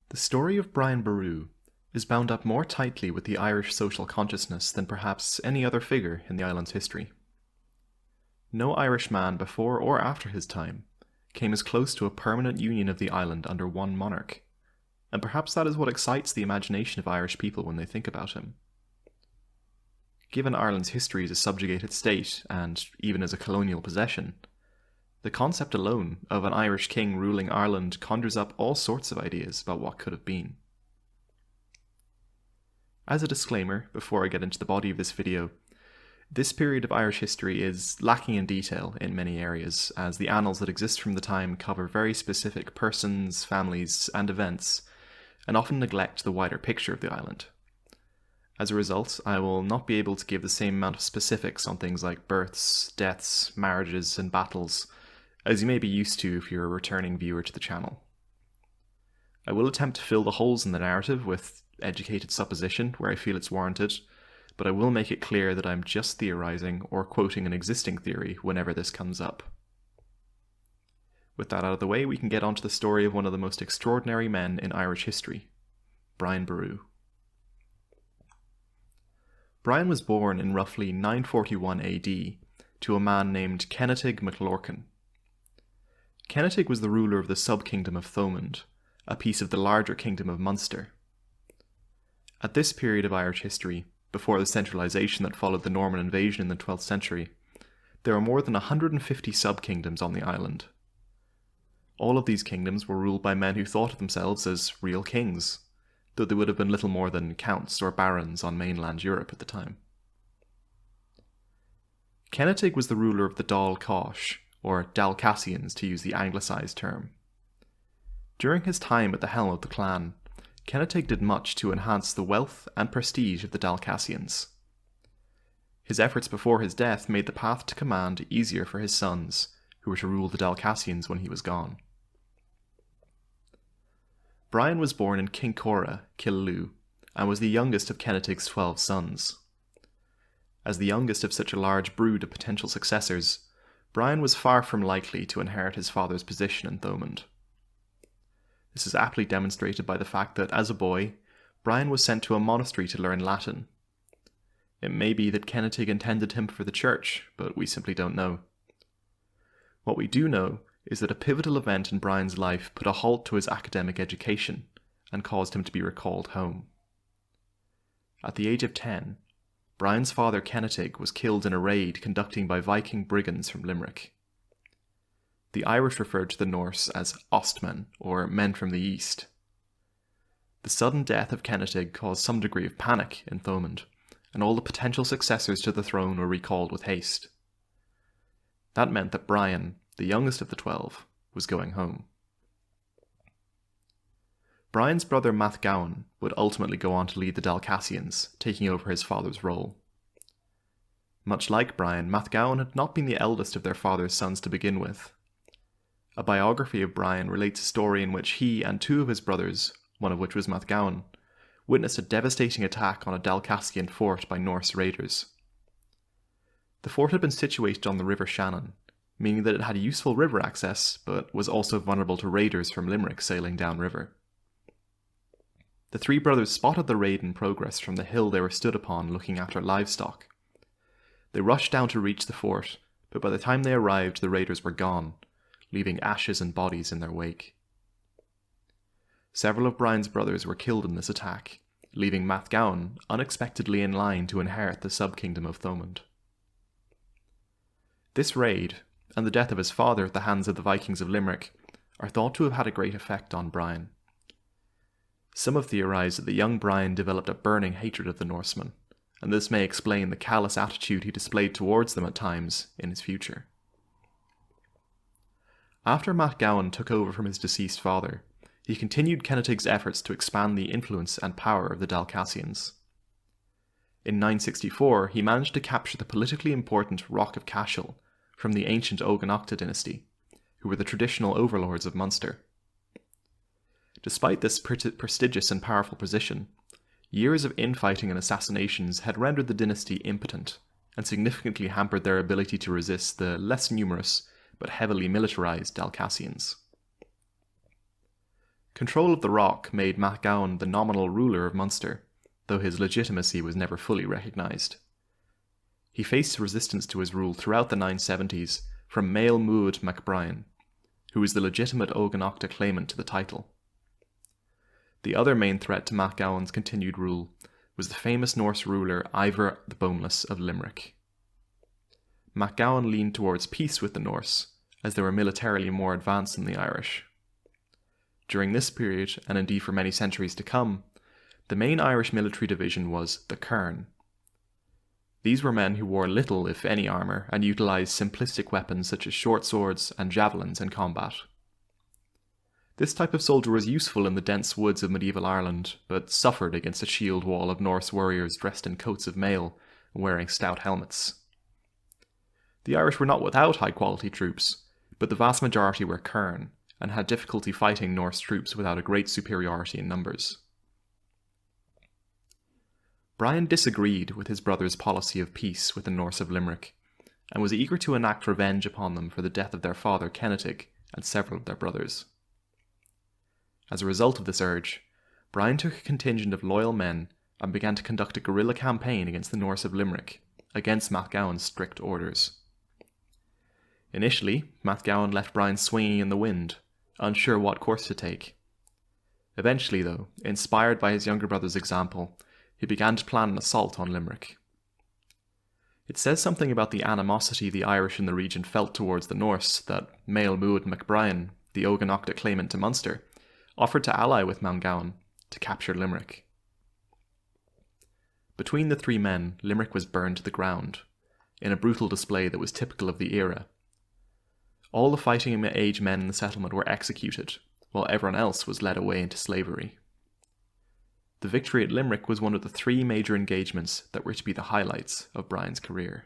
The story of Brian Boru is bound up more tightly with the Irish social consciousness than perhaps any other figure in the island's history. No Irish man before or after his time came as close to a permanent union of the island under one monarch, and perhaps that is what excites the imagination of Irish people when they think about him. Given Ireland's history as a subjugated state, and even as a colonial possession, the concept alone of an Irish king ruling Ireland conjures up all sorts of ideas about what could have been. As a disclaimer, before I get into the body of this video, this period of Irish history is lacking in detail in many areas, as the annals that exist from the time cover very specific persons, families, and events, and often neglect the wider picture of the island. As a result, I will not be able to give the same amount of specifics on things like births, deaths, marriages, and battles, as you may be used to if you're a returning viewer to the channel. I will attempt to fill the holes in the narrative with educated supposition where I feel it's warranted, but I will make it clear that I'm just theorizing or quoting an existing theory whenever this comes up. With that out of the way, we can get on to the story of one of the most extraordinary men in Irish history, Brian Boru. Brian was born in roughly 941 AD to a man named Kennetig MacLorcan. Kennetig was the ruler of the sub-kingdom of Thomond, a piece of the larger kingdom of Munster. At this period of Irish history, before the centralisation that followed the Norman invasion in the 12th century, there were more than 150 sub-kingdoms on the island. All of these kingdoms were ruled by men who thought of themselves as real kings, though they would have been little more than counts or barons on mainland Europe at the time. Kennetig was the ruler of the Dál Cais, or Dalcassians to use the anglicised term. During his time at the helm of the clan, Kennetig did much to enhance the wealth and prestige of the Dalcassians. His efforts before his death made the path to command easier for his sons, who were to rule the Dalcassians when he was gone. Brian was born in Kincora, Killaloe, and was the youngest of Kennetig's 12 sons. As the youngest of such a large brood of potential successors, Brian was far from likely to inherit his father's position in Thomond. This is aptly demonstrated by the fact that, as a boy, Brian was sent to a monastery to learn Latin. It may be that Kennetig intended him for the church, but we simply don't know. What we do know is that a pivotal event in Brian's life put a halt to his academic education and caused him to be recalled home. At the age of 10, Brian's father Kennetig was killed in a raid conducted by Viking brigands from Limerick. The Irish referred to the Norse as Ostmen, or men from the east. The sudden death of Kennetig caused some degree of panic in Thomond, and all the potential successors to the throne were recalled with haste. That meant that Brian, the youngest of the 12, was going home. Brian's brother Mathgowan would ultimately go on to lead the Dalcassians, taking over his father's role. Much like Brian, Mathgowan had not been the eldest of their father's sons to begin with. A biography of Brian relates a story in which he and two of his brothers, one of which was Mathgowan, witnessed a devastating attack on a Dalcassian fort by Norse raiders. The fort had been situated on the River Shannon, meaning that it had useful river access, but was also vulnerable to raiders from Limerick sailing downriver. The three brothers spotted the raid in progress from the hill they were stood upon looking after livestock. They rushed down to reach the fort, but by the time they arrived the raiders were gone, leaving ashes and bodies in their wake. Several of Brian's brothers were killed in this attack, leaving Mathgowan unexpectedly in line to inherit the sub-kingdom of Thomond. This raid, and the death of his father at the hands of the Vikings of Limerick, are thought to have had a great effect on Brian. Some have theorised that the young Brian developed a burning hatred of the Norsemen, and this may explain the callous attitude he displayed towards them at times in his future. After Mathgowan took over from his deceased father, he continued Kennetig's efforts to expand the influence and power of the Dalcassians. In 964, he managed to capture the politically important Rock of Cashel from the ancient Oganachta dynasty, who were the traditional overlords of Munster. Despite this prestigious and powerful position, years of infighting and assassinations had rendered the dynasty impotent and significantly hampered their ability to resist the less numerous but heavily militarized Dalcassians. Control of the rock made MacGowan the nominal ruler of Munster, though his legitimacy was never fully recognised. He faced resistance to his rule throughout the 970s from Mael Muad MacBrien, who was the legitimate Oganachta claimant to the title. The other main threat to MacGowan's continued rule was the famous Norse ruler Ivar the Boneless of Limerick. MacGowan leaned towards peace with the Norse, as they were militarily more advanced than the Irish. During this period, and indeed for many centuries to come, the main Irish military division was the Cairn. These were men who wore little, if any, armour and utilised simplistic weapons such as short swords and javelins in combat. This type of soldier was useful in the dense woods of medieval Ireland, but suffered against a shield wall of Norse warriors dressed in coats of mail and wearing stout helmets. The Irish were not without high-quality troops, but the vast majority were Cairn, and had difficulty fighting Norse troops without a great superiority in numbers. Brian disagreed with his brother's policy of peace with the Norse of Limerick, and was eager to enact revenge upon them for the death of their father Kennetig and several of their brothers. As a result of this urge, Brian took a contingent of loyal men and began to conduct a guerrilla campaign against the Norse of Limerick, against MacGowan's strict orders. Initially, MacGowan left Brian swinging in the wind, unsure what course to take. Eventually, though, inspired by his younger brother's example, he began to plan an assault on Limerick. It says something about the animosity the Irish in the region felt towards the Norse that Mael Muad MacBrien, the Oganachta claimant to Munster, offered to ally with MacGowan to capture Limerick. Between the three men, Limerick was burned to the ground, in a brutal display that was typical of the era. All the fighting-age men in the settlement were executed, while everyone else was led away into slavery. The victory at Limerick was one of the three major engagements that were to be the highlights of Brian's career.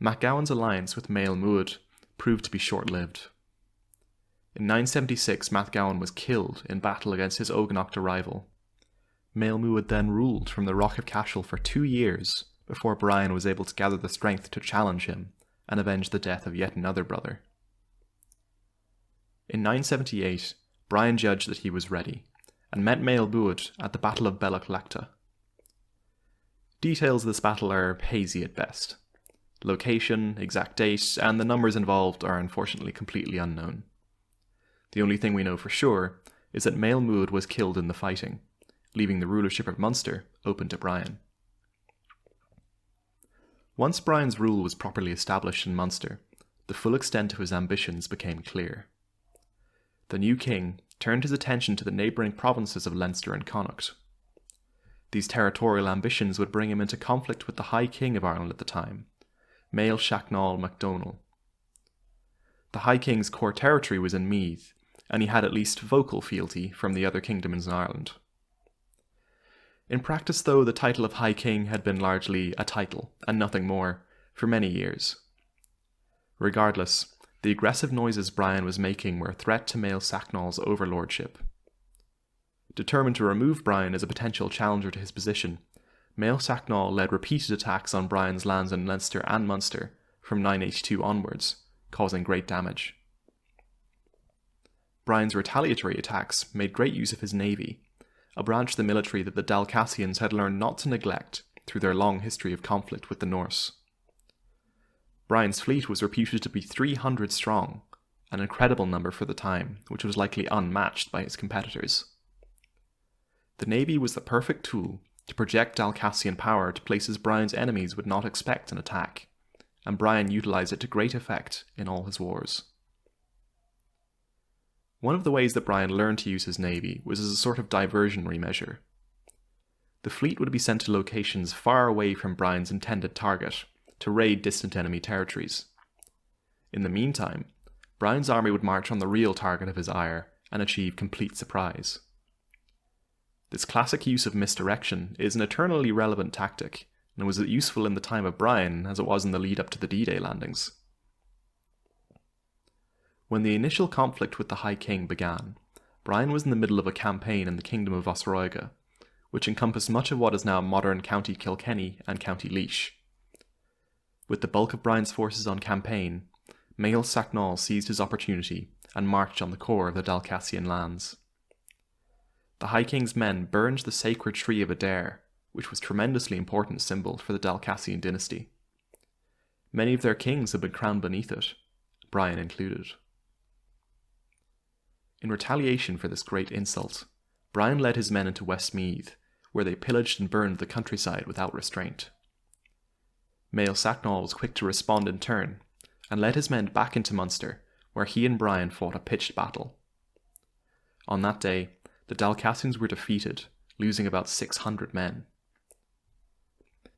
MacGowan's alliance with Mael Muad proved to be short-lived. In 976, MacGowan was killed in battle against his Oganachta rival. Mael Muad then ruled from the Rock of Cashel for 2 years before Brian was able to gather the strength to challenge him and avenge the death of yet another brother. In 978, Brian judged that he was ready, and met Mael Muad at the Battle of Belochlecta. Details of this battle are hazy at best. Location, exact date, and the numbers involved are unfortunately completely unknown. The only thing we know for sure is that Mael Muad was killed in the fighting, leaving the rulership of Munster open to Brian. Once Brian's rule was properly established in Munster, the full extent of his ambitions became clear. The new king turned his attention to the neighbouring provinces of Leinster and Connacht. These territorial ambitions would bring him into conflict with the High King of Ireland at the time, Mael Shachnal MacDonald. The High King's core territory was in Meath, and he had at least vocal fealty from the other kingdoms in Ireland. In practice, though, the title of High King had been largely a title, and nothing more, for many years. Regardless, the aggressive noises Brian was making were a threat to Mael Shachnal's overlordship. Determined to remove Brian as a potential challenger to his position, Mael Shachnal led repeated attacks on Brian's lands in Leinster and Munster from 982 onwards, causing great damage. Brian's retaliatory attacks made great use of his navy, a branch of the military that the Dalcassians had learned not to neglect through their long history of conflict with the Norse. Brian's fleet was reputed to be 300 strong, an incredible number for the time, which was likely unmatched by his competitors. The navy was the perfect tool to project Dalcassian power to places Brian's enemies would not expect an attack, and Brian utilised it to great effect in all his wars. One of the ways that Brian learned to use his navy was as a sort of diversionary measure. The fleet would be sent to locations far away from Brian's intended target to raid distant enemy territories. In the meantime, Brian's army would march on the real target of his ire and achieve complete surprise. This classic use of misdirection is an eternally relevant tactic, and was useful in the time of Brian as it was in the lead up to the D-Day landings. When the initial conflict with the High King began, Brian was in the middle of a campaign in the Kingdom of Osroyga, which encompassed much of what is now modern County Kilkenny and County Laois. With the bulk of Brian's forces on campaign, Mael Shachnal seized his opportunity and marched on the core of the Dalcassian lands. The High King's men burned the sacred tree of Adair, which was a tremendously important symbol for the Dalcassian dynasty. Many of their kings had been crowned beneath it, Brian included. In retaliation for this great insult, Brian led his men into Westmeath, where they pillaged and burned the countryside without restraint. Mael Sacnol was quick to respond in turn, and led his men back into Munster, where he and Brian fought a pitched battle. On that day, the Dalcassians were defeated, losing about 600 men.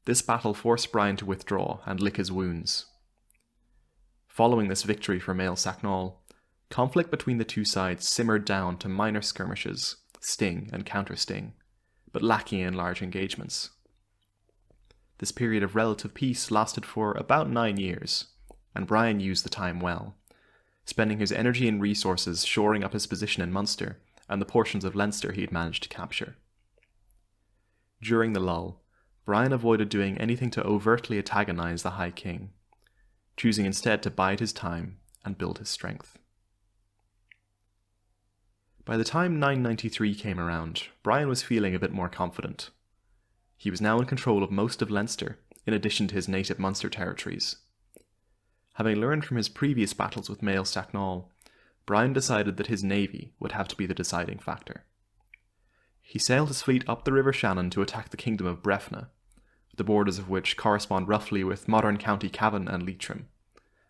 This battle forced Brian to withdraw and lick his wounds. Following this victory for Mael Sacnol, conflict between the two sides simmered down to minor skirmishes, sting and counter-sting, but lacking in large engagements. This period of relative peace lasted for about 9 years, and Brian used the time well, spending his energy and resources shoring up his position in Munster and the portions of Leinster he had managed to capture. During the lull, Brian avoided doing anything to overtly antagonise the High King, choosing instead to bide his time and build his strength. By the time 993 came around, Brian was feeling a bit more confident. He was now in control of most of Leinster, in addition to his native Munster territories. Having learned from his previous battles with Mael Sacnol, Brian decided that his navy would have to be the deciding factor. He sailed his fleet up the River Shannon to attack the kingdom of Breffna, the borders of which correspond roughly with modern County Cavan and Leitrim,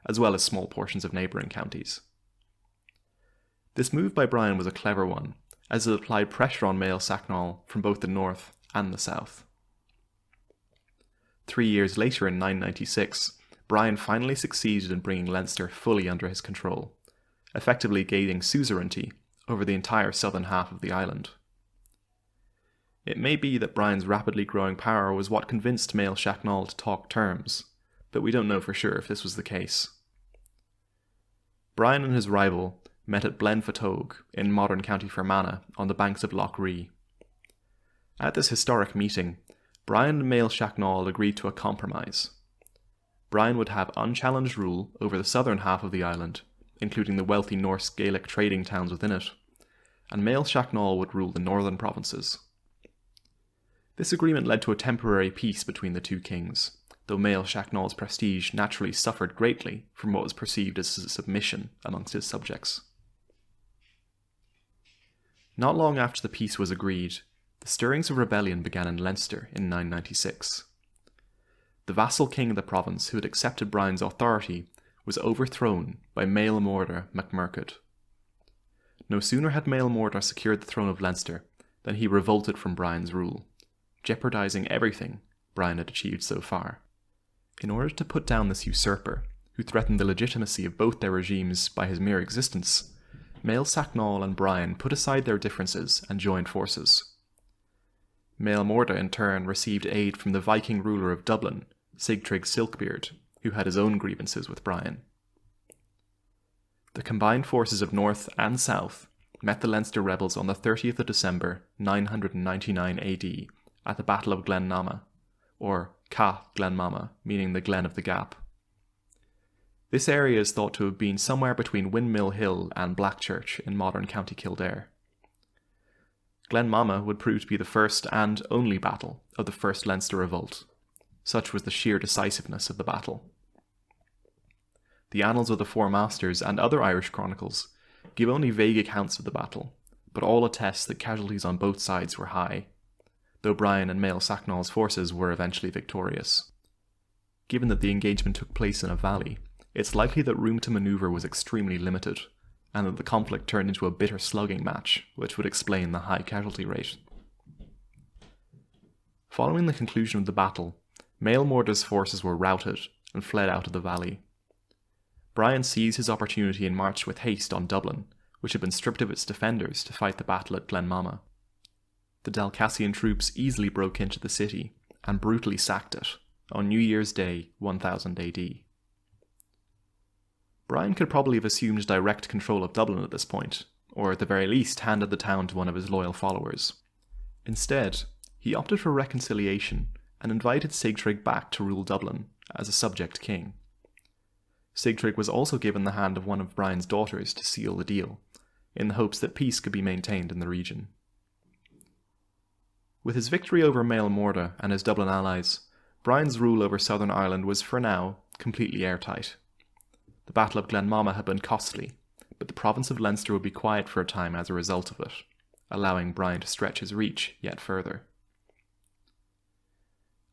as well as small portions of neighbouring counties. This move by Brian was a clever one, as it applied pressure on Mael Sacnol from both the north and the south. 3 years later in 996, Brian finally succeeded in bringing Leinster fully under his control, effectively gaining suzerainty over the entire southern half of the island. It may be that Brian's rapidly growing power was what convinced Mael Sacnol to talk terms, but we don't know for sure if this was the case. Brian and his rival met at Blenfatog in modern County Fermanagh on the banks of Loch Ree. At this historic meeting, Brian and Mael Sacnol agreed to a compromise. Brian would have unchallenged rule over the southern half of the island, including the wealthy Norse Gaelic trading towns within it, and Mael Sacnol would rule the northern provinces. This agreement led to a temporary peace between the two kings, though Mael Sacnol's prestige naturally suffered greatly from what was perceived as a submission amongst his subjects. Not long after the peace was agreed, the stirrings of rebellion began in Leinster in 996. The vassal king of the province who had accepted Brian's authority was overthrown by Mael Mordor MacMurchad. No sooner had Mael Mordor secured the throne of Leinster than he revolted from Brian's rule, jeopardising everything Brian had achieved so far. In order to put down this usurper, who threatened the legitimacy of both their regimes by his mere existence, Mael Sacnol and Brian put aside their differences and joined forces. Mael Mordor in turn received aid from the Viking ruler of Dublin, Sigtryg Silkbeard, who had his own grievances with Brian. The combined forces of North and South met the Leinster rebels on the 30th of December 999 AD at the Battle of Glenmama, or Ca Glenmama, meaning the Glen of the Gap. This area is thought to have been somewhere between Windmill Hill and Blackchurch in modern County Kildare. Glenmama would prove to be the first and only battle of the First Leinster Revolt. Such was the sheer decisiveness of the battle. The annals of the Four Masters and other Irish chronicles give only vague accounts of the battle, but all attest that casualties on both sides were high, though Brian and Mael Sacnol's forces were eventually victorious. Given that the engagement took place in a valley, it's likely that room to manoeuvre was extremely limited, and that the conflict turned into a bitter slugging match, which would explain the high casualty rate. Following the conclusion of the battle, Mael Mordor's forces were routed and fled out of the valley. Brian seized his opportunity and marched with haste on Dublin, which had been stripped of its defenders to fight the battle at Glenmama. The Dalcassian troops easily broke into the city and brutally sacked it on New Year's Day 1000 AD. Brian could probably have assumed direct control of Dublin at this point, or at the very least handed the town to one of his loyal followers. Instead, he opted for reconciliation and invited Sigtryg back to rule Dublin as a subject king. Sigtryg was also given the hand of one of Brian's daughters to seal the deal, in the hopes that peace could be maintained in the region. With his victory over Mael Morda and his Dublin allies, Brian's rule over Southern Ireland was, for now, completely airtight. The Battle of Glenmama had been costly, but the province of Leinster would be quiet for a time as a result of it, allowing Brian to stretch his reach yet further.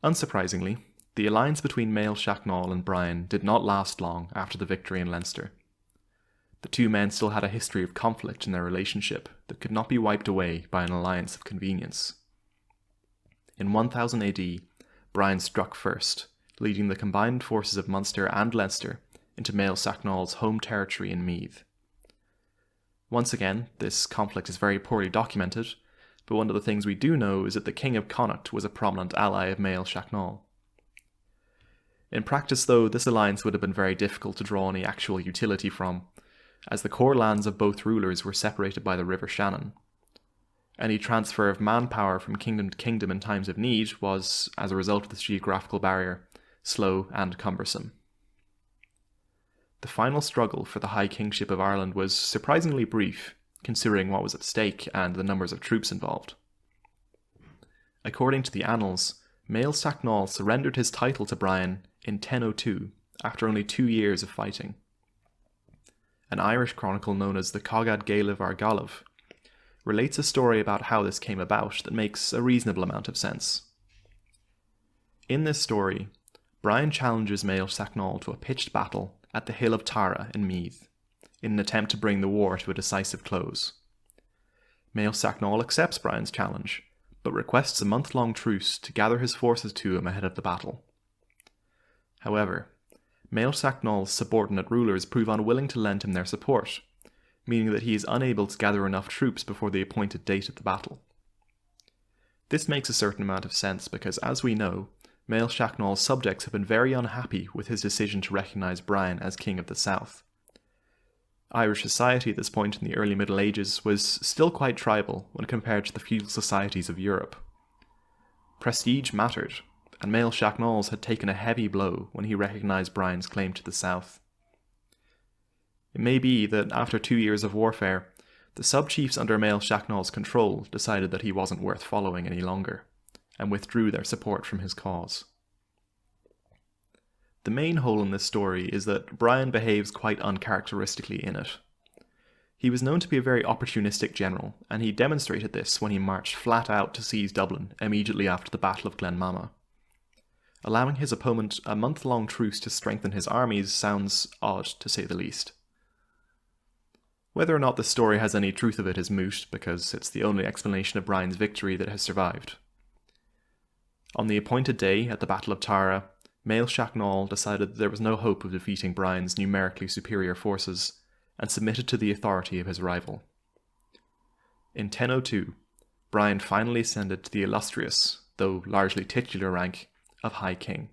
Unsurprisingly, the alliance between Mael Shachnall and Brian did not last long after the victory in Leinster. The two men still had a history of conflict in their relationship that could not be wiped away by an alliance of convenience. In 1000 AD, Brian struck first, leading the combined forces of Munster and Leinster into Mael Shachnall's home territory in Meath. Once again, this conflict is very poorly documented, but one of the things we do know is that the King of Connacht was a prominent ally of Mael Shachnall. In practice, though, this alliance would have been very difficult to draw any actual utility from, as the core lands of both rulers were separated by the River Shannon. Any transfer of manpower from kingdom to kingdom in times of need was, as a result of this geographical barrier, slow and cumbersome. The final struggle for the High Kingship of Ireland was surprisingly brief, considering what was at stake and the numbers of troops involved. According to the annals, Mael Shachnall surrendered his title to Brian in 1002, after only 2 years of fighting. An Irish chronicle known as the Cogad Gaeliv ar Gaeliv relates a story about how this came about that makes a reasonable amount of sense. In this story, Brian challenges Mael Shachnall to a pitched battle at the Hill of Tara in Meath, in an attempt to bring the war to a decisive close. Mael Shachnall accepts Brian's challenge, but requests a month-long truce to gather his forces to him ahead of the battle. However, Mael Shachnall's subordinate rulers prove unwilling to lend him their support, meaning that he is unable to gather enough troops before the appointed date of the battle. This makes a certain amount of sense because, as we know, Mael Shachnall's subjects have been very unhappy with his decision to recognise Brian as King of the South. Irish society at this point in the early Middle Ages was still quite tribal when compared to the feudal societies of Europe. Prestige mattered, and Mael Shachnall's had taken a heavy blow when he recognised Brian's claim to the south. It may be that after 2 years of warfare, the sub-chiefs under Mael Shachnall's control decided that he wasn't worth following any longer, and withdrew their support from his cause. The main hole in this story is that Brian behaves quite uncharacteristically in it. He was known to be a very opportunistic general, and he demonstrated this when he marched flat out to seize Dublin immediately after the Battle of Glenmama. Allowing his opponent a month-long truce to strengthen his armies sounds odd, to say the least. Whether or not the story has any truth of it is moot, because it's the only explanation of Brian's victory that has survived. On the appointed day at the Battle of Tara, Mael Shachnall decided that there was no hope of defeating Brian's numerically superior forces, and submitted to the authority of his rival. In 1002, Brian finally ascended to the illustrious, though largely titular rank, of High King.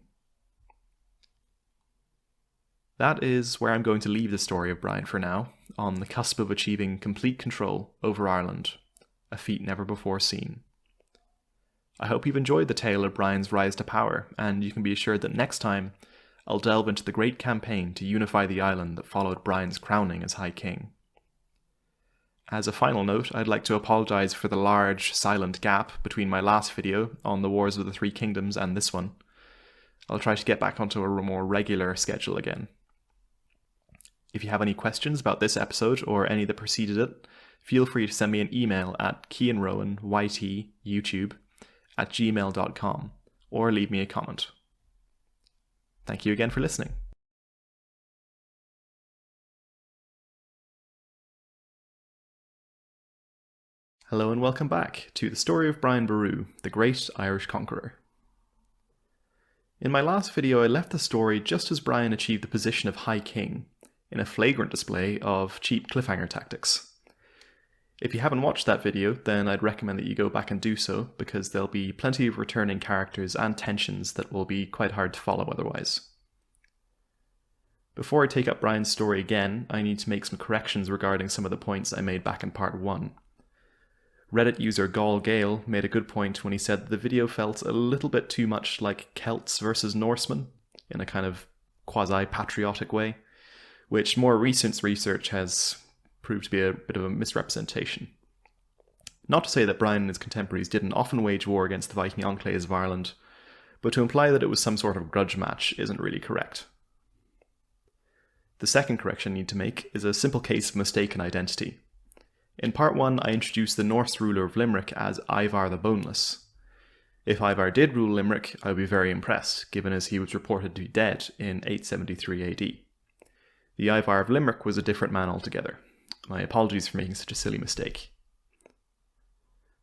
That is where I'm going to leave the story of Brian for now, on the cusp of achieving complete control over Ireland, a feat never before seen. I hope you've enjoyed the tale of Brian's rise to power, and you can be assured that next time, I'll delve into the great campaign to unify the island that followed Brian's crowning as High King. As a final note, I'd like to apologise for the large, silent gap between my last video on the Wars of the Three Kingdoms and this one. I'll try to get back onto a more regular schedule again. If you have any questions about this episode or any that preceded it, feel free to send me an email at kianrowan@gmail.com or leave me a comment. Thank you again for listening. Hello and welcome back to the story of Brian Boru, the great Irish conqueror. In my last video I left the story just as Brian achieved the position of High King, in a flagrant display of cheap cliffhanger tactics. If you haven't watched that video, then I'd recommend that you go back and do so, because there'll be plenty of returning characters and tensions that will be quite hard to follow otherwise. Before I take up Brian's story again, I need to make some corrections regarding some of the points I made back in part 1. Reddit user Gall Gale made a good point when he said that the video felt a little bit too much like Celts versus Norsemen, in a kind of quasi-patriotic way. which more recent research has proved to be a bit of a misrepresentation. Not to say that Brian and his contemporaries didn't often wage war against the Viking enclaves of Ireland, but to imply that it was some sort of grudge match isn't really correct. The second correction I need to make is a simple case of mistaken identity. In part 1, I introduced the Norse ruler of Limerick as Ivar the Boneless. If Ivar did rule Limerick, I would be very impressed, given as he was reported to be dead in 873 AD. The Ivar of Limerick was a different man altogether. My apologies for making such a silly mistake.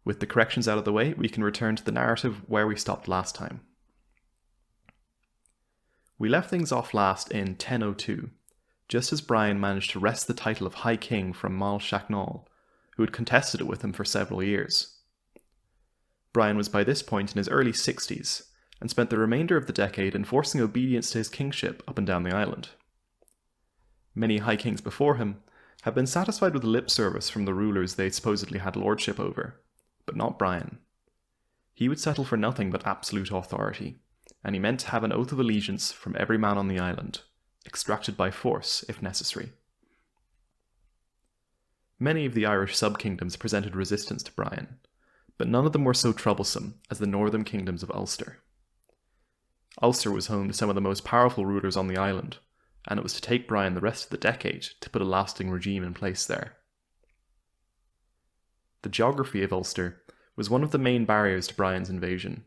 With the corrections out of the way, we can return to the narrative where we stopped last time. We left things off last in 1002, just as Brian managed to wrest the title of High King from Mal Shachnal, who had contested it with him for several years. Brian was by this point in his early 60s, and spent the remainder of the decade enforcing obedience to his kingship up and down the island. Many High Kings before him have been satisfied with lip service from the rulers they supposedly had lordship over, but not Brian. He would settle for nothing but absolute authority, and he meant to have an oath of allegiance from every man on the island, extracted by force if necessary. Many of the Irish sub-kingdoms presented resistance to Brian, but none of them were so troublesome as the northern kingdoms of Ulster. Ulster was home to some of the most powerful rulers on the island, and it was to take Brian the rest of the decade to put a lasting regime in place there. The geography of Ulster was one of the main barriers to Brian's invasion.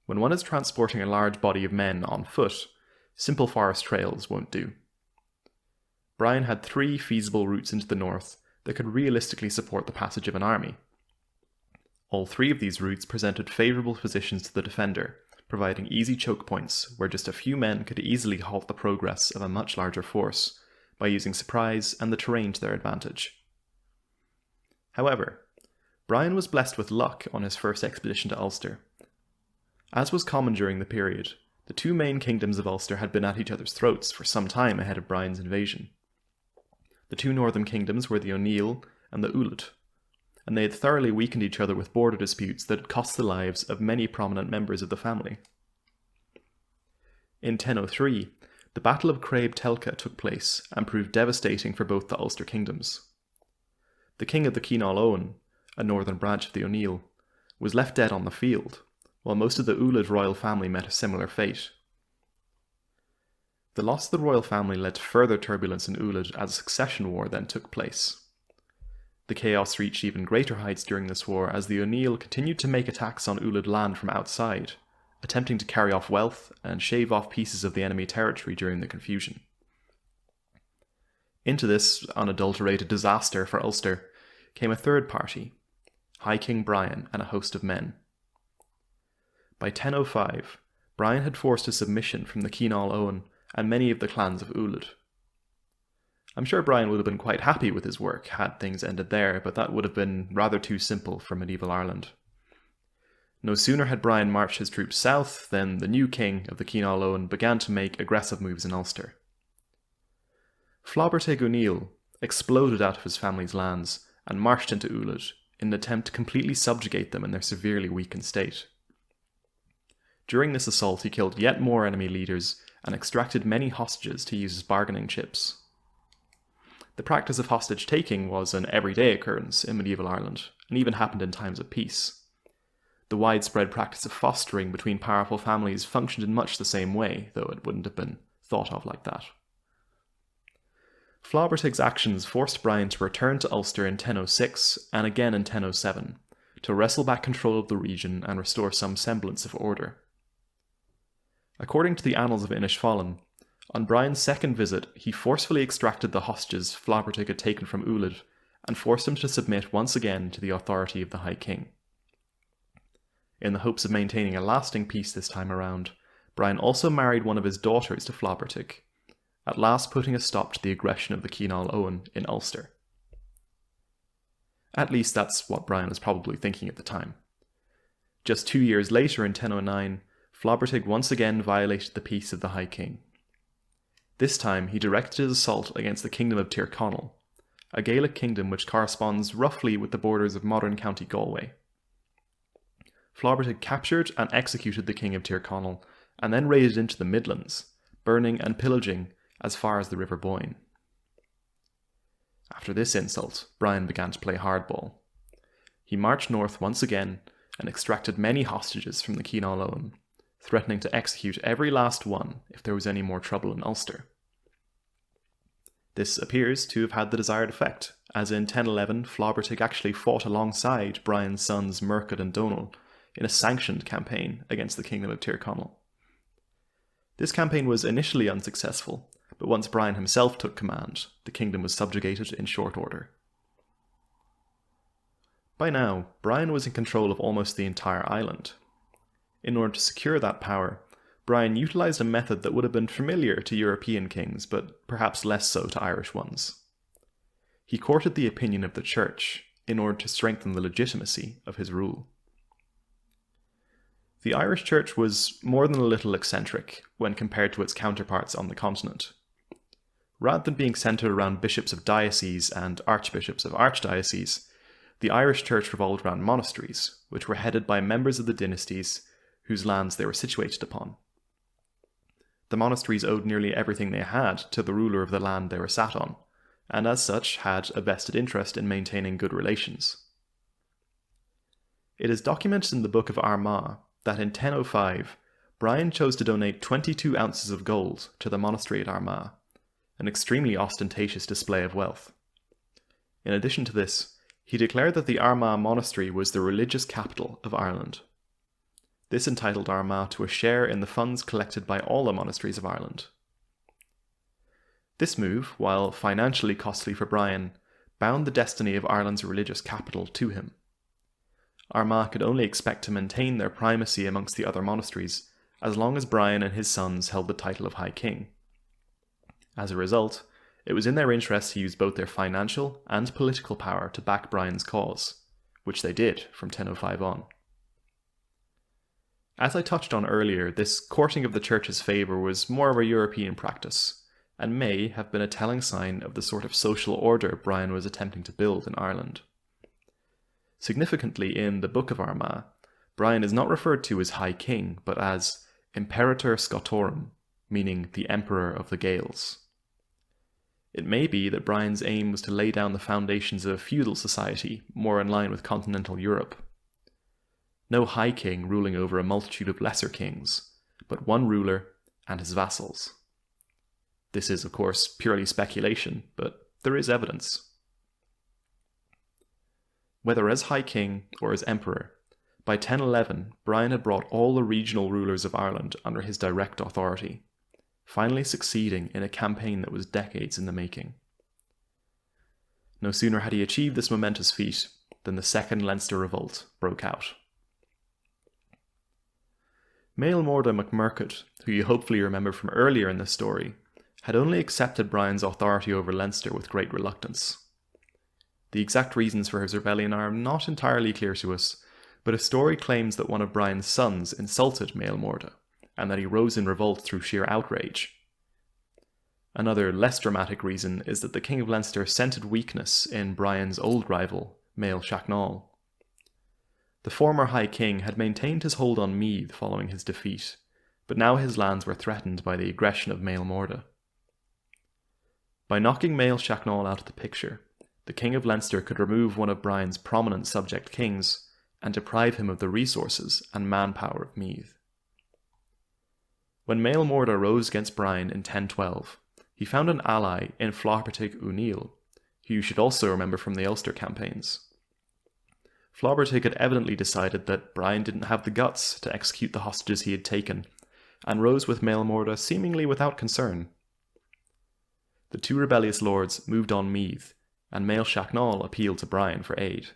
When one is transporting a large body of men on foot, simple forest trails won't do. Brian had 3 feasible routes into the north that could realistically support the passage of an army. All 3 of these routes presented favourable positions to the defender, providing easy choke points where just a few men could easily halt the progress of a much larger force by using surprise and the terrain to their advantage. However, Brian was blessed with luck on his first expedition to Ulster. As was common during the period, the 2 main kingdoms of Ulster had been at each other's throats for some time ahead of Brian's invasion. The 2 northern kingdoms were the O'Neill and the Ullid, and they had thoroughly weakened each other with border disputes that had cost the lives of many prominent members of the family. In 1003, the Battle of Craib Telka took place and proved devastating for both the Ulster kingdoms. The king of the Cíneál Owen, a northern branch of the O'Neill, was left dead on the field, while most of the Ullid royal family met a similar fate. The loss of the royal family led to further turbulence in Ullid as a succession war then took place. The chaos reached even greater heights during this war as the O'Neill continued to make attacks on Ullid land from outside, attempting to carry off wealth and shave off pieces of the enemy territory during the confusion. Into this unadulterated disaster for Ulster came a third party, High King Brian and a host of men. By 1005, Brian had forced a submission from the Cíneál Owen and many of the clans of Ullid. I'm sure Brian would have been quite happy with his work had things ended there, but that would have been rather too simple for medieval Ireland. No sooner had Brian marched his troops south than the new king of the Cíneál Owen began to make aggressive moves in Ulster. Flobbertig O'Neill exploded out of his family's lands and marched into Ullid in an attempt to completely subjugate them in their severely weakened state. During this assault, he killed yet more enemy leaders and extracted many hostages to use as bargaining chips. The practice of hostage-taking was an everyday occurrence in medieval Ireland, and even happened in times of peace. The widespread practice of fostering between powerful families functioned in much the same way, though it wouldn't have been thought of like that. Flobbertig's actions forced Brian to return to Ulster in 1006 and again in 1007, to wrestle back control of the region and restore some semblance of order. According to the Annals of Inishfallen, on Brian's second visit, he forcefully extracted the hostages Flobbertig had taken from Ullid and forced him to submit once again to the authority of the High King. In the hopes of maintaining a lasting peace this time around, Brian also married one of his daughters to Flobbertig, at last putting a stop to the aggression of the Cíneál Owen in Ulster. At least that's what Brian was probably thinking at the time. Just 2 years later in 1009, Flobbertig once again violated the peace of the High King. This time he directed his assault against the kingdom of Tyrconnell, a Gaelic kingdom which corresponds roughly with the borders of modern County Galway. Flobbertig captured and executed the king of Tyrconnell, and then raided into the Midlands, burning and pillaging as far as the River Boyne. After this insult, Brian began to play hardball. He marched north once again and extracted many hostages from the Cianál Owen, threatening to execute every last one if there was any more trouble in Ulster. This appears to have had the desired effect, as in 1011 Flaubertig actually fought alongside Brian's sons Murchad and Donal in a sanctioned campaign against the kingdom of Tyrconnell. This campaign was initially unsuccessful, but once Brian himself took command, the kingdom was subjugated in short order. By now, Brian was in control of almost the entire island. In order to secure that power, Brian utilised a method that would have been familiar to European kings, but perhaps less so to Irish ones. He courted the opinion of the Church in order to strengthen the legitimacy of his rule. The Irish Church was more than a little eccentric when compared to its counterparts on the continent. Rather than being centred around bishops of dioceses and archbishops of archdioceses, the Irish Church revolved around monasteries, which were headed by members of the dynasties whose lands they were situated upon. The monasteries owed nearly everything they had to the ruler of the land they were sat on, and as such had a vested interest in maintaining good relations. It is documented in the Book of Armagh that in 1005, Brian chose to donate 22 ounces of gold to the monastery at Armagh, an extremely ostentatious display of wealth. In addition to this, he declared that the Armagh monastery was the religious capital of Ireland. This entitled Armagh to a share in the funds collected by all the monasteries of Ireland. This move, while financially costly for Brian, bound the destiny of Ireland's religious capital to him. Armagh could only expect to maintain their primacy amongst the other monasteries as long as Brian and his sons held the title of High King. As a result, it was in their interest to use both their financial and political power to back Brian's cause, which they did from 1005 on. As I touched on earlier, this courting of the Church's favour was more of a European practice, and may have been a telling sign of the sort of social order Brian was attempting to build in Ireland. Significantly, in the Book of Armagh, Brian is not referred to as High King, but as Imperator Scotorum, meaning the Emperor of the Gaels. It may be that Brian's aim was to lay down the foundations of a feudal society more in line with continental Europe. No High King ruling over a multitude of lesser kings, but one ruler and his vassals. This is, of course, purely speculation, but there is evidence. Whether as High King or as Emperor, by 1011 Brian had brought all the regional rulers of Ireland under his direct authority, finally succeeding in a campaign that was decades in the making. No sooner had he achieved this momentous feat than the Second Leinster Revolt broke out. Mael Morda MacMurchad, who you hopefully remember from earlier in this story, had only accepted Brian's authority over Leinster with great reluctance. The exact reasons for his rebellion are not entirely clear to us, but a story claims that one of Brian's sons insulted Mael Morda, and that he rose in revolt through sheer outrage. Another less dramatic reason is that the King of Leinster scented weakness in Brian's old rival, Mael Shachnall. The former High King had maintained his hold on Meath following his defeat, but now his lands were threatened by the aggression of Mael Morda. By knocking Mael Shachnall out of the picture, the King of Leinster could remove one of Brian's prominent subject kings and deprive him of the resources and manpower of Meath. When Mael Morda rose against Brian in 1012, he found an ally in Flaubertig O'Neill, who you should also remember from the Ulster campaigns. Flaubertig had evidently decided that Brian didn't have the guts to execute the hostages he had taken, and rose with Mael Morda seemingly without concern. The two rebellious lords moved on Meath, and Mael Shachnall appealed to Brian for aid.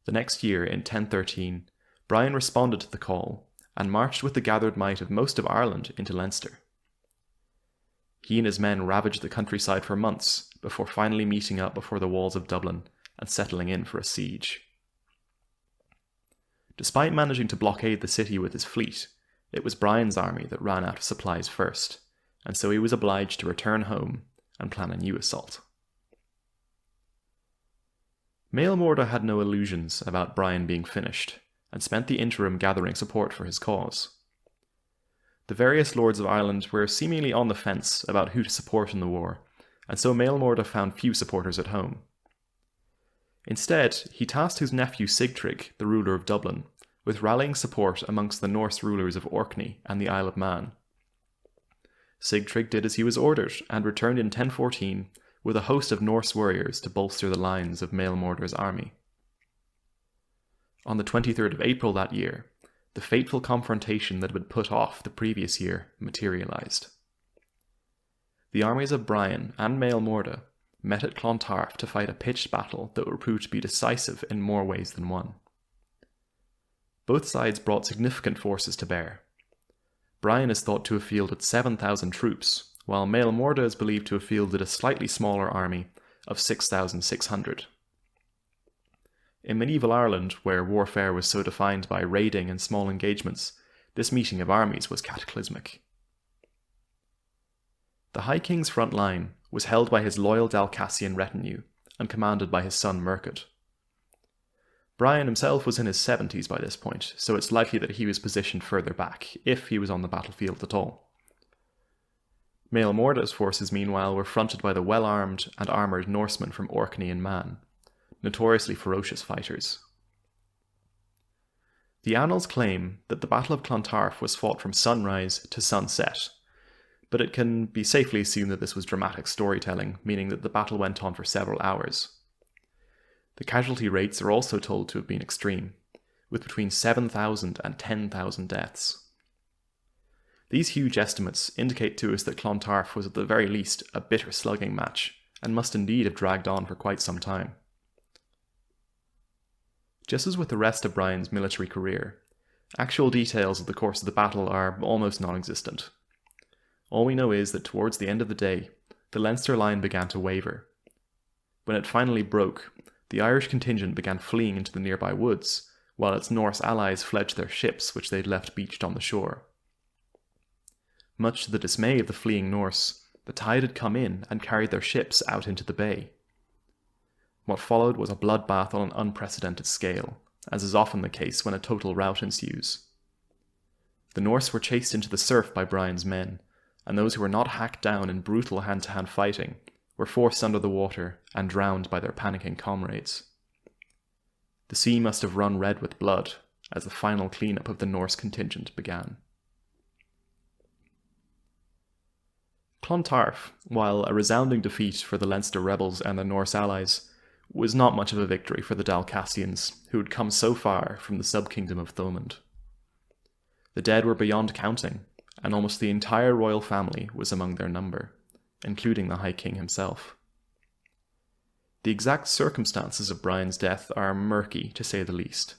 The next year, in 1013, Brian responded to the call, and marched with the gathered might of most of Ireland into Leinster. He and his men ravaged the countryside for months, before finally meeting up before the walls of Dublin and settling in for a siege. Despite managing to blockade the city with his fleet, it was Brian's army that ran out of supplies first, and so he was obliged to return home and plan a new assault. Mael Morda had no illusions about Brian being finished, and spent the interim gathering support for his cause. The various lords of Ireland were seemingly on the fence about who to support in the war, and so Maelmorda found few supporters at home. Instead, he tasked his nephew Sigtrig, the ruler of Dublin, with rallying support amongst the Norse rulers of Orkney and the Isle of Man. Sigtrig did as he was ordered and returned in 1014 with a host of Norse warriors to bolster the lines of Maelmorda's army. On the 23rd of April that year, the fateful confrontation that had been put off the previous year materialised. The armies of Brian and Maelmorda met at Clontarf to fight a pitched battle that would prove to be decisive in more ways than one. Both sides brought significant forces to bear. Brian is thought to have fielded 7,000 troops, while Maelmorda is believed to have fielded a slightly smaller army of 6,600. In medieval Ireland, where warfare was so defined by raiding and small engagements, this meeting of armies was cataclysmic. The High King's front line was held by his loyal Dalcassian retinue and commanded by his son Murcud. Brian himself was in his 70s by this point, so it's likely that he was positioned further back, if he was on the battlefield at all. Maelmorda's forces, meanwhile, were fronted by the well-armed and armoured Norsemen from Orkney and Man, notoriously ferocious fighters. The annals claim that the Battle of Clontarf was fought from sunrise to sunset, but it can be safely assumed that this was dramatic storytelling, meaning that the battle went on for several hours. The casualty rates are also told to have been extreme, with between 7,000 and 10,000 deaths. These huge estimates indicate to us that Clontarf was at the very least a bitter slugging match, and must indeed have dragged on for quite some time. Just as with the rest of Brian's military career, actual details of the course of the battle are almost non-existent. All we know is that towards the end of the day, the Leinster line began to waver. When it finally broke, the Irish contingent began fleeing into the nearby woods, while its Norse allies fled to their ships which they'd left beached on the shore. Much to the dismay of the fleeing Norse, the tide had come in and carried their ships out into the bay. What followed was a bloodbath on an unprecedented scale, as is often the case when a total rout ensues. The Norse were chased into the surf by Brian's men, and those who were not hacked down in brutal hand-to-hand fighting were forced under the water and drowned by their panicking comrades. The sea must have run red with blood as the final cleanup of the Norse contingent began. Clontarf, while a resounding defeat for the Leinster rebels and their Norse allies, was not much of a victory for the Dalcassians, who had come so far from the sub-kingdom of Thomond. The dead were beyond counting, and almost the entire royal family was among their number, including the High King himself. The exact circumstances of Brian's death are murky, to say the least.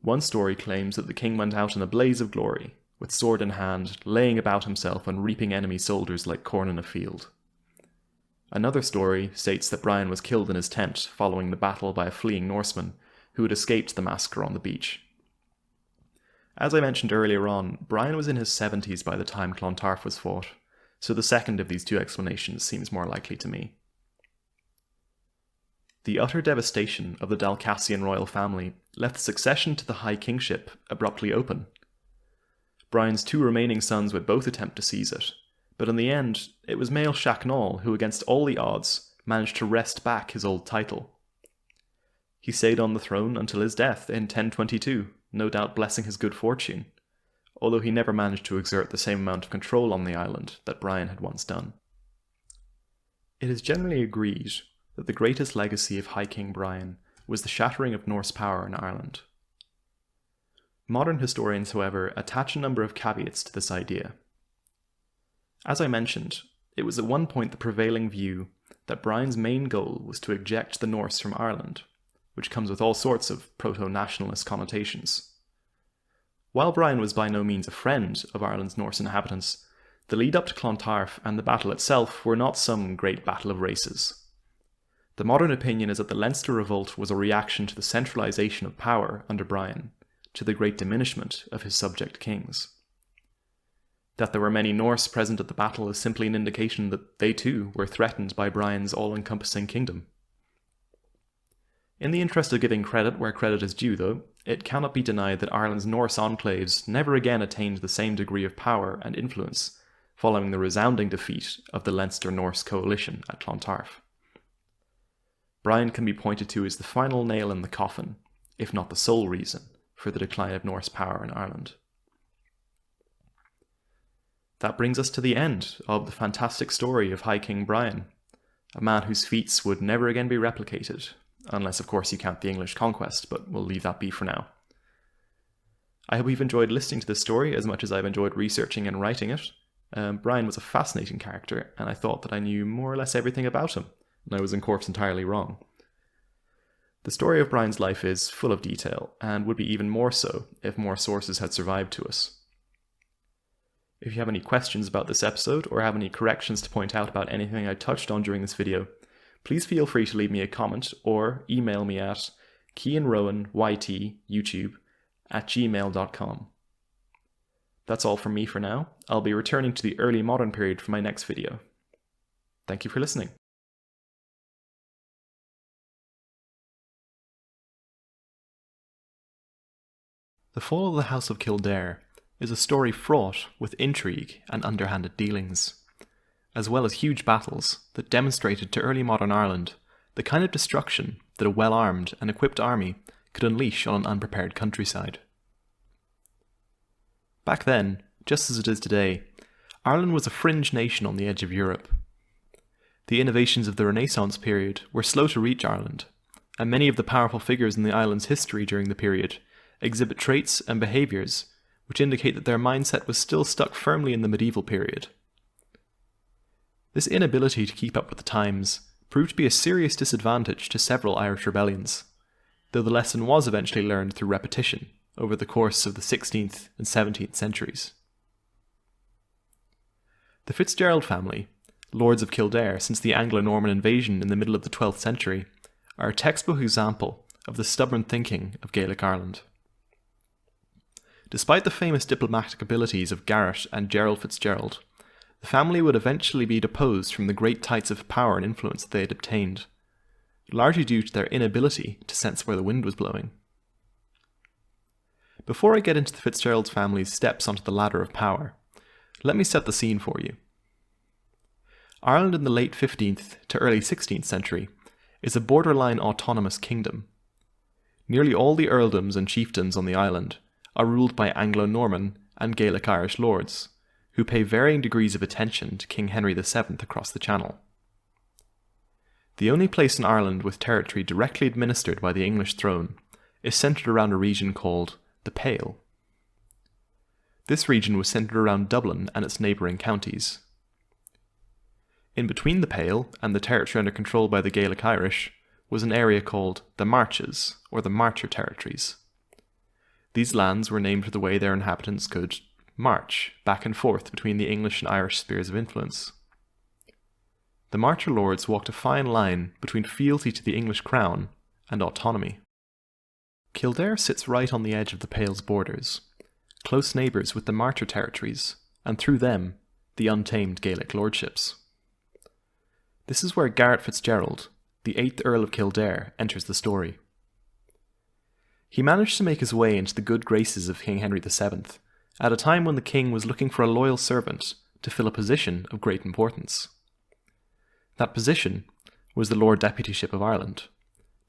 One story claims that the king went out in a blaze of glory, with sword in hand, laying about himself and reaping enemy soldiers like corn in a field. Another story states that Brian was killed in his tent following the battle by a fleeing Norseman who had escaped the massacre on the beach. As I mentioned earlier on, Brian was in his 70s by the time Clontarf was fought, so the second of these two explanations seems more likely to me. The utter devastation of the Dalcassian royal family left the succession to the High Kingship abruptly open. Brian's two remaining sons would both attempt to seize it, but in the end, it was Mael Shacnall who, against all the odds, managed to wrest back his old title. He stayed on the throne until his death in 1022, no doubt blessing his good fortune, although he never managed to exert the same amount of control on the island that Brian had once done. It is generally agreed that the greatest legacy of High King Brian was the shattering of Norse power in Ireland. Modern historians, however, attach a number of caveats to this idea. As I mentioned, it was at one point the prevailing view that Brian's main goal was to eject the Norse from Ireland, which comes with all sorts of proto-nationalist connotations. While Brian was by no means a friend of Ireland's Norse inhabitants, the lead up to Clontarf and the battle itself were not some great battle of races. The modern opinion is that the Leinster Revolt was a reaction to the centralisation of power under Brian, to the great diminishment of his subject kings. That there were many Norse present at the battle is simply an indication that they too were threatened by Brian's all-encompassing kingdom. In the interest of giving credit where credit is due, though, it cannot be denied that Ireland's Norse enclaves never again attained the same degree of power and influence following the resounding defeat of the Leinster-Norse coalition at Clontarf. Brian can be pointed to as the final nail in the coffin, if not the sole reason, for the decline of Norse power in Ireland. That brings us to the end of the fantastic story of High King Brian, a man whose feats would never again be replicated, unless of course you count the English conquest, but we'll leave that be for now. I hope you've enjoyed listening to this story as much as I've enjoyed researching and writing it. Brian was a fascinating character, and I thought that I knew more or less everything about him, and I was of course entirely wrong. The story of Brian's life is full of detail, and would be even more so if more sources had survived to us. If you have any questions about this episode, or have any corrections to point out about anything I touched on during this video, please feel free to leave me a comment or email me at keanrowanYT@gmail.com. That's all from me for now. I'll be returning to the early modern period for my next video. Thank you for listening. The Fall of the House of Kildare is a story fraught with intrigue and underhanded dealings, as well as huge battles that demonstrated to early modern Ireland the kind of destruction that a well-armed and equipped army could unleash on an unprepared countryside. Back then, just as it is today, Ireland was a fringe nation on the edge of Europe. The innovations of the Renaissance period were slow to reach Ireland, and many of the powerful figures in the island's history during the period exhibit traits and behaviours which indicate that their mindset was still stuck firmly in the medieval period. This inability to keep up with the times proved to be a serious disadvantage to several Irish rebellions, though the lesson was eventually learned through repetition over the course of the 16th and 17th centuries. The Fitzgerald family, lords of Kildare since the Anglo-Norman invasion in the middle of the 12th century, are a textbook example of the stubborn thinking of Gaelic Ireland. Despite the famous diplomatic abilities of Garrett and Gerald Fitzgerald, the family would eventually be deposed from the great heights of power and influence that they had obtained, largely due to their inability to sense where the wind was blowing. Before I get into the Fitzgerald family's steps onto the ladder of power, let me set the scene for you. Ireland in the late 15th to early 16th century is a borderline autonomous kingdom. Nearly all the earldoms and chiefdoms on the island are ruled by Anglo-Norman and Gaelic Irish lords, who pay varying degrees of attention to King Henry VII across the Channel. The only place in Ireland with territory directly administered by the English throne is centred around a region called the Pale. This region was centred around Dublin and its neighbouring counties. In between the Pale and the territory under control by the Gaelic Irish was an area called the Marches, or the Marcher territories. These lands were named for the way their inhabitants could march back and forth between the English and Irish spheres of influence. The Marcher lords walked a fine line between fealty to the English crown and autonomy. Kildare sits right on the edge of the Pale's borders, close neighbours with the Marcher territories, and through them, the untamed Gaelic lordships. This is where Garrett Fitzgerald, the 8th Earl of Kildare, enters the story. He managed to make his way into the good graces of King Henry VII at a time when the king was looking for a loyal servant to fill a position of great importance. That position was the Lord Deputyship of Ireland,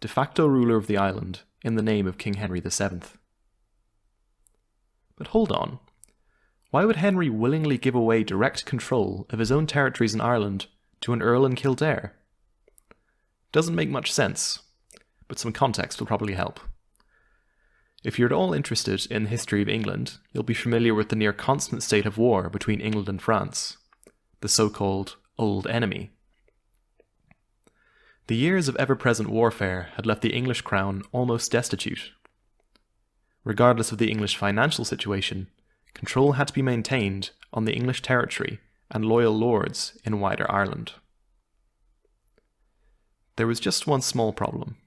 de facto ruler of the island in the name of King Henry VII. But hold on, why would Henry willingly give away direct control of his own territories in Ireland to an Earl in Kildare? Doesn't make much sense, but some context will probably help. If you're at all interested in the history of England, you'll be familiar with the near constant state of war between England and France, the so-called Old Enemy. The years of ever-present warfare had left the English crown almost destitute. Regardless of the English financial situation, control had to be maintained on the English territory and loyal lords in wider Ireland. There was just one small problem.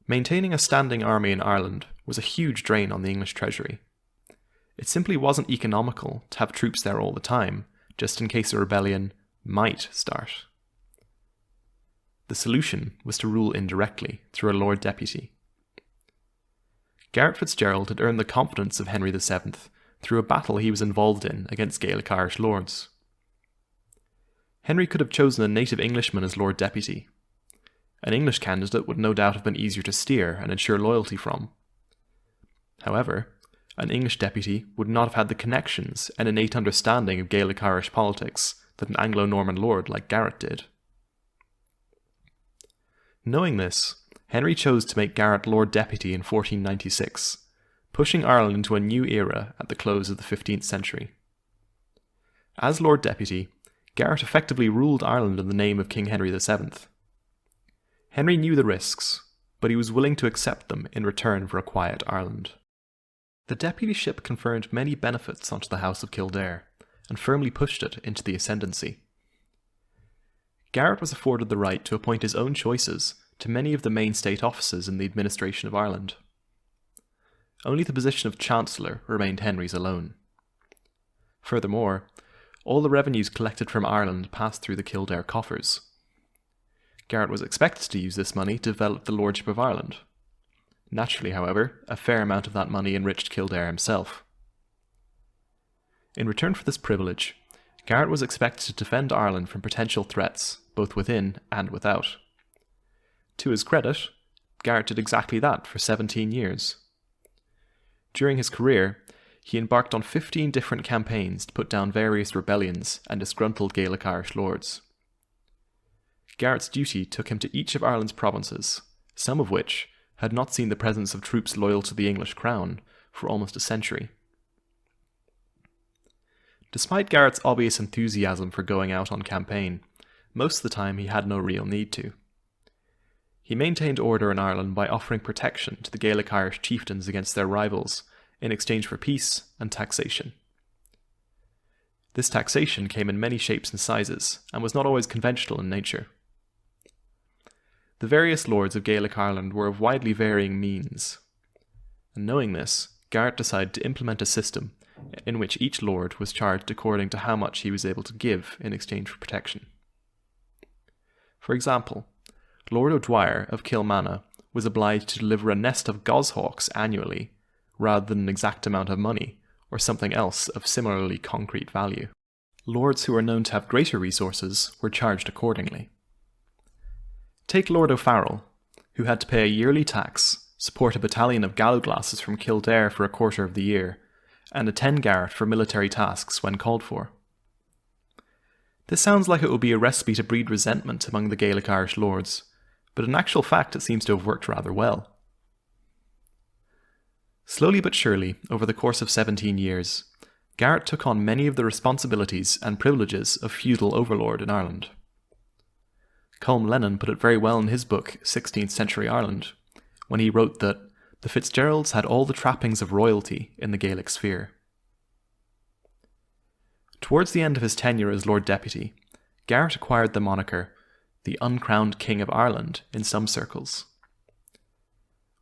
Maintaining a standing army in Ireland was a huge drain on the English treasury. It simply wasn't economical to have troops there all the time, just in case a rebellion might start. The solution was to rule indirectly through a Lord Deputy. Garret FitzGerald had earned the confidence of Henry VII through a battle he was involved in against Gaelic Irish lords. Henry could have chosen a native Englishman as Lord Deputy. An English candidate would no doubt have been easier to steer and ensure loyalty from. However, an English deputy would not have had the connections and innate understanding of Gaelic Irish politics that an Anglo-Norman lord like Garret did. Knowing this, Henry chose to make Garret Lord Deputy in 1496, pushing Ireland into a new era at the close of the 15th century. As Lord Deputy, Garret effectively ruled Ireland in the name of King Henry VII. Henry knew the risks, but he was willing to accept them in return for a quiet Ireland. The deputyship conferred many benefits onto the House of Kildare, and firmly pushed it into the ascendancy. Garret was afforded the right to appoint his own choices to many of the main state offices in the administration of Ireland. Only the position of Chancellor remained Henry's alone. Furthermore, all the revenues collected from Ireland passed through the Kildare coffers. Garret was expected to use this money to develop the Lordship of Ireland. Naturally, however, a fair amount of that money enriched Kildare himself. In return for this privilege, Garret was expected to defend Ireland from potential threats, both within and without. To his credit, Garret did exactly that for 17 years. During his career, he embarked on 15 different campaigns to put down various rebellions and disgruntled Gaelic Irish lords. Garret's duty took him to each of Ireland's provinces, some of which had not seen the presence of troops loyal to the English crown for almost a century. Despite Garret's obvious enthusiasm for going out on campaign, most of the time he had no real need to. He maintained order in Ireland by offering protection to the Gaelic Irish chieftains against their rivals in exchange for peace and taxation. This taxation came in many shapes and sizes, and was not always conventional in nature. The various lords of Gaelic Ireland were of widely varying means, and knowing this, Garret decided to implement a system in which each lord was charged according to how much he was able to give in exchange for protection. For example, Lord O'Dwyer of Kilmanagh was obliged to deliver a nest of goshawks annually, rather than an exact amount of money, or something else of similarly concrete value. Lords who were known to have greater resources were charged accordingly. Take Lord O'Farrell, who had to pay a yearly tax, support a battalion of gallowglasses from Kildare for a quarter of the year, and attend Garret for military tasks when called for. This sounds like it would be a recipe to breed resentment among the Gaelic Irish lords, but in actual fact it seems to have worked rather well. Slowly but surely, over the course of 17 years, Garret took on many of the responsibilities and privileges of feudal overlord in Ireland. Colm Lennon put it very well in his book 16th Century Ireland, when he wrote that the FitzGeralds had all the trappings of royalty in the Gaelic sphere. Towards the end of his tenure as Lord Deputy, Garret acquired the moniker the uncrowned King of Ireland in some circles.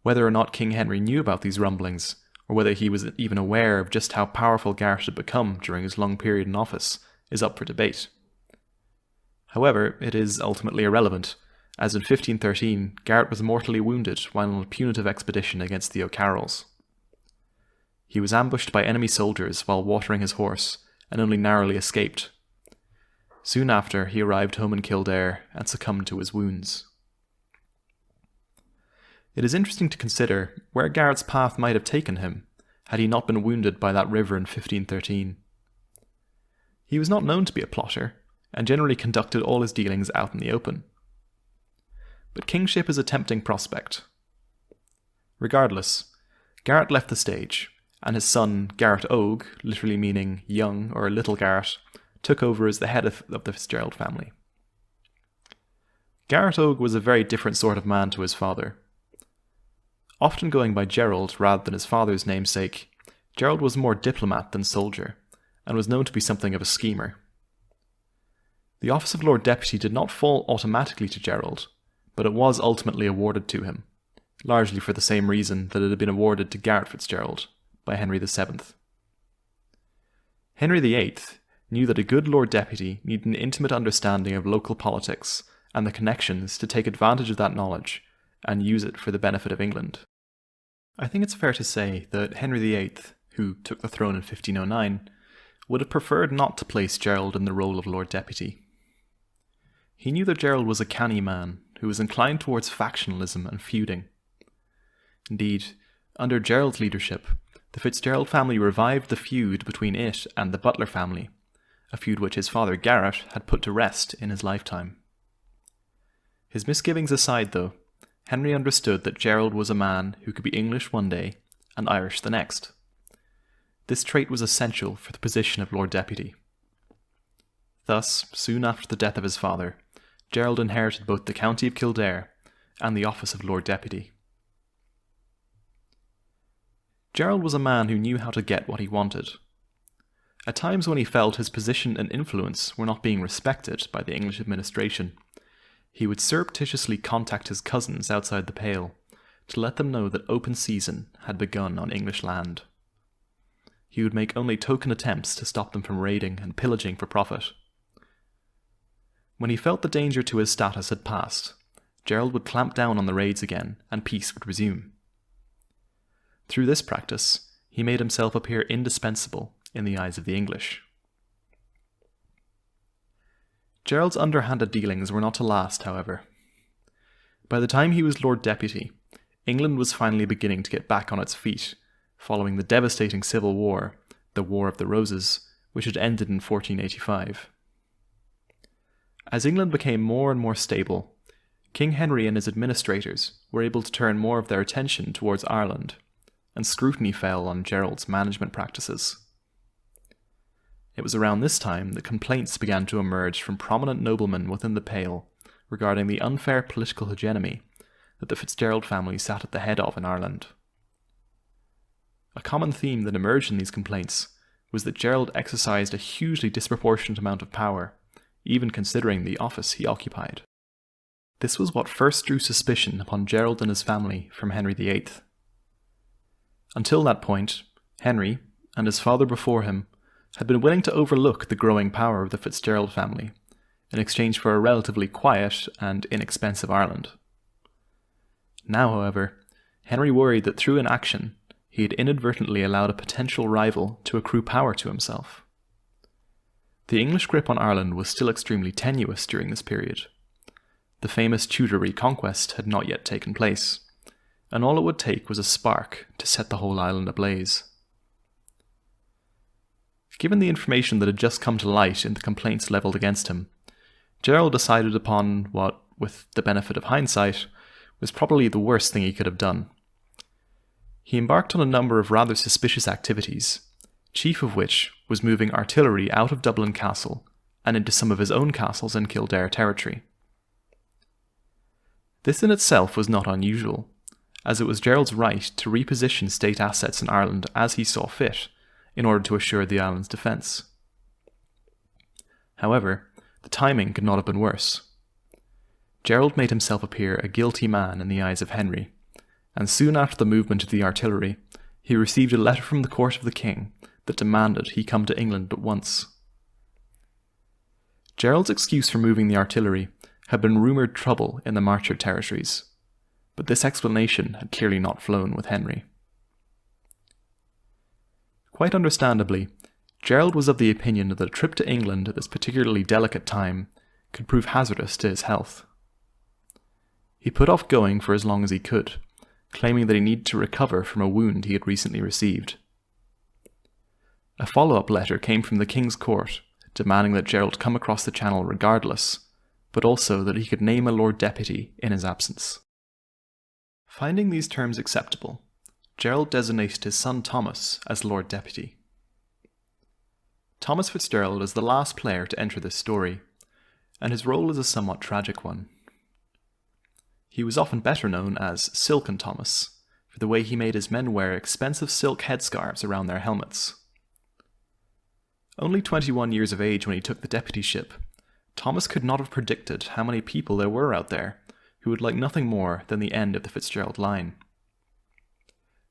Whether or not King Henry knew about these rumblings, or whether he was even aware of just how powerful Garret had become during his long period in office, is up for debate. However, it is ultimately irrelevant, as in 1513 Garret was mortally wounded while on a punitive expedition against the O'Carrolls. He was ambushed by enemy soldiers while watering his horse, and only narrowly escaped. Soon after, he arrived home in Kildare and succumbed to his wounds. It is interesting to consider where Garret's path might have taken him had he not been wounded by that river in 1513. He was not known to be a plotter, and generally conducted all his dealings out in the open. But kingship is a tempting prospect. Regardless, Garret left the stage, and his son Garret Oge, literally meaning young or little Garret, took over as the head of the Fitzgerald family. Garret Oge was a very different sort of man to his father. Often going by Gerald rather than his father's namesake, Gerald was more diplomat than soldier, and was known to be something of a schemer. The office of Lord Deputy did not fall automatically to Gerald, but it was ultimately awarded to him, largely for the same reason that it had been awarded to Garret FitzGerald by Henry VII. Henry VIII knew that a good Lord Deputy needed an intimate understanding of local politics and the connections to take advantage of that knowledge and use it for the benefit of England. I think it's fair to say that Henry VIII, who took the throne in 1509, would have preferred not to place Gerald in the role of Lord Deputy. He knew that Gerald was a canny man who was inclined towards factionalism and feuding. Indeed, under Gerald's leadership, the Fitzgerald family revived the feud between it and the Butler family, a feud which his father Garrett had put to rest in his lifetime. His misgivings aside, though, Henry understood that Gerald was a man who could be English one day and Irish the next. This trait was essential for the position of Lord Deputy. Thus, soon after the death of his father, Gerald inherited both the county of Kildare and the office of Lord Deputy. Gerald was a man who knew how to get what he wanted. At times when he felt his position and influence were not being respected by the English administration, he would surreptitiously contact his cousins outside the Pale to let them know that open season had begun on English land. He would make only token attempts to stop them from raiding and pillaging for profit. When he felt the danger to his status had passed, Gerald would clamp down on the raids again and peace would resume. Through this practice, he made himself appear indispensable in the eyes of the English. Gerald's underhanded dealings were not to last, however. By the time he was Lord Deputy, England was finally beginning to get back on its feet, following the devastating civil war, the War of the Roses, which had ended in 1485. As England became more and more stable, King Henry and his administrators were able to turn more of their attention towards Ireland, and scrutiny fell on Gerald's management practices. It was around this time that complaints began to emerge from prominent noblemen within the Pale regarding the unfair political hegemony that the Fitzgerald family sat at the head of in Ireland. A common theme that emerged in these complaints was that Gerald exercised a hugely disproportionate amount of power, even considering the office he occupied. This was what first drew suspicion upon Gerald and his family from Henry VIII. Until that point, Henry, and his father before him, had been willing to overlook the growing power of the Fitzgerald family in exchange for a relatively quiet and inexpensive Ireland. Now, however, Henry worried that through inaction, he had inadvertently allowed a potential rival to accrue power to himself. The English grip on Ireland was still extremely tenuous during this period. The famous Tudor reconquest had not yet taken place, and all it would take was a spark to set the whole island ablaze. Given the information that had just come to light in the complaints levelled against him, Gerald decided upon what, with the benefit of hindsight, was probably the worst thing he could have done. He embarked on a number of rather suspicious activities, chief of which was moving artillery out of Dublin Castle and into some of his own castles in Kildare territory. This in itself was not unusual, as it was Gerald's right to reposition state assets in Ireland as he saw fit, in order to assure the island's defence. However, the timing could not have been worse. Gerald made himself appear a guilty man in the eyes of Henry, and soon after the movement of the artillery, he received a letter from the court of the king that demanded he come to England at once. Gerald's excuse for moving the artillery had been rumoured trouble in the Marcher territories, but this explanation had clearly not flown with Henry. Quite understandably, Gerald was of the opinion that a trip to England at this particularly delicate time could prove hazardous to his health. He put off going for as long as he could, claiming that he needed to recover from a wound he had recently received. A follow-up letter came from the King's Court, demanding that Gerald come across the Channel regardless, but also that he could name a Lord Deputy in his absence. Finding these terms acceptable, Gerald designated his son Thomas as Lord Deputy. Thomas Fitzgerald is the last player to enter this story, and his role is a somewhat tragic one. He was often better known as Silken Thomas, for the way he made his men wear expensive silk headscarves around their helmets. Only 21 years of age when he took the deputyship, Thomas could not have predicted how many people there were out there who would like nothing more than the end of the Fitzgerald line.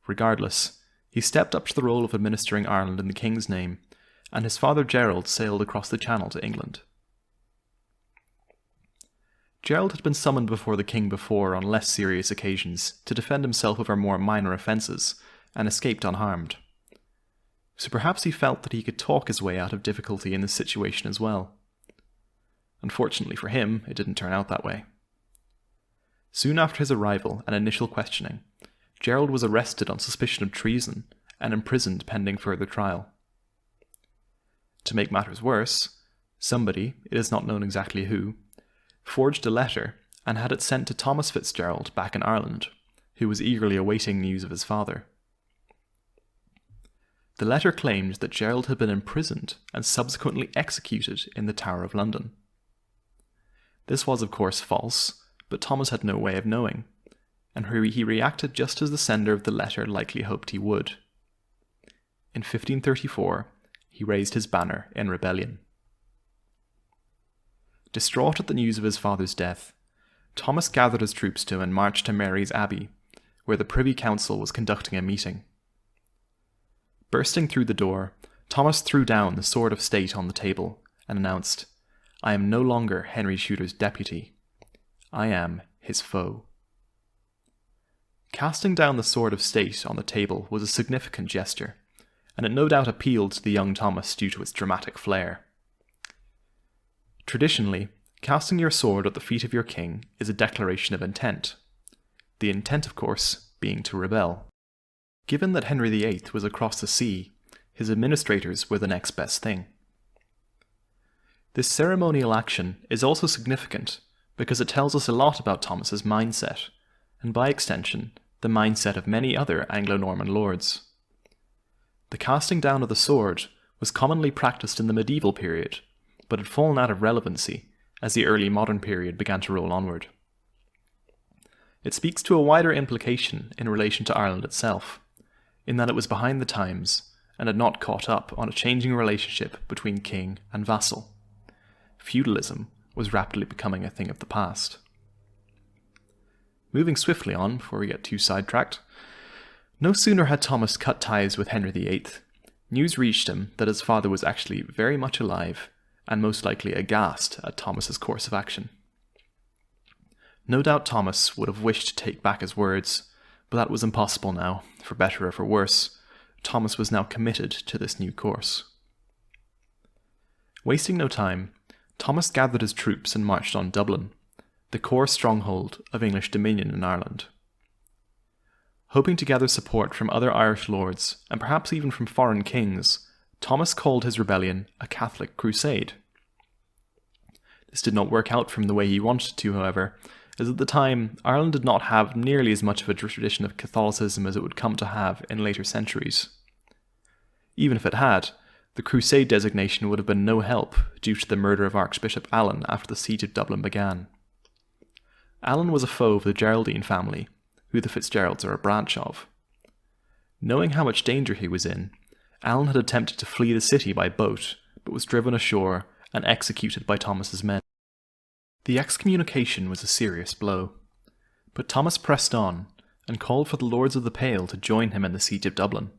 Regardless, he stepped up to the role of administering Ireland in the King's name, and his father Gerald sailed across the Channel to England. Gerald had been summoned before the king before on less serious occasions to defend himself over more minor offences, and escaped unharmed. So perhaps he felt that he could talk his way out of difficulty in this situation as well. Unfortunately for him, it didn't turn out that way. Soon after his arrival and initial questioning, Gerald was arrested on suspicion of treason and imprisoned pending further trial. To make matters worse, somebody, it is not known exactly who, forged a letter and had it sent to Thomas Fitzgerald back in Ireland, who was eagerly awaiting news of his father. The letter claimed that Gerald had been imprisoned and subsequently executed in the Tower of London. This was of course false, but Thomas had no way of knowing, and he reacted just as the sender of the letter likely hoped he would. In 1534, he raised his banner in rebellion. Distraught at the news of his father's death, Thomas gathered his troops and marched to Mary's Abbey, where the Privy Council was conducting a meeting. Bursting through the door, Thomas threw down the sword of state on the table and announced, "I am no longer Henry Tudor's deputy. I am his foe." Casting down the sword of state on the table was a significant gesture, and it no doubt appealed to the young Thomas due to its dramatic flair. Traditionally, casting your sword at the feet of your king is a declaration of intent. The intent, of course, being to rebel. Given that Henry VIII was across the sea, his administrators were the next best thing. This ceremonial action is also significant because it tells us a lot about Thomas's mindset, and by extension, the mindset of many other Anglo-Norman lords. The casting down of the sword was commonly practiced in the medieval period, but had fallen out of relevancy as the early modern period began to roll onward. It speaks to a wider implication in relation to Ireland itself, in that it was behind the times and had not caught up on a changing relationship between king and vassal. Feudalism was rapidly becoming a thing of the past. Moving swiftly on before we get too sidetracked, no sooner had Thomas cut ties with Henry VIII, news reached him that his father was actually very much alive and most likely aghast at Thomas's course of action. No doubt Thomas would have wished to take back his words, but that was impossible now, for better or for worse. Thomas was now committed to this new course. Wasting no time, Thomas gathered his troops and marched on Dublin, the core stronghold of English dominion in Ireland. Hoping to gather support from other Irish lords, and perhaps even from foreign kings, Thomas called his rebellion a Catholic crusade. This did not work out from the way he wanted to, however, as at the time, Ireland did not have nearly as much of a tradition of Catholicism as it would come to have in later centuries. Even if it had, the crusade designation would have been no help due to the murder of Archbishop Alan after the siege of Dublin began. Alan was a foe of the Geraldine family, who the Fitzgeralds are a branch of. Knowing how much danger he was in, Alan had attempted to flee the city by boat, but was driven ashore and executed by Thomas's men. The excommunication was a serious blow, but Thomas pressed on and called for the Lords of the Pale to join him in the siege of Dublin.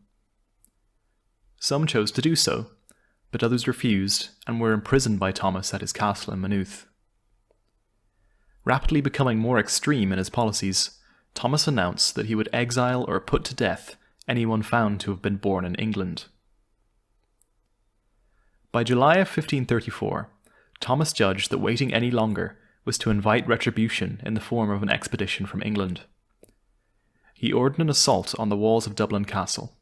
Some chose to do so, but others refused and were imprisoned by Thomas at his castle in Maynooth. Rapidly becoming more extreme in his policies, Thomas announced that he would exile or put to death anyone found to have been born in England. By July of 1534, Thomas judged that waiting any longer was to invite retribution in the form of an expedition from England. He ordered an assault on the walls of Dublin Castle.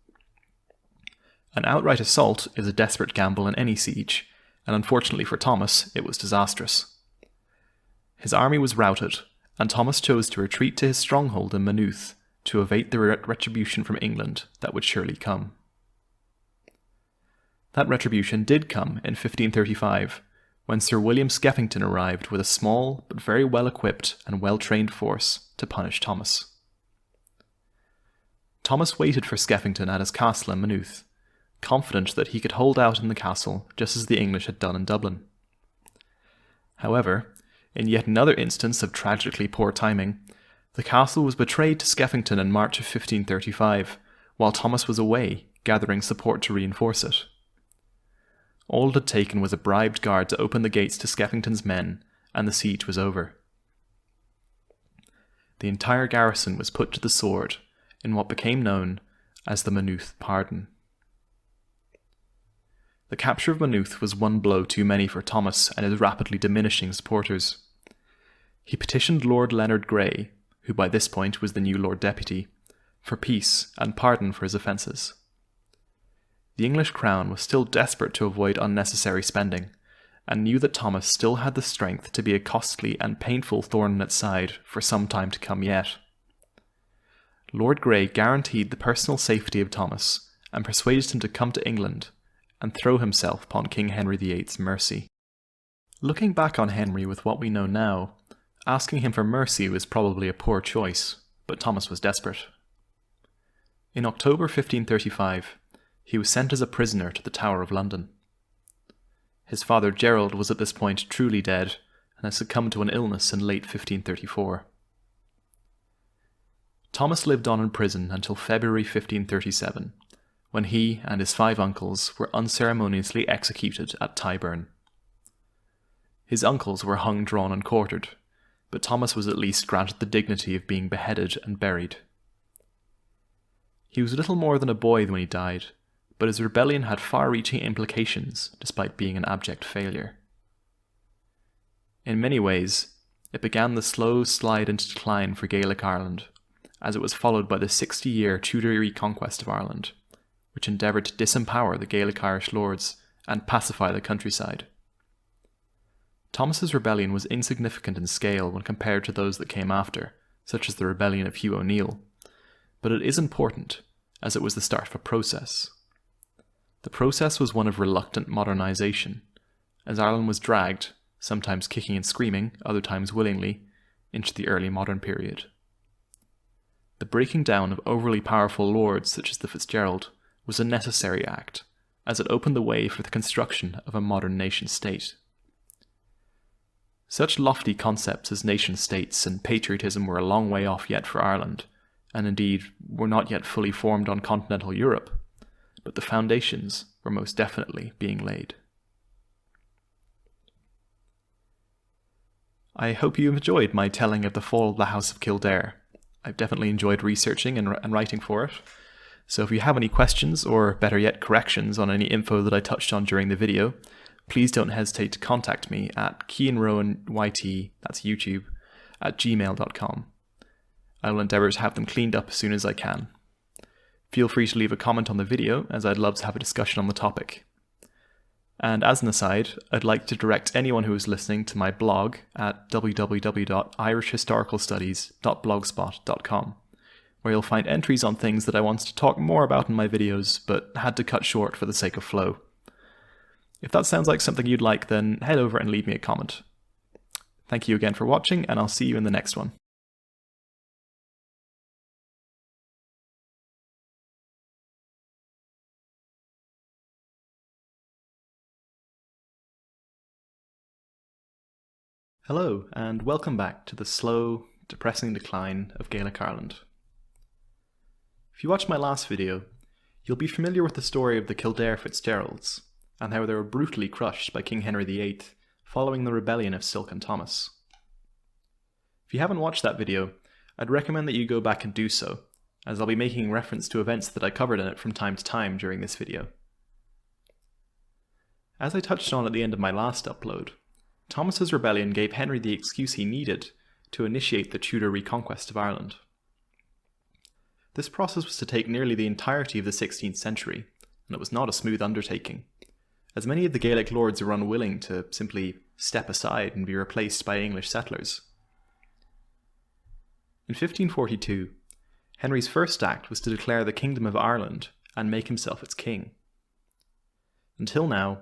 An outright assault is a desperate gamble in any siege, and unfortunately for Thomas, it was disastrous. His army was routed, and Thomas chose to retreat to his stronghold in Maynooth to await the retribution from England that would surely come. That retribution did come in 1535, when Sir William Skeffington arrived with a small but very well-equipped and well-trained force to punish Thomas. Thomas waited for Skeffington at his castle in Maynooth, confident that he could hold out in the castle just as the English had done in Dublin. However, in yet another instance of tragically poor timing, the castle was betrayed to Skeffington in March of 1535, while Thomas was away, gathering support to reinforce it. All it had taken was a bribed guard to open the gates to Skeffington's men, and the siege was over. the entire garrison was put to the sword in what became known as the Maynooth Pardon. The capture of Maynooth was one blow too many for Thomas and his rapidly diminishing supporters. He petitioned Lord Leonard Grey, who by this point was the new Lord Deputy, for peace and pardon for his offences. The English crown was still desperate to avoid unnecessary spending, and knew that Thomas still had the strength to be a costly and painful thorn in its side for some time to come yet. Lord Grey guaranteed the personal safety of Thomas and persuaded him to come to England and throw himself upon King Henry VIII's mercy. Looking back on Henry with what we know now, asking him for mercy was probably a poor choice, but Thomas was desperate. In October 1535, he was sent as a prisoner to the Tower of London. His father Gerald was at this point truly dead and had succumbed to an illness in late 1534. Thomas lived on in prison until February 1537, when he and his 5 uncles were unceremoniously executed at Tyburn. His uncles were hung, drawn and quartered, but Thomas was at least granted the dignity of being beheaded and buried. He was little more than a boy when he died, but his rebellion had far-reaching implications despite being an abject failure. In many ways, it began the slow slide into decline for Gaelic Ireland, as it was followed by the 60-year Tudor reconquest of Ireland, which endeavoured to disempower the Gaelic Irish lords and pacify the countryside. Thomas's rebellion was insignificant in scale when compared to those that came after, such as the rebellion of Hugh O'Neill, but it is important, as it was the start of a process. The process was one of reluctant modernisation, as Ireland was dragged, sometimes kicking and screaming, other times willingly, into the early modern period. The breaking down of overly powerful lords such as the Fitzgerald was a necessary act, as it opened the way for the construction of a modern nation-state. Such lofty concepts as nation-states and patriotism were a long way off yet for Ireland, and indeed were not yet fully formed on continental Europe, but the foundations were most definitely being laid. I hope you enjoyed my telling of the fall of the House of Kildare. I've definitely enjoyed researching and writing for it. So if you have any questions, or better yet corrections on any info that I touched on during the video, please don't hesitate to contact me at KeanRowanYT, that's YouTube, at gmail.com. I will endeavour to have them cleaned up as soon as I can. Feel free to leave a comment on the video, as I'd love to have a discussion on the topic. And as an aside, I'd like to direct anyone who is listening to my blog at www.irishhistoricalstudies.blogspot.com, where you'll find entries on things that I wanted to talk more about in my videos, but had to cut short for the sake of flow. If that sounds like something you'd like, then head over and leave me a comment. Thank you again for watching, and I'll see you in the next one. Hello, and welcome back to the slow, depressing decline of Gaelic Ireland. If you watched my last video, you'll be familiar with the story of the Kildare Fitzgeralds, and how they were brutally crushed by King Henry VIII following the rebellion of Silk and Thomas. If you haven't watched that video, I'd recommend that you go back and do so, as I'll be making reference to events that I covered in it from time to time during this video. As I touched on at the end of my last upload, Thomas's rebellion gave Henry the excuse he needed to initiate the Tudor reconquest of Ireland. This process was to take nearly the entirety of the 16th century, and it was not a smooth undertaking, as many of the Gaelic lords were unwilling to simply step aside and be replaced by English settlers. In 1542, Henry's first act was to declare the Kingdom of Ireland and make himself its king. Until now,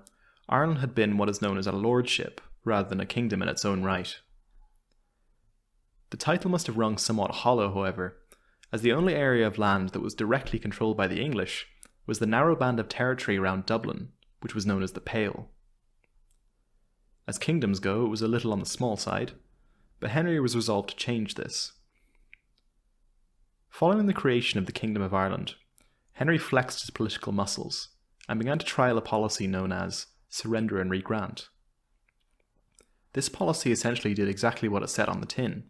Ireland had been what is known as a lordship, rather than a kingdom in its own right. The title must have rung somewhat hollow, however, as the only area of land that was directly controlled by the English was the narrow band of territory around Dublin, which was known as the Pale. As kingdoms go, it was a little on the small side, but Henry was resolved to change this. Following the creation of the Kingdom of Ireland, Henry flexed his political muscles and began to trial a policy known as surrender and regrant. This policy essentially did exactly what it said on the tin,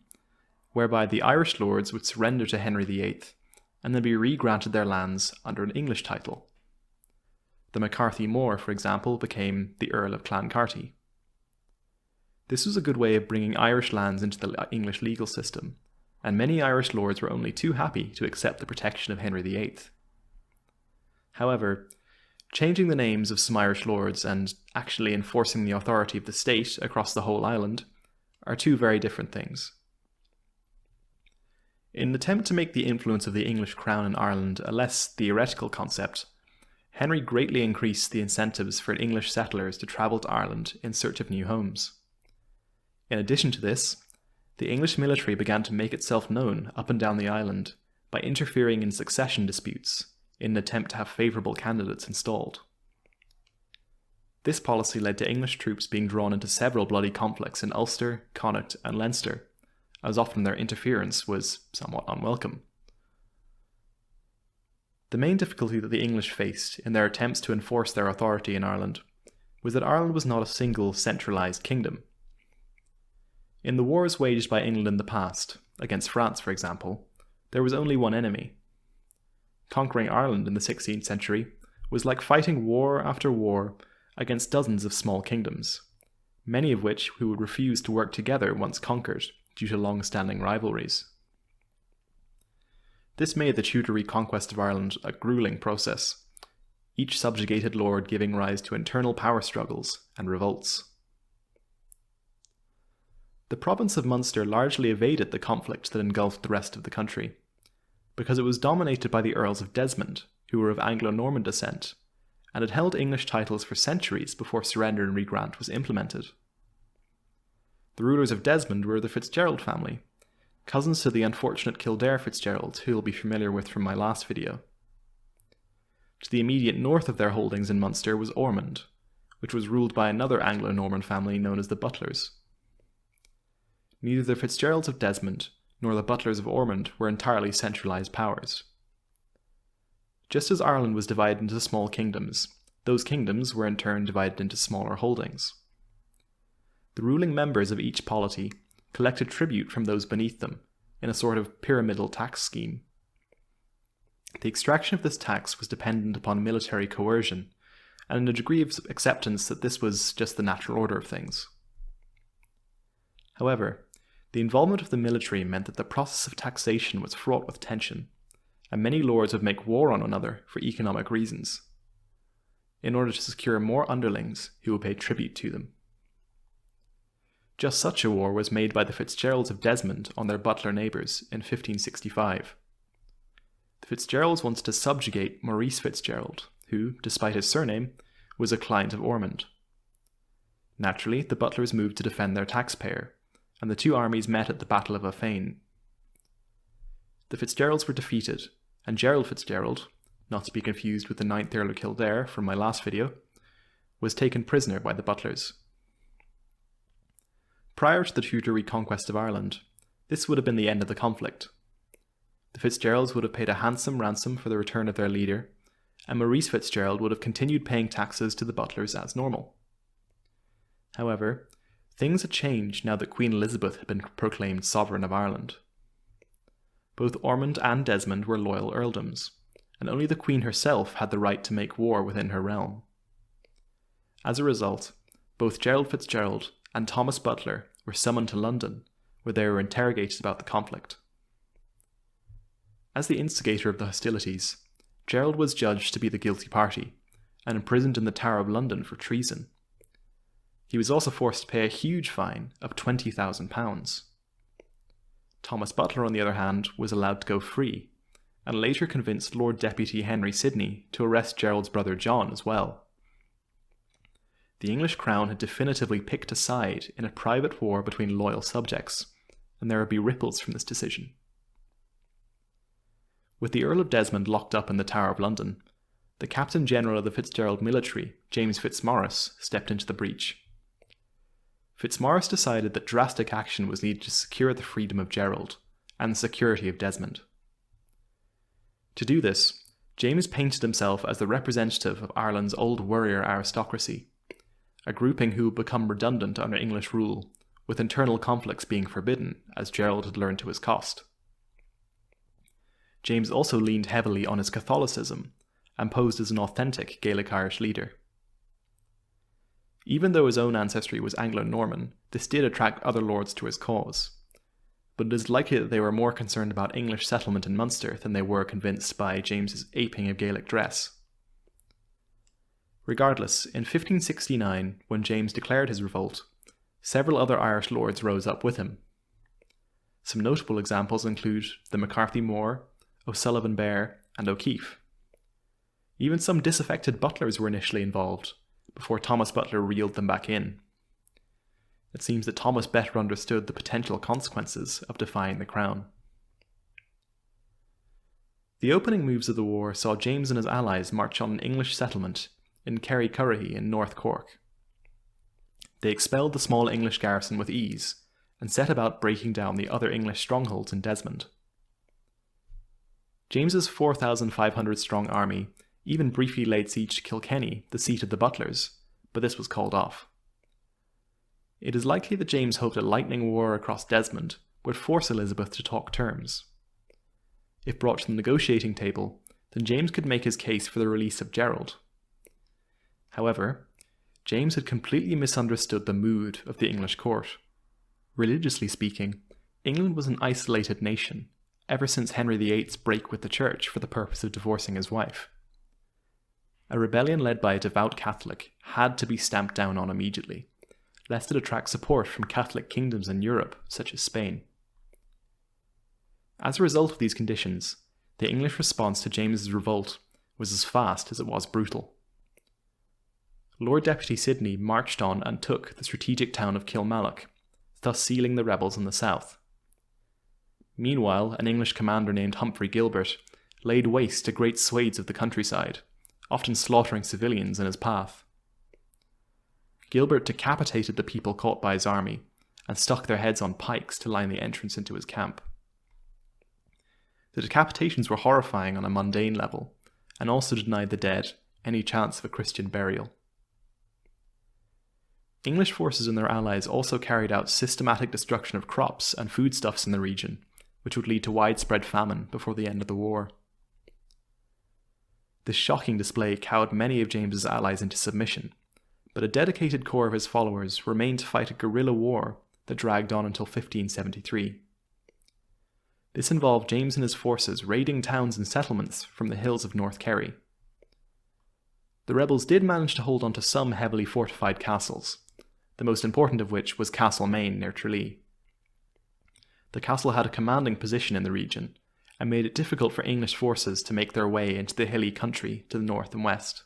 whereby the Irish lords would surrender to Henry VIII and then be re-granted their lands under an English title. The McCarthy More, for example, became the Earl of Clancarty. This was a good way of bringing Irish lands into the English legal system, and many Irish lords were only too happy to accept the protection of Henry VIII. However, changing the names of some Irish lords and actually enforcing the authority of the state across the whole island are two very different things. In an attempt to make the influence of the English crown in Ireland a less theoretical concept, Henry greatly increased the incentives for English settlers to travel to Ireland in search of new homes. In addition to this, the English military began to make itself known up and down the island by interfering in succession disputes in an attempt to have favourable candidates installed. This policy led to English troops being drawn into several bloody conflicts in Ulster, Connaught and Leinster, as often their interference was somewhat unwelcome. The main difficulty that the English faced in their attempts to enforce their authority in Ireland was that Ireland was not a single centralised kingdom. In the wars waged by England in the past, against France for example, there was only one enemy. Conquering Ireland in the 16th century was like fighting war after war against dozens of small kingdoms, many of which who would refuse to work together once conquered due to long-standing rivalries. This made the Tudor reconquest of Ireland a gruelling process, each subjugated lord giving rise to internal power struggles and revolts. The province of Munster largely evaded the conflict that engulfed the rest of the country, because it was dominated by the Earls of Desmond, who were of Anglo-Norman descent, and had held English titles for centuries before surrender and regrant was implemented. The rulers of Desmond were the Fitzgerald family, cousins to the unfortunate Kildare Fitzgerald, who you'll be familiar with from my last video. To the immediate north of their holdings in Munster was Ormond, which was ruled by another Anglo-Norman family known as the Butlers. Neither the Fitzgeralds of Desmond nor the Butlers of Ormond were entirely centralised powers. Just as Ireland was divided into small kingdoms, those kingdoms were in turn divided into smaller holdings. The ruling members of each polity collected tribute from those beneath them in a sort of pyramidal tax scheme. The extraction of this tax was dependent upon military coercion and a degree of acceptance that this was just the natural order of things. However, the involvement of the military meant that the process of taxation was fraught with tension, and many lords would make war on one another for economic reasons, in order to secure more underlings who would pay tribute to them. Just such a war was made by the Fitzgeralds of Desmond on their Butler neighbours in 1565. The Fitzgeralds wanted to subjugate Maurice Fitzgerald, who, despite his surname, was a client of Ormond. Naturally, the Butlers moved to defend their taxpayer, and the two armies met at the Battle of Affane. The Fitzgeralds were defeated, and Gerald Fitzgerald, not to be confused with the 9th Earl of Kildare from my last video, was taken prisoner by the Butlers. Prior to the Tudor reconquest of Ireland, this would have been the end of the conflict. The Fitzgeralds would have paid a handsome ransom for the return of their leader, and Maurice Fitzgerald would have continued paying taxes to the Butlers as normal. However, things had changed now that Queen Elizabeth had been proclaimed sovereign of Ireland. Both Ormond and Desmond were loyal earldoms, and only the Queen herself had the right to make war within her realm. As a result, both Gerald Fitzgerald and Thomas Butler were summoned to London, where they were interrogated about the conflict. As the instigator of the hostilities, Gerald was judged to be the guilty party, and imprisoned in the Tower of London for treason. He was also forced to pay a huge fine of £20,000. Thomas Butler, on the other hand, was allowed to go free, and later convinced Lord Deputy Henry Sidney to arrest Gerald's brother John as well. The English crown had definitively picked a side in a private war between loyal subjects, and there would be ripples from this decision. With the Earl of Desmond locked up in the Tower of London, the Captain General of the Fitzgerald military, James Fitzmaurice, stepped into the breach. Fitzmaurice decided that drastic action was needed to secure the freedom of Gerald and the security of Desmond. To do this, James painted himself as the representative of Ireland's old warrior aristocracy, a grouping who would become redundant under English rule with internal conflicts being forbidden, as Gerald had learned to his cost. James also leaned heavily on his Catholicism and posed as an authentic Gaelic-Irish leader. Even though his own ancestry was Anglo-Norman, this did attract other lords to his cause, but it is likely that they were more concerned about English settlement in Munster than they were convinced by James's aping of Gaelic dress. Regardless, in 1569, when James declared his revolt, several other Irish lords rose up with him. Some notable examples include the McCarthy More, O'Sullivan Bear, and O'Keefe. Even some disaffected butlers were initially involved, before Thomas Butler reeled them back in. It seems that Thomas better understood the potential consequences of defying the crown. The opening moves of the war saw James and his allies march on an English settlement in Kerry Curraghy in North Cork. They expelled the small English garrison with ease and set about breaking down the other English strongholds in Desmond. James's 4,500-strong army even briefly laid siege to Kilkenny, the seat of the Butlers, but this was called off. It is likely that James hoped a lightning war across Desmond would force Elizabeth to talk terms. If brought to the negotiating table, then James could make his case for the release of Gerald. However, James had completely misunderstood the mood of the English court. Religiously speaking, England was an isolated nation, ever since Henry VIII's break with the Church for the purpose of divorcing his wife. A rebellion led by a devout Catholic had to be stamped down on immediately, lest it attract support from Catholic kingdoms in Europe, such as Spain. As a result of these conditions, the English response to James's revolt was as fast as it was brutal. Lord Deputy Sidney marched on and took the strategic town of Kilmallock, thus sealing the rebels in the south. Meanwhile, an English commander named Humphrey Gilbert laid waste to great swathes of the countryside, often slaughtering civilians in his path. Gilbert decapitated the people caught by his army and stuck their heads on pikes to line the entrance into his camp. The decapitations were horrifying on a mundane level, and also denied the dead any chance of a Christian burial. English forces and their allies also carried out systematic destruction of crops and foodstuffs in the region, which would lead to widespread famine before the end of the war. This shocking display cowed many of James's allies into submission, but a dedicated corps of his followers remained to fight a guerrilla war that dragged on until 1573. This involved James and his forces raiding towns and settlements from the hills of North Kerry. The rebels did manage to hold on to some heavily fortified castles, the most important of which was Castlemaine near Tralee. The castle had a commanding position in the region, and made it difficult for English forces to make their way into the hilly country to the north and west.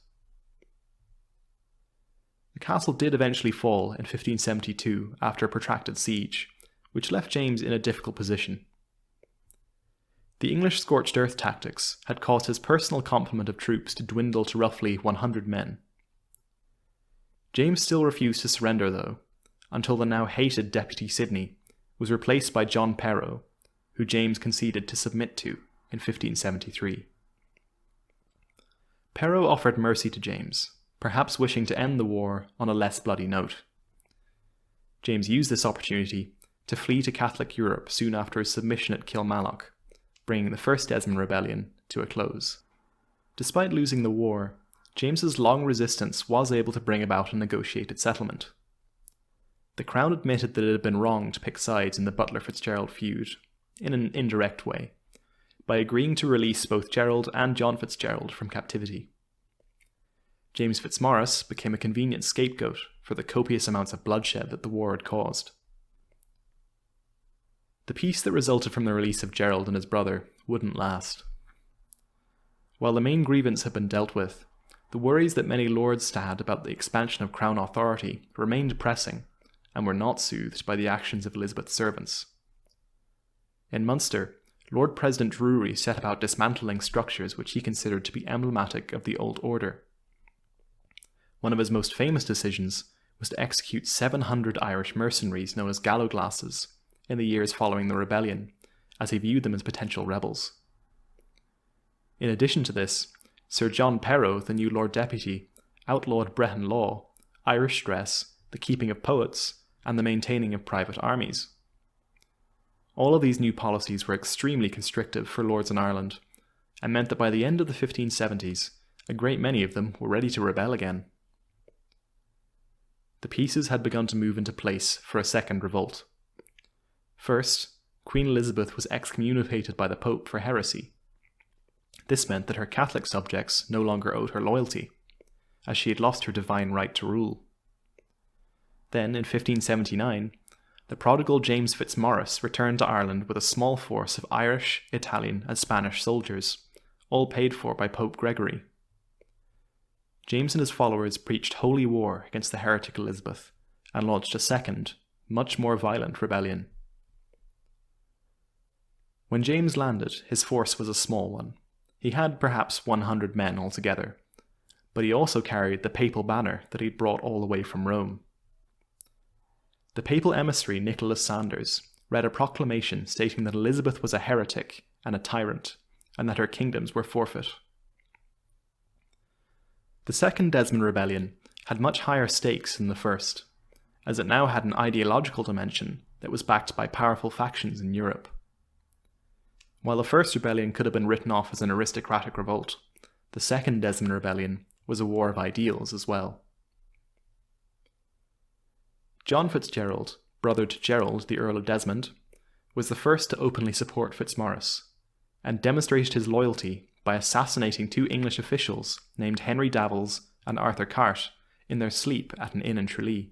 The castle did eventually fall in 1572 after a protracted siege, which left James in a difficult position. The English scorched earth tactics had caused his personal complement of troops to dwindle to roughly 100 men. James still refused to surrender though, until the now hated Deputy Sidney was replaced by John Perrot, who James conceded to submit to in 1573. Perrot offered mercy to James, perhaps wishing to end the war on a less bloody note. James used this opportunity to flee to Catholic Europe soon after his submission at Kilmallock, bringing the First Desmond Rebellion to a close. Despite losing the war, James's long resistance was able to bring about a negotiated settlement. The Crown admitted that it had been wrong to pick sides in the Butler-Fitzgerald feud, in an indirect way, by agreeing to release both Gerald and John Fitzgerald from captivity. James Fitzmaurice became a convenient scapegoat for the copious amounts of bloodshed that the war had caused. The peace that resulted from the release of Gerald and his brother wouldn't last. While the main grievance had been dealt with, the worries that many lords had about the expansion of Crown authority remained pressing, and were not soothed by the actions of Elizabeth's servants. In Munster, Lord President Drury set about dismantling structures which he considered to be emblematic of the old order. One of his most famous decisions was to execute 700 Irish mercenaries known as gallowglasses in the years following the rebellion, as he viewed them as potential rebels. In addition to this, Sir John Perrot, the new Lord Deputy, outlawed Breton law, Irish dress, the keeping of poets, and the maintaining of private armies. All of these new policies were extremely constrictive for lords in Ireland, and meant that by the end of the 1570s, a great many of them were ready to rebel again. The pieces had begun to move into place for a second revolt. First, Queen Elizabeth was excommunicated by the Pope for heresy. This meant that her Catholic subjects no longer owed her loyalty, as she had lost her divine right to rule. Then, in 1579, the prodigal James Fitzmaurice returned to Ireland with a small force of Irish, Italian, and Spanish soldiers, all paid for by Pope Gregory. James and his followers preached holy war against the heretic Elizabeth and launched a second, much more violent rebellion. When James landed, his force was a small one. He had perhaps 100 men altogether, but he also carried the papal banner that he'd brought all the way from Rome. The papal emissary Nicholas Sanders read a proclamation stating that Elizabeth was a heretic and a tyrant, and that her kingdoms were forfeit. The Second Desmond Rebellion had much higher stakes than the first, as it now had an ideological dimension that was backed by powerful factions in Europe. While the First Rebellion could have been written off as an aristocratic revolt, the Second Desmond Rebellion was a war of ideals as well. John Fitzgerald, brother to Gerald, the Earl of Desmond, was the first to openly support Fitzmaurice, and demonstrated his loyalty by assassinating two English officials named Henry Davils and Arthur Carte in their sleep at an inn in Tralee.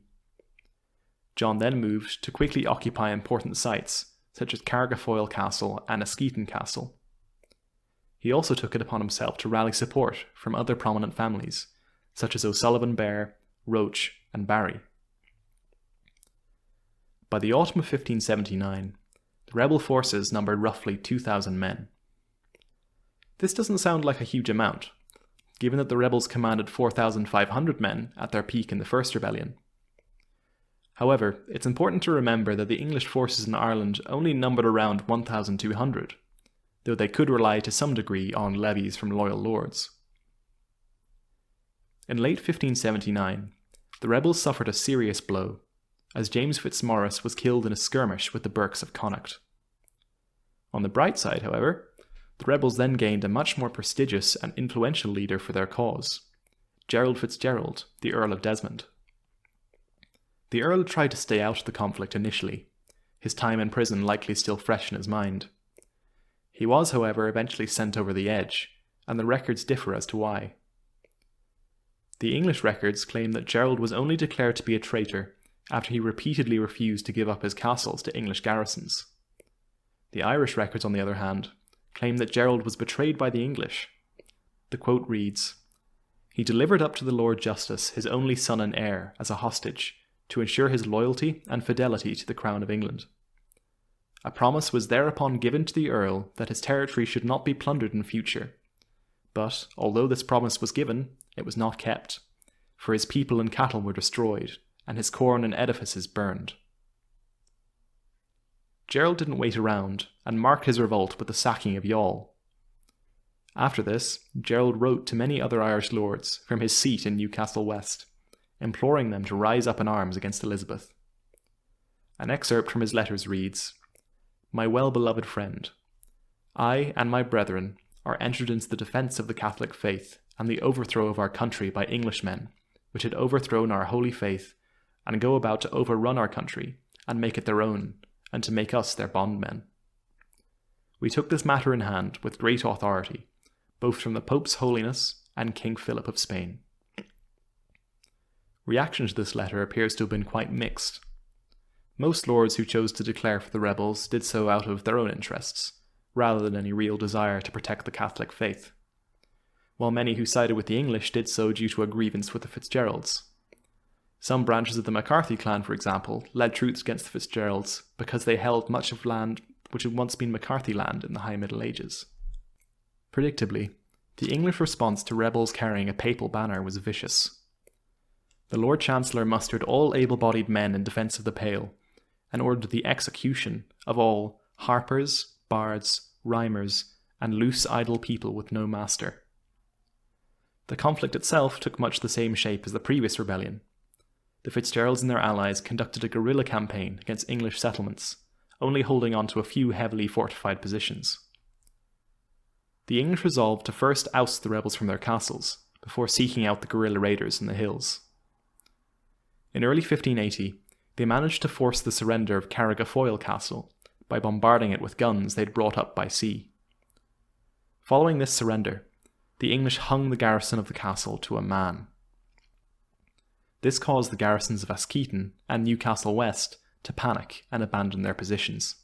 John then moved to quickly occupy important sites, such as Carrigafoyle Castle and Askeaton Castle. He also took it upon himself to rally support from other prominent families, such as O'Sullivan Bear, Roach, and Barry. By the autumn of 1579, the rebel forces numbered roughly 2,000 men. This doesn't sound like a huge amount, given that the rebels commanded 4,500 men at their peak in the First Rebellion. However, it's important to remember that the English forces in Ireland only numbered around 1,200, though they could rely to some degree on levies from loyal lords. In late 1579, the rebels suffered a serious blow, as James Fitzmaurice was killed in a skirmish with the Burkes of Connacht. On the bright side, however, the rebels then gained a much more prestigious and influential leader for their cause, Gerald Fitzgerald, the Earl of Desmond. The Earl tried to stay out of the conflict initially, his time in prison likely still fresh in his mind. He was, however, eventually sent over the edge, and the records differ as to why. The English records claim that Gerald was only declared to be a traitor after he repeatedly refused to give up his castles to English garrisons. The Irish records, on the other hand, claim that Gerald was betrayed by the English. The quote reads, "He delivered up to the Lord Justice his only son and heir as a hostage, to ensure his loyalty and fidelity to the Crown of England. A promise was thereupon given to the Earl that his territory should not be plundered in future. But, although this promise was given, it was not kept, for his people and cattle were destroyed, and his corn and edifices burned." Gerald didn't wait around, and marked his revolt with the sacking of Youghal. After this, Gerald wrote to many other Irish lords from his seat in Newcastle West, imploring them to rise up in arms against Elizabeth. An excerpt from his letters reads, "My well-beloved friend, I and my brethren are entered into the defence of the Catholic faith and the overthrow of our country by Englishmen, which had overthrown our holy faith, and go about to overrun our country, and make it their own, and to make us their bondmen. We took this matter in hand with great authority, both from the Pope's Holiness and King Philip of Spain." Reaction to this letter appears to have been quite mixed. Most lords who chose to declare for the rebels did so out of their own interests, rather than any real desire to protect the Catholic faith, while many who sided with the English did so due to a grievance with the Fitzgeralds. Some branches of the McCarthy clan, for example, led troops against the Fitzgeralds because they held much of land which had once been McCarthy land in the High Middle Ages. Predictably, the English response to rebels carrying a papal banner was vicious. The Lord Chancellor mustered all able-bodied men in defence of the Pale, and ordered the execution of all harpers, bards, rhymers, and loose idle people with no master. The conflict itself took much the same shape as the previous rebellion. the Fitzgeralds and their allies conducted a guerrilla campaign against English settlements, only holding on to a few heavily fortified positions. The English resolved to first oust the rebels from their castles, before seeking out the guerrilla raiders in the hills. In early 1580, they managed to force the surrender of Carrigafoyle Castle by bombarding it with guns they'd brought up by sea. Following this surrender, the English hung the garrison of the castle to a man. This caused the garrisons of Askeaton and Newcastle West to panic and abandon their positions.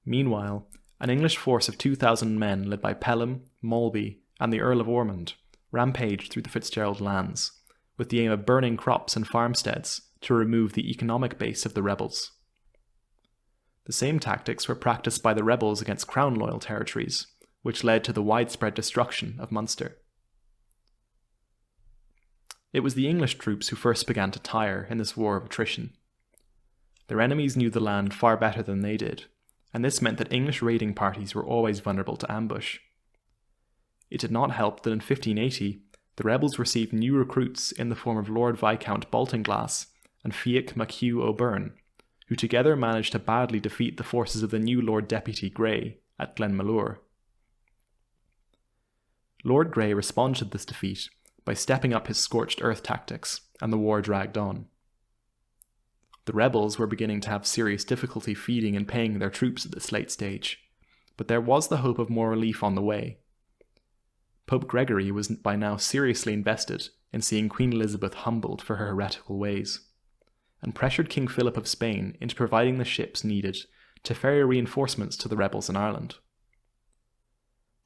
Meanwhile, an English force of 2,000 men led by Pelham, Malby, and the Earl of Ormond rampaged through the Fitzgerald lands, with the aim of burning crops and farmsteads to remove the economic base of the rebels. The same tactics were practiced by the rebels against Crown-loyal territories, which led to the widespread destruction of Munster. It was the English troops who first began to tire in this war of attrition. Their enemies knew the land far better than they did, and this meant that English raiding parties were always vulnerable to ambush. It did not help that in 1580, the rebels received new recruits in the form of Lord Viscount Baltinglass and Fiach MacHugh O'Byrne, who together managed to badly defeat the forces of the new Lord Deputy Grey at Glenmalure. Lord Grey responded to this defeat by stepping up his scorched earth tactics, and the war dragged on. The rebels were beginning to have serious difficulty feeding and paying their troops at this late stage, but there was the hope of more relief on the way. Pope Gregory was by now seriously invested in seeing Queen Elizabeth humbled for her heretical ways, and pressured King Philip of Spain into providing the ships needed to ferry reinforcements to the rebels in Ireland.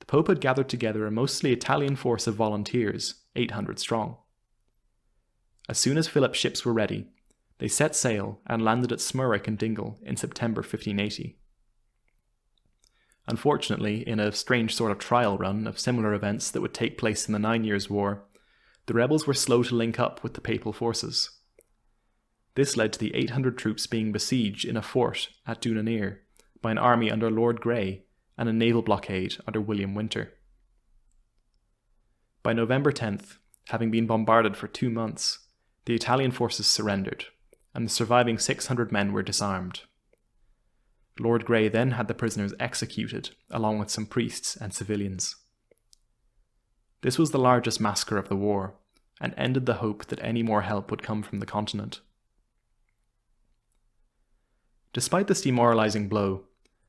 The Pope had gathered together a mostly Italian force of volunteers, 800 strong. As soon as Philip's ships were ready, they set sail and landed at Smurrick and Dingle in September 1580. Unfortunately, in a strange sort of trial run of similar events that would take place in the 9 Years' War, the rebels were slow to link up with the papal forces. This led to the 800 troops being besieged in a fort at Dunanere by an army under Lord Grey and a naval blockade under William Winter. By November 10th, having been bombarded for 2 months, the Italian forces surrendered, and the surviving 600 men were disarmed. Lord Grey then had the prisoners executed, along with some priests and civilians. This was the largest massacre of the war, and ended the hope that any more help would come from the continent. Despite this demoralising blow,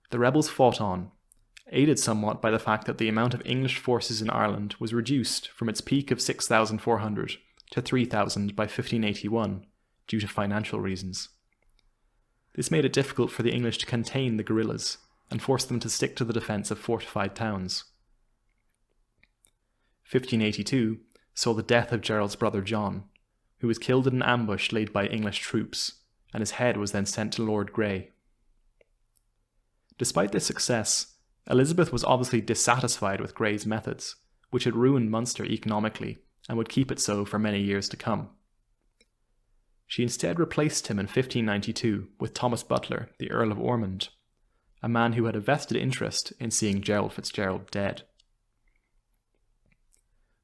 the rebels fought on, aided somewhat by the fact that the amount of English forces in Ireland was reduced from its peak of 6,400 to 3,000 by 1581 due to financial reasons. This made it difficult for the English to contain the guerrillas and forced them to stick to the defence of fortified towns. 1582 saw the death of Gerald's brother John, who was killed in an ambush laid by English troops, and his head was then sent to Lord Grey. Despite this success, Elizabeth was obviously dissatisfied with Grey's methods, which had ruined Munster economically and would keep it so for many years to come. She instead replaced him in 1592 with Thomas Butler, the Earl of Ormond, a man who had a vested interest in seeing Gerald Fitzgerald dead.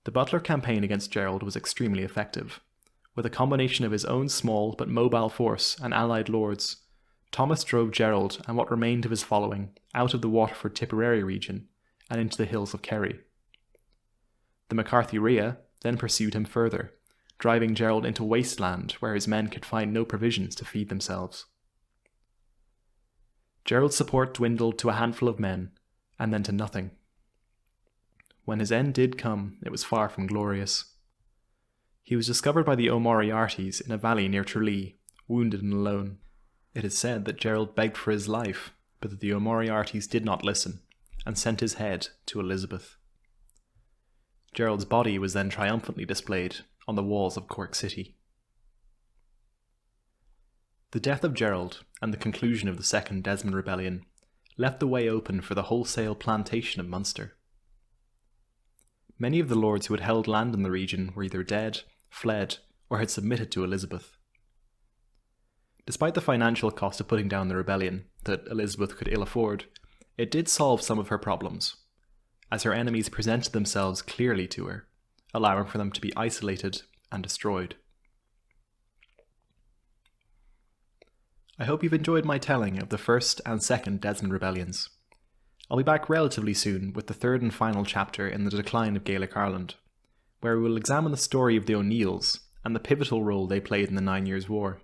The Butler campaign against Gerald was extremely effective. With a combination of his own small but mobile force and allied lords, Thomas drove Gerald and what remained of his following out of the Waterford-Tipperary region and into the hills of Kerry. The McCarthy Ria then pursued him further, driving Gerald into wasteland where his men could find no provisions to feed themselves. Gerald's support dwindled to a handful of men, and then to nothing. When his end did come, it was far from glorious. He was discovered by the O'Moriartys in a valley near Tralee, wounded and alone. It is said that Gerald begged for his life, but that the O'Moriartys did not listen, and sent his head to Elizabeth. Gerald's body was then triumphantly displayed on the walls of Cork City. The death of Gerald and the conclusion of the Second Desmond Rebellion left the way open for the wholesale plantation of Munster. Many of the lords who had held land in the region were either dead, fled, or had submitted to Elizabeth. Despite the financial cost of putting down the rebellion that Elizabeth could ill afford, it did solve some of her problems, as her enemies presented themselves clearly to her, allowing for them to be isolated and destroyed. I hope you've enjoyed my telling of the first and second Desmond rebellions. I'll be back relatively soon with the third and final chapter in the decline of Gaelic Ireland, where we will examine the story of the O'Neills and the pivotal role they played in the 9 Years' War.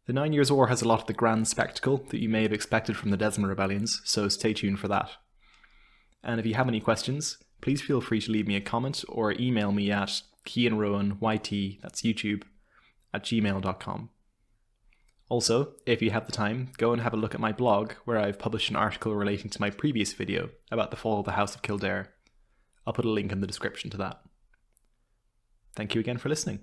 The 9 Years' War has a lot of the grand spectacle that you may have expected from the Desmond rebellions, so stay tuned for that. And if you have any questions, please feel free to leave me a comment or email me at keanrowanyt, that's YouTube, @gmail.com. Also, if you have the time, go and have a look at my blog, where I've published an article relating to my previous video about the fall of the House of Kildare. I'll put a link in the description to that. Thank you again for listening.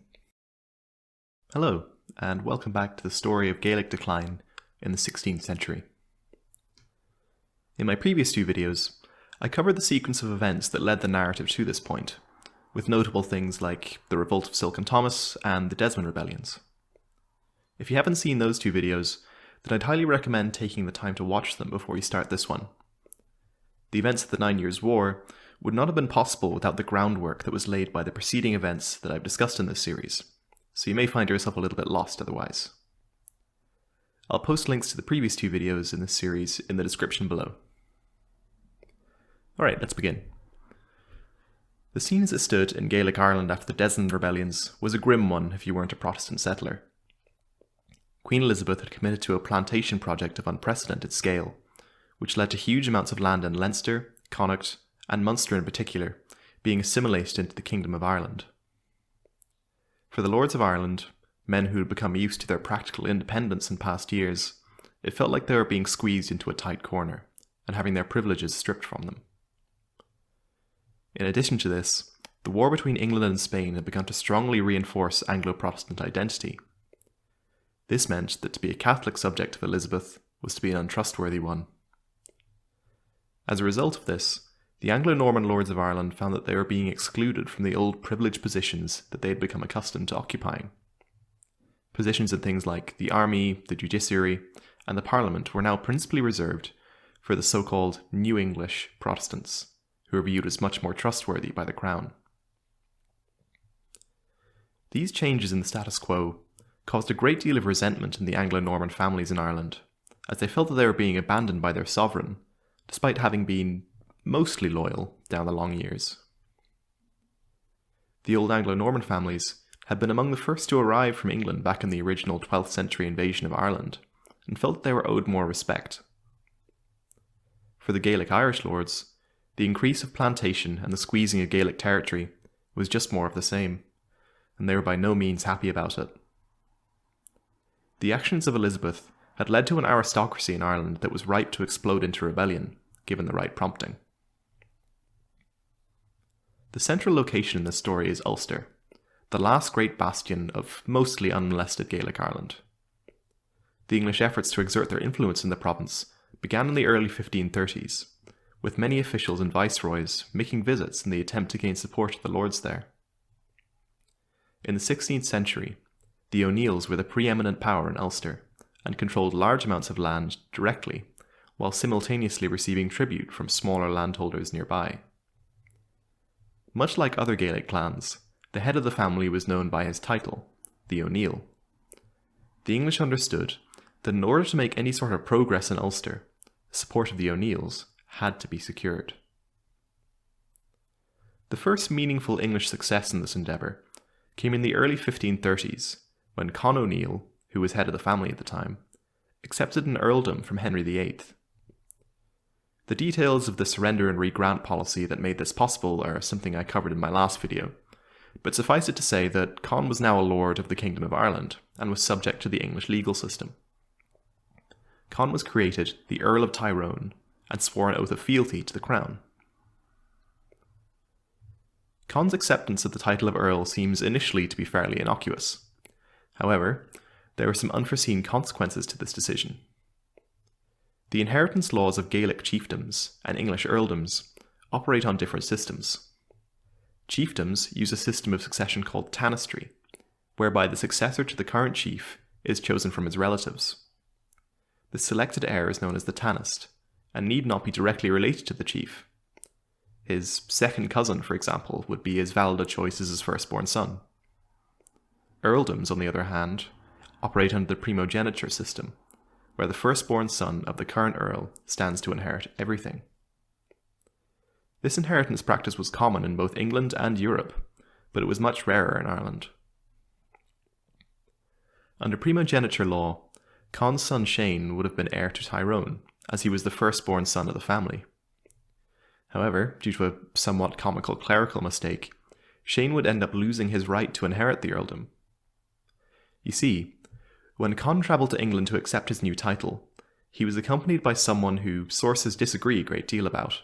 Hello, and welcome back to the story of Gaelic decline in the 16th century. In my previous two videos, I covered the sequence of events that led the narrative to this point, with notable things like the revolt of Silken Thomas and the Desmond rebellions. If you haven't seen those two videos, then I'd highly recommend taking the time to watch them before you start this one. The events of the 9 Years' War would not have been possible without the groundwork that was laid by the preceding events that I've discussed in this series, so you may find yourself a little bit lost otherwise. I'll post links to the previous two videos in this series in the description below. Alright, let's begin. The scene as it stood in Gaelic Ireland after the Desmond rebellions was a grim one if you weren't a Protestant settler. Queen Elizabeth had committed to a plantation project of unprecedented scale, which led to huge amounts of land in Leinster, Connacht, and Munster in particular, being assimilated into the Kingdom of Ireland. For the Lords of Ireland, men who had become used to their practical independence in past years, it felt like they were being squeezed into a tight corner, and having their privileges stripped from them. In addition to this, the war between England and Spain had begun to strongly reinforce Anglo-Protestant identity. This meant that to be a Catholic subject of Elizabeth was to be an untrustworthy one. As a result of this, the Anglo-Norman Lords of Ireland found that they were being excluded from the old privileged positions that they had become accustomed to occupying. Positions in things like the army, the judiciary, and the parliament were now principally reserved for the so-called New English Protestants, who were viewed as much more trustworthy by the Crown. These changes in the status quo caused a great deal of resentment in the Anglo-Norman families in Ireland, as they felt that they were being abandoned by their sovereign, despite having been mostly loyal down the long years. The old Anglo-Norman families had been among the first to arrive from England back in the original 12th century invasion of Ireland, and felt that they were owed more respect. For the Gaelic Irish lords, the increase of plantation and the squeezing of Gaelic territory was just more of the same, and they were by no means happy about it. The actions of Elizabeth had led to an aristocracy in Ireland that was ripe to explode into rebellion, given the right prompting. The central location in this story is Ulster, the last great bastion of mostly unmolested Gaelic Ireland. The English efforts to exert their influence in the province began in the early 1530s, with many officials and viceroys making visits in the attempt to gain support of the lords there. In the 16th century, the O'Neills were the preeminent power in Ulster, and controlled large amounts of land directly, while simultaneously receiving tribute from smaller landholders nearby. Much like other Gaelic clans, the head of the family was known by his title, the O'Neill. The English understood that in order to make any sort of progress in Ulster, the support of the O'Neills had to be secured. The first meaningful English success in this endeavour came in the early 1530s, when Con O'Neill, who was head of the family at the time, accepted an earldom from Henry VIII. The details of the surrender and re-grant policy that made this possible are something I covered in my last video, but suffice it to say that Con was now a lord of the Kingdom of Ireland, and was subject to the English legal system. Con was created the Earl of Tyrone, and swore an oath of fealty to the Crown. Con's acceptance of the title of Earl seems initially to be fairly innocuous. However, there were some unforeseen consequences to this decision. The inheritance laws of Gaelic chiefdoms and English earldoms operate on different systems. Chiefdoms use a system of succession called tanistry, whereby the successor to the current chief is chosen from his relatives. The selected heir is known as the tanist, and need not be directly related to the chief. His second cousin, for example, would be as valid a choice as his firstborn son. Earldoms, on the other hand, operate under the primogeniture system, where the firstborn son of the current Earl stands to inherit everything. This inheritance practice was common in both England and Europe, but it was much rarer in Ireland. Under primogeniture law, Con's son Shane would have been heir to Tyrone, as he was the firstborn son of the family. However, due to a somewhat comical clerical mistake, Shane would end up losing his right to inherit the earldom. You see, when Con travelled to England to accept his new title, he was accompanied by someone who sources disagree a great deal about.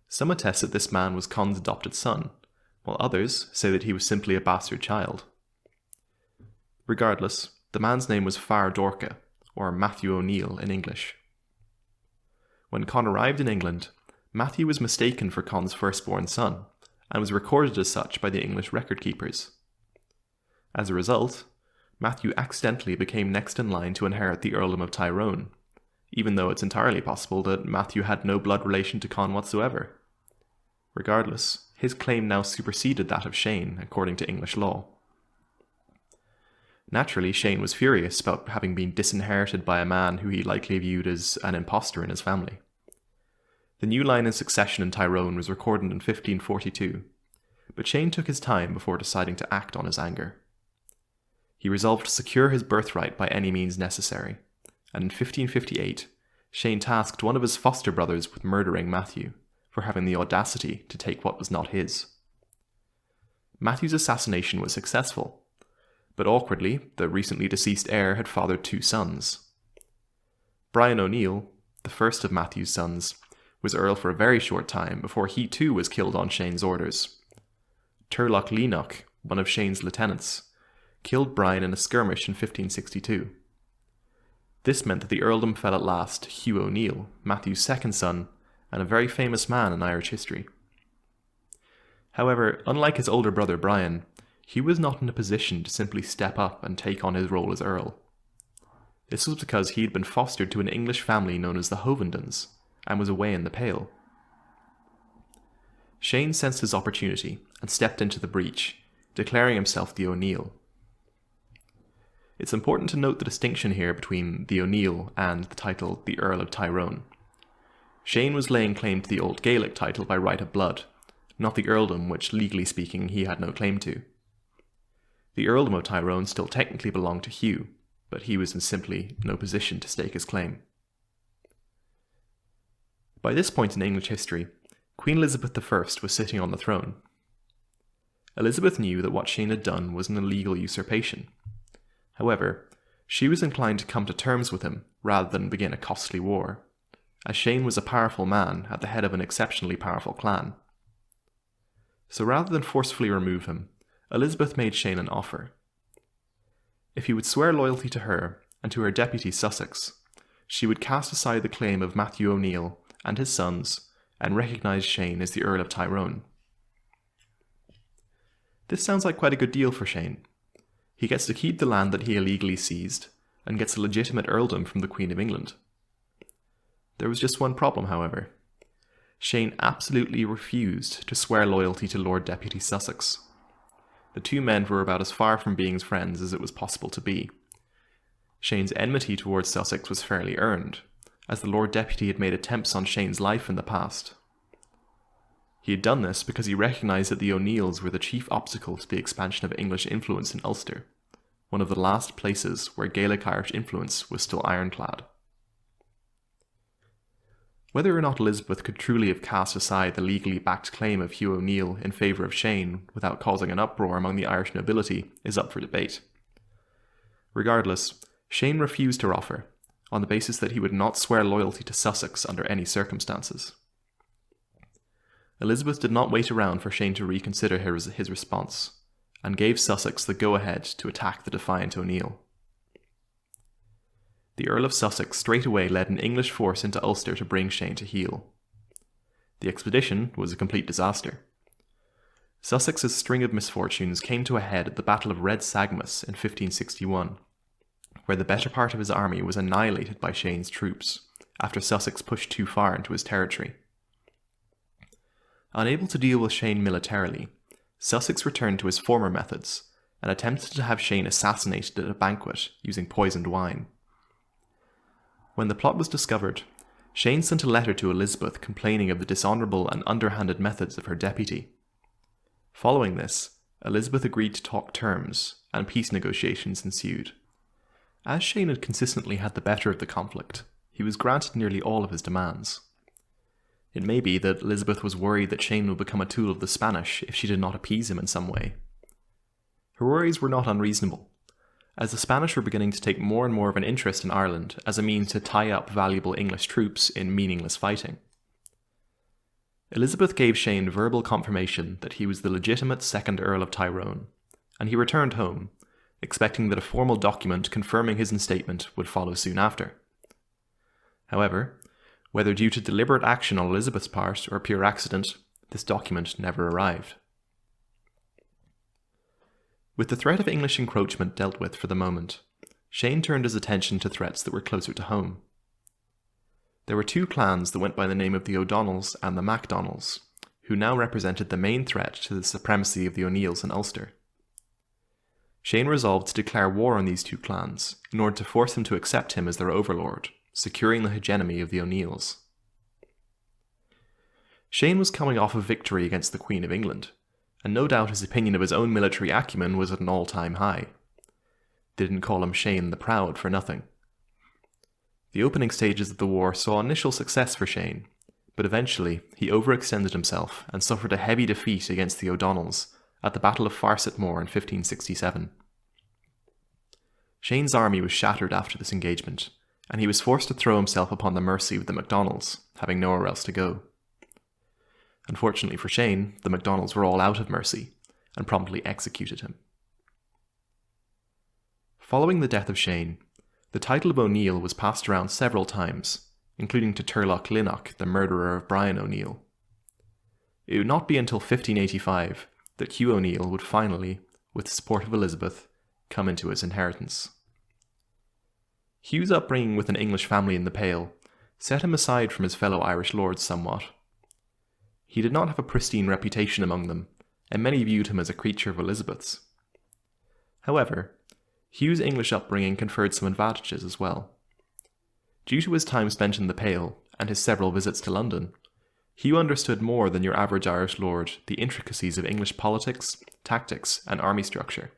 Some attest that this man was Con's adopted son, while others say that he was simply a bastard child. Regardless, the man's name was Fear Dorcha, or Matthew O'Neill in English. When Con arrived in England, Matthew was mistaken for Con's firstborn son, and was recorded as such by the English record keepers. As a result, Matthew accidentally became next in line to inherit the earldom of Tyrone, even though it's entirely possible that Matthew had no blood relation to Con whatsoever. Regardless, his claim now superseded that of Shane, according to English law. Naturally, Shane was furious about having been disinherited by a man who he likely viewed as an impostor in his family. The new line in succession in Tyrone was recorded in 1542, but Shane took his time before deciding to act on his anger. He resolved to secure his birthright by any means necessary, and in 1558, Shane tasked one of his foster brothers with murdering Matthew, for having the audacity to take what was not his. Matthew's assassination was successful, but awkwardly, the recently deceased heir had fathered two sons. Brian O'Neill, the first of Matthew's sons, was Earl for a very short time before he too was killed on Shane's orders. Turlough Leanoch, one of Shane's lieutenants, killed Brian in a skirmish in 1562. This meant that the earldom fell at last to Hugh O'Neill, Matthew's second son, and a very famous man in Irish history. However, unlike his older brother Brian, he was not in a position to simply step up and take on his role as Earl. This was because he had been fostered to an English family known as the Hovendens, and was away in the Pale. Shane sensed his opportunity and stepped into the breach, declaring himself the O'Neill. It's important to note the distinction here between the O'Neill and the title the Earl of Tyrone. Shane was laying claim to the Old Gaelic title by right of blood, not the earldom which, legally speaking, he had no claim to. The earldom of Tyrone still technically belonged to Hugh, but he was in simply no position to stake his claim. By this point in English history, Queen Elizabeth I was sitting on the throne. Elizabeth knew that what Shane had done was an illegal usurpation. However, she was inclined to come to terms with him rather than begin a costly war, as Shane was a powerful man at the head of an exceptionally powerful clan. So rather than forcefully remove him, Elizabeth made Shane an offer. If he would swear loyalty to her and to her deputy Sussex, she would cast aside the claim of Matthew O'Neill and his sons and recognise Shane as the Earl of Tyrone. This sounds like quite a good deal for Shane. He gets to keep the land that he illegally seized, and gets a legitimate earldom from the Queen of England. There was just one problem, however. Shane absolutely refused to swear loyalty to Lord Deputy Sussex. The two men were about as far from being friends as it was possible to be. Shane's enmity towards Sussex was fairly earned, as the Lord Deputy had made attempts on Shane's life in the past. He had done this because he recognised that the O'Neills were the chief obstacle to the expansion of English influence in Ulster, one of the last places where Gaelic-Irish influence was still ironclad. Whether or not Elizabeth could truly have cast aside the legally backed claim of Hugh O'Neill in favour of Shane without causing an uproar among the Irish nobility is up for debate. Regardless, Shane refused her offer, on the basis that he would not swear loyalty to Sussex under any circumstances. Elizabeth did not wait around for Shane to reconsider his response, and gave Sussex the go-ahead to attack the defiant O'Neill. The Earl of Sussex straightaway led an English force into Ulster to bring Shane to heel. The expedition was a complete disaster. Sussex's string of misfortunes came to a head at the Battle of Red Sagmas in 1561, where the better part of his army was annihilated by Shane's troops, after Sussex pushed too far into his territory. Unable to deal with Shane militarily, Sussex returned to his former methods, and attempted to have Shane assassinated at a banquet using poisoned wine. When the plot was discovered, Shane sent a letter to Elizabeth complaining of the dishonourable and underhanded methods of her deputy. Following this, Elizabeth agreed to talk terms, and peace negotiations ensued. As Shane had consistently had the better of the conflict, he was granted nearly all of his demands. It may be that Elizabeth was worried that Shane would become a tool of the Spanish if she did not appease him in some way. Her worries were not unreasonable, as the Spanish were beginning to take more and more of an interest in Ireland as a means to tie up valuable English troops in meaningless fighting. Elizabeth gave Shane verbal confirmation that he was the legitimate second Earl of Tyrone, and he returned home, expecting that a formal document confirming his instatement would follow soon after. However, whether due to deliberate action on Elizabeth's part or pure accident, this document never arrived. With the threat of English encroachment dealt with for the moment, Shane turned his attention to threats that were closer to home. There were two clans that went by the name of the O'Donnells and the MacDonnells, who now represented the main threat to the supremacy of the O'Neills in Ulster. Shane resolved to declare war on these two clans in order to force them to accept him as their overlord, securing the hegemony of the O'Neills. Shane was coming off a victory against the Queen of England, and no doubt his opinion of his own military acumen was at an all-time high. They didn't call him Shane the Proud for nothing. The opening stages of the war saw initial success for Shane, but eventually he overextended himself and suffered a heavy defeat against the O'Donnells at the Battle of Farset Moor in 1567. Shane's army was shattered after this engagement, and he was forced to throw himself upon the mercy of the MacDonnells, having nowhere else to go. Unfortunately for Shane, the MacDonnells were all out of mercy, and promptly executed him. Following the death of Shane, the title of O'Neill was passed around several times, including to Turlough Linnoch, the murderer of Brian O'Neill. It would not be until 1585 that Hugh O'Neill would finally, with the support of Elizabeth, come into his inheritance. Hugh's upbringing with an English family in the Pale set him aside from his fellow Irish lords somewhat. He did not have a pristine reputation among them, and many viewed him as a creature of Elizabeth's. However, Hugh's English upbringing conferred some advantages as well. Due to his time spent in the Pale and his several visits to London, Hugh understood more than your average Irish lord the intricacies of English politics, tactics, and army structure.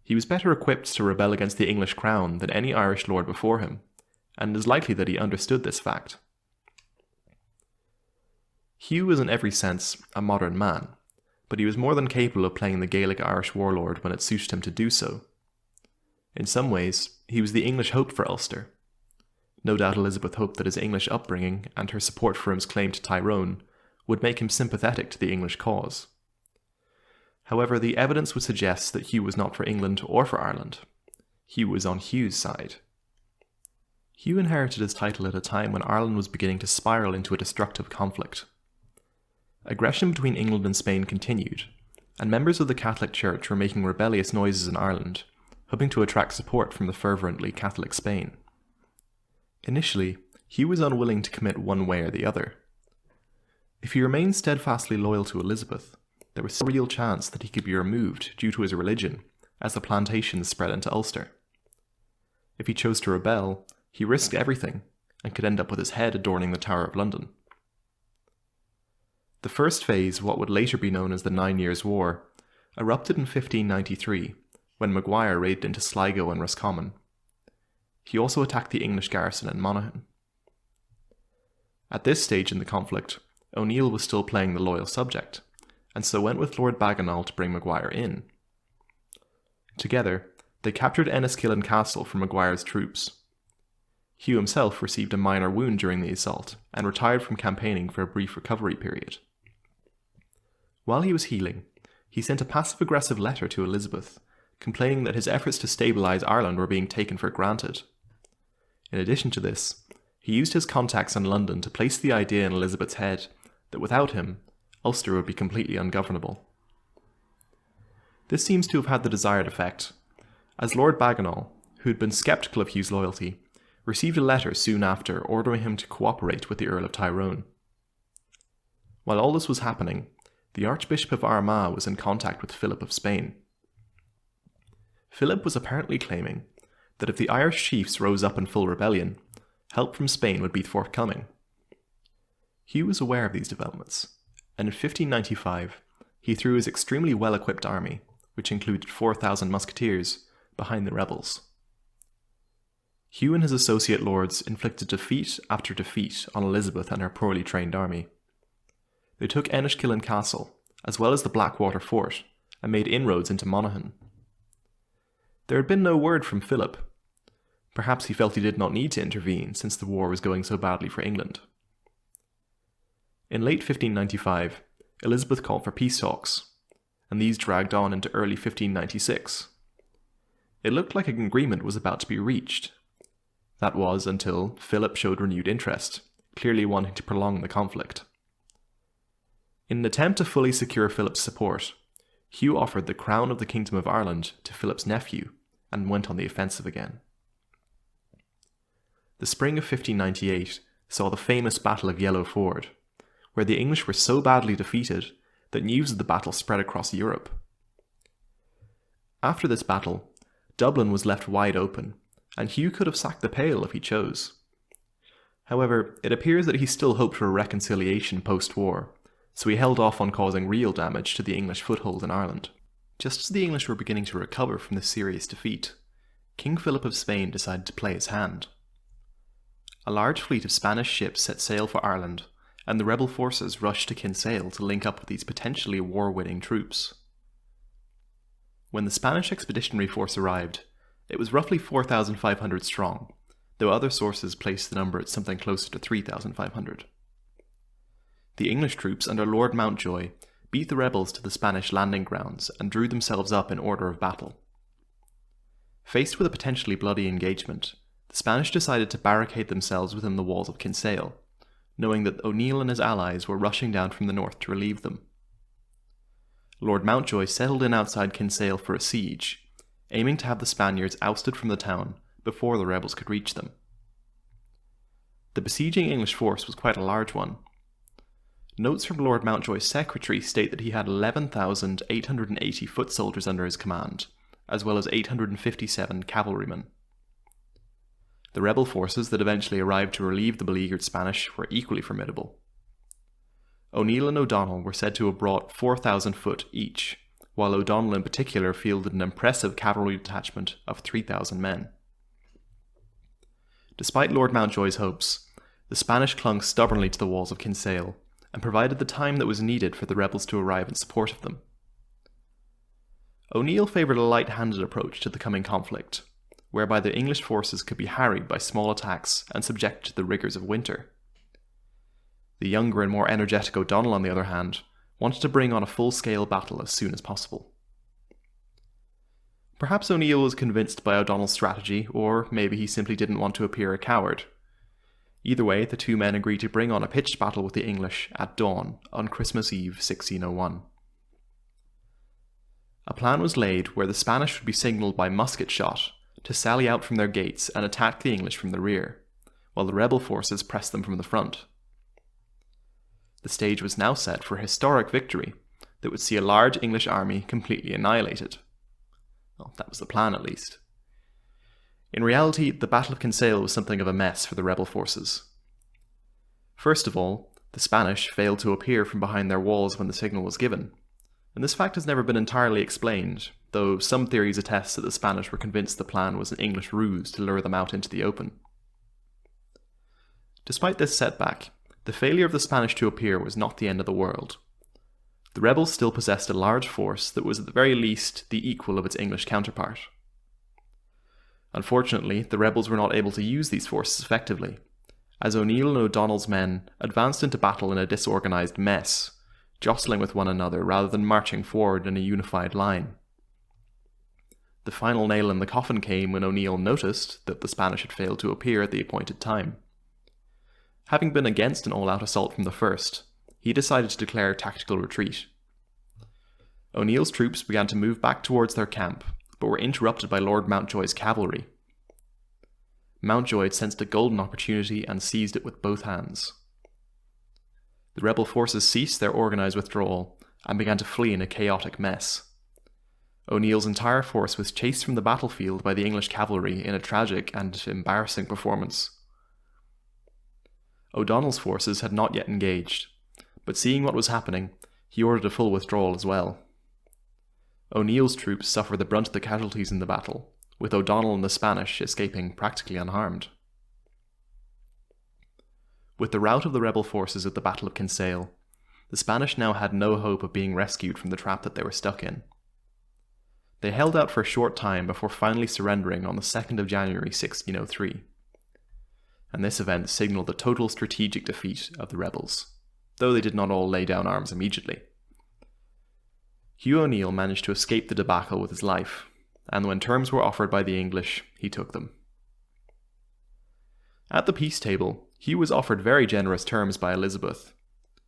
He was better equipped to rebel against the English crown than any Irish lord before him, and it is likely that he understood this fact. Hugh was in every sense a modern man, but he was more than capable of playing the Gaelic Irish warlord when it suited him to do so. In some ways, he was the English hope for Ulster. No doubt Elizabeth hoped that his English upbringing and her support for his claim to Tyrone would make him sympathetic to the English cause. However, the evidence would suggest that Hugh was not for England or for Ireland. Hugh was on Hugh's side. Hugh inherited his title at a time when Ireland was beginning to spiral into a destructive conflict. Aggression between England and Spain continued, and members of the Catholic Church were making rebellious noises in Ireland, hoping to attract support from the fervently Catholic Spain. Initially, Hugh was unwilling to commit one way or the other. If he remained steadfastly loyal to Elizabeth, there was a real chance that he could be removed due to his religion as the plantations spread into Ulster. If he chose to rebel, he risked everything and could end up with his head adorning the Tower of London. The first phase of what would later be known as the 9 Years' War erupted in 1593 when Maguire raided into Sligo and Roscommon. He also attacked the English garrison in Monaghan. At this stage in the conflict, O'Neill was still playing the loyal subject, and so went with Lord Bagenal to bring Maguire in. Together, they captured Enniskillen Castle from Maguire's troops. Hugh himself received a minor wound during the assault and retired from campaigning for a brief recovery period. While he was healing, he sent a passive-aggressive letter to Elizabeth, complaining that his efforts to stabilise Ireland were being taken for granted. In addition to this, he used his contacts in London to place the idea in Elizabeth's head that without him, Ulster would be completely ungovernable. This seems to have had the desired effect, as Lord Bagenal, who had been sceptical of Hugh's loyalty, received a letter soon after ordering him to cooperate with the Earl of Tyrone. While all this was happening, the Archbishop of Armagh was in contact with Philip of Spain. Philip was apparently claiming that if the Irish chiefs rose up in full rebellion, help from Spain would be forthcoming. Hugh was aware of these developments, and in 1595 he threw his extremely well-equipped army, which included 4,000 musketeers, behind the rebels. Hugh and his associate lords inflicted defeat after defeat on Elizabeth and her poorly trained army. They took Enniskillen Castle, as well as the Blackwater Fort, and made inroads into Monaghan. There had been no word from Philip. Perhaps he felt he did not need to intervene since the war was going so badly for England. In late 1595, Elizabeth called for peace talks, and these dragged on into early 1596. It looked like an agreement was about to be reached. That was until Philip showed renewed interest, clearly wanting to prolong the conflict. In an attempt to fully secure Philip's support, Hugh offered the crown of the Kingdom of Ireland to Philip's nephew and went on the offensive again. The spring of 1598 saw the famous Battle of Yellow Ford, where the English were so badly defeated that news of the battle spread across Europe. After this battle, Dublin was left wide open, and Hugh could have sacked the Pale if he chose. However, it appears that he still hoped for a reconciliation post-war, so he held off on causing real damage to the English foothold in Ireland. Just as the English were beginning to recover from this serious defeat, King Philip of Spain decided to play his hand. A large fleet of Spanish ships set sail for Ireland, and the rebel forces rushed to Kinsale to link up with these potentially war-winning troops. When the Spanish expeditionary force arrived, it was roughly 4,500 strong, though other sources place the number at something closer to 3,500. The English troops under Lord Mountjoy beat the rebels to the Spanish landing grounds and drew themselves up in order of battle. Faced with a potentially bloody engagement, the Spanish decided to barricade themselves within the walls of Kinsale, knowing that O'Neill and his allies were rushing down from the north to relieve them. Lord Mountjoy settled in outside Kinsale for a siege, aiming to have the Spaniards ousted from the town before the rebels could reach them. The besieging English force was quite a large one. Notes from Lord Mountjoy's secretary state that he had 11,880 foot soldiers under his command, as well as 857 cavalrymen. The rebel forces that eventually arrived to relieve the beleaguered Spanish were equally formidable. O'Neill and O'Donnell were said to have brought 4,000 foot each, while O'Donnell in particular fielded an impressive cavalry detachment of 3,000 men. Despite Lord Mountjoy's hopes, the Spanish clung stubbornly to the walls of Kinsale, and provided the time that was needed for the rebels to arrive in support of them. O'Neill favoured a light-handed approach to the coming conflict, whereby the English forces could be harried by small attacks and subjected to the rigours of winter. The younger and more energetic O'Donnell, on the other hand, wanted to bring on a full-scale battle as soon as possible. Perhaps O'Neill was convinced by O'Donnell's strategy, or maybe he simply didn't want to appear a coward. Either way, the two men agreed to bring on a pitched battle with the English at dawn on Christmas Eve 1601. A plan was laid where the Spanish would be signalled by musket shot to sally out from their gates and attack the English from the rear, while the rebel forces pressed them from the front. The stage was now set for a historic victory that would see a large English army completely annihilated. Well, that was the plan at least. In reality, the Battle of Kinsale was something of a mess for the rebel forces. First of all, the Spanish failed to appear from behind their walls when the signal was given, and this fact has never been entirely explained, though some theories attest that the Spanish were convinced the plan was an English ruse to lure them out into the open. Despite this setback, the failure of the Spanish to appear was not the end of the world. The rebels still possessed a large force that was at the very least the equal of its English counterpart. Unfortunately, the rebels were not able to use these forces effectively, as O'Neill and O'Donnell's men advanced into battle in a disorganised mess, jostling with one another rather than marching forward in a unified line. The final nail in the coffin came when O'Neill noticed that the Spanish had failed to appear at the appointed time. Having been against an all-out assault from the first, he decided to declare tactical retreat. O'Neill's troops began to move back towards their camp, but were interrupted by Lord Mountjoy's cavalry. Mountjoy had sensed a golden opportunity and seized it with both hands. The rebel forces ceased their organised withdrawal and began to flee in a chaotic mess. O'Neill's entire force was chased from the battlefield by the English cavalry in a tragic and embarrassing performance. O'Donnell's forces had not yet engaged, but seeing what was happening, he ordered a full withdrawal as well. O'Neill's troops suffered the brunt of the casualties in the battle, with O'Donnell and the Spanish escaping practically unharmed. With the rout of the rebel forces at the Battle of Kinsale, the Spanish now had no hope of being rescued from the trap that they were stuck in. They held out for a short time before finally surrendering on the 2nd of January 1603, and this event signalled the total strategic defeat of the rebels, though they did not all lay down arms immediately. Hugh O'Neill managed to escape the debacle with his life, and when terms were offered by the English, he took them. At the peace table, Hugh was offered very generous terms by Elizabeth: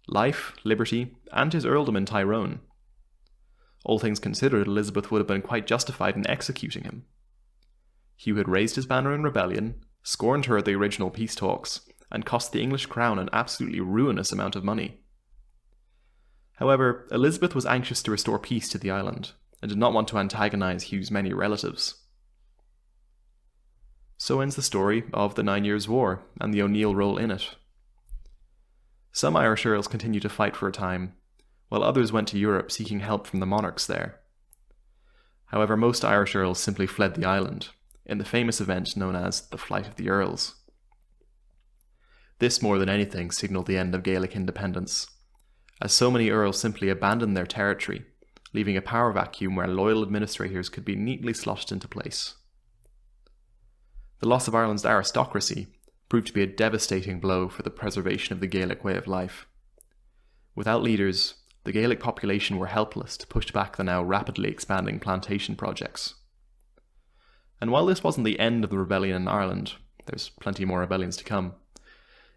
life, liberty, and his earldom in Tyrone. All things considered, Elizabeth would have been quite justified in executing him. Hugh had raised his banner in rebellion, scorned her at the original peace talks, and cost the English crown an absolutely ruinous amount of money. However, Elizabeth was anxious to restore peace to the island, and did not want to antagonize Hugh's many relatives. So ends the story of the 9 Years' War, and the O'Neill role in it. Some Irish earls continued to fight for a time, while others went to Europe seeking help from the monarchs there. However, most Irish earls simply fled the island, in the famous event known as the Flight of the Earls. This, more than anything, signalled the end of Gaelic independence, as so many earls simply abandoned their territory, leaving a power vacuum where loyal administrators could be neatly slotted into place. The loss of Ireland's aristocracy proved to be a devastating blow for the preservation of the Gaelic way of life. Without leaders, the Gaelic population were helpless to push back the now rapidly expanding plantation projects. And while this wasn't the end of the rebellion in Ireland, there's plenty more rebellions to come,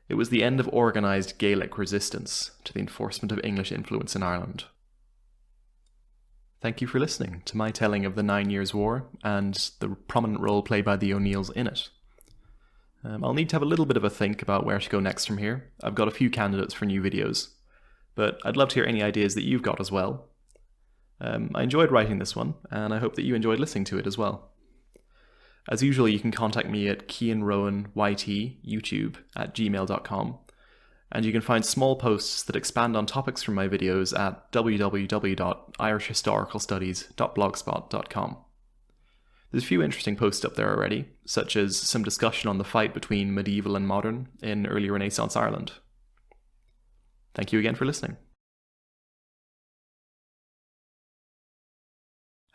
it was the end of organised Gaelic resistance to the enforcement of English influence in Ireland. Thank you for listening to my telling of the 9 Years' War and the prominent role played by the O'Neills in it. I'll need to have a little bit of a think about where to go next from here. I've got a few candidates for new videos, but I'd love to hear any ideas that you've got as well. I enjoyed writing this one, and I hope that you enjoyed listening to it as well. As usual, you can contact me at kianrowanYT@gmail.com, and you can find small posts that expand on topics from my videos at www.irishhistoricalstudies.blogspot.com. There's a few interesting posts up there already, such as some discussion on the fight between medieval and modern in early Renaissance Ireland. Thank you again for listening.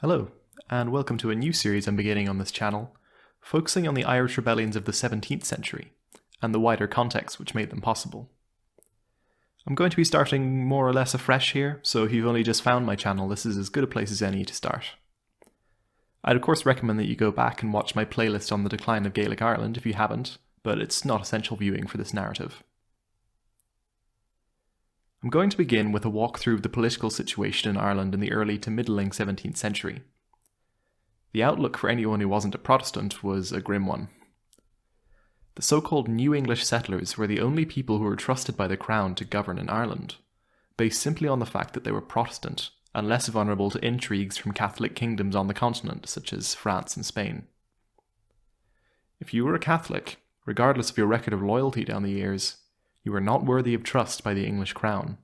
Hello, and welcome to a new series I'm beginning on this channel, focusing on the Irish rebellions of the 17th century, and the wider context which made them possible. I'm going to be starting more or less afresh here, so if you've only just found my channel, this is as good a place as any to start. I'd of course recommend that you go back and watch my playlist on the decline of Gaelic Ireland if you haven't, but it's not essential viewing for this narrative. I'm going to begin with a walkthrough of the political situation in Ireland in the early to middling 17th century. The outlook for anyone who wasn't a Protestant was a grim one. The so-called New English settlers were the only people who were trusted by the Crown to govern in Ireland, based simply on the fact that they were Protestant and less vulnerable to intrigues from Catholic kingdoms on the continent, such as France and Spain. If you were a Catholic, regardless of your record of loyalty down the years, you were not worthy of trust by the English Crown.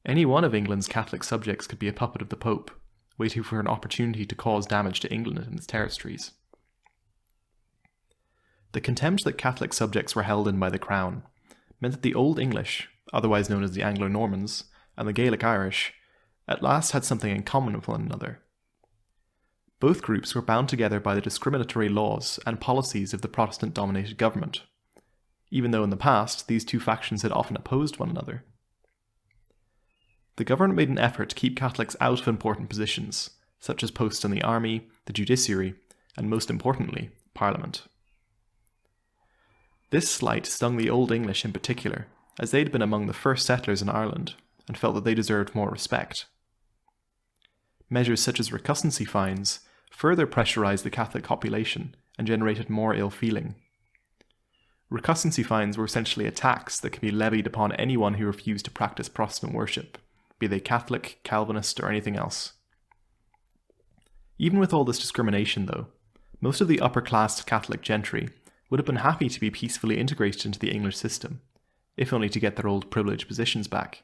Any one of England's Catholic subjects could be a puppet of the Pope, waiting for an opportunity to cause damage to England and its territories. The contempt that Catholic subjects were held in by the Crown meant that the Old English, otherwise known as the Anglo-Normans, and the Gaelic Irish, at last had something in common with one another. Both groups were bound together by the discriminatory laws and policies of the Protestant-dominated government, even though in the past these two factions had often opposed one another. The government made an effort to keep Catholics out of important positions, such as posts in the army, the judiciary, and most importantly, Parliament. This slight stung the Old English in particular, as they'd been among the first settlers in Ireland, and felt that they deserved more respect. Measures such as recussancy fines further pressurised the Catholic population and generated more ill feeling. Recussancy fines were essentially a tax that could be levied upon anyone who refused to practice Protestant worship, be they Catholic, Calvinist, or anything else. Even with all this discrimination, though, most of the upper-class Catholic gentry would have been happy to be peacefully integrated into the English system, if only to get their old privileged positions back.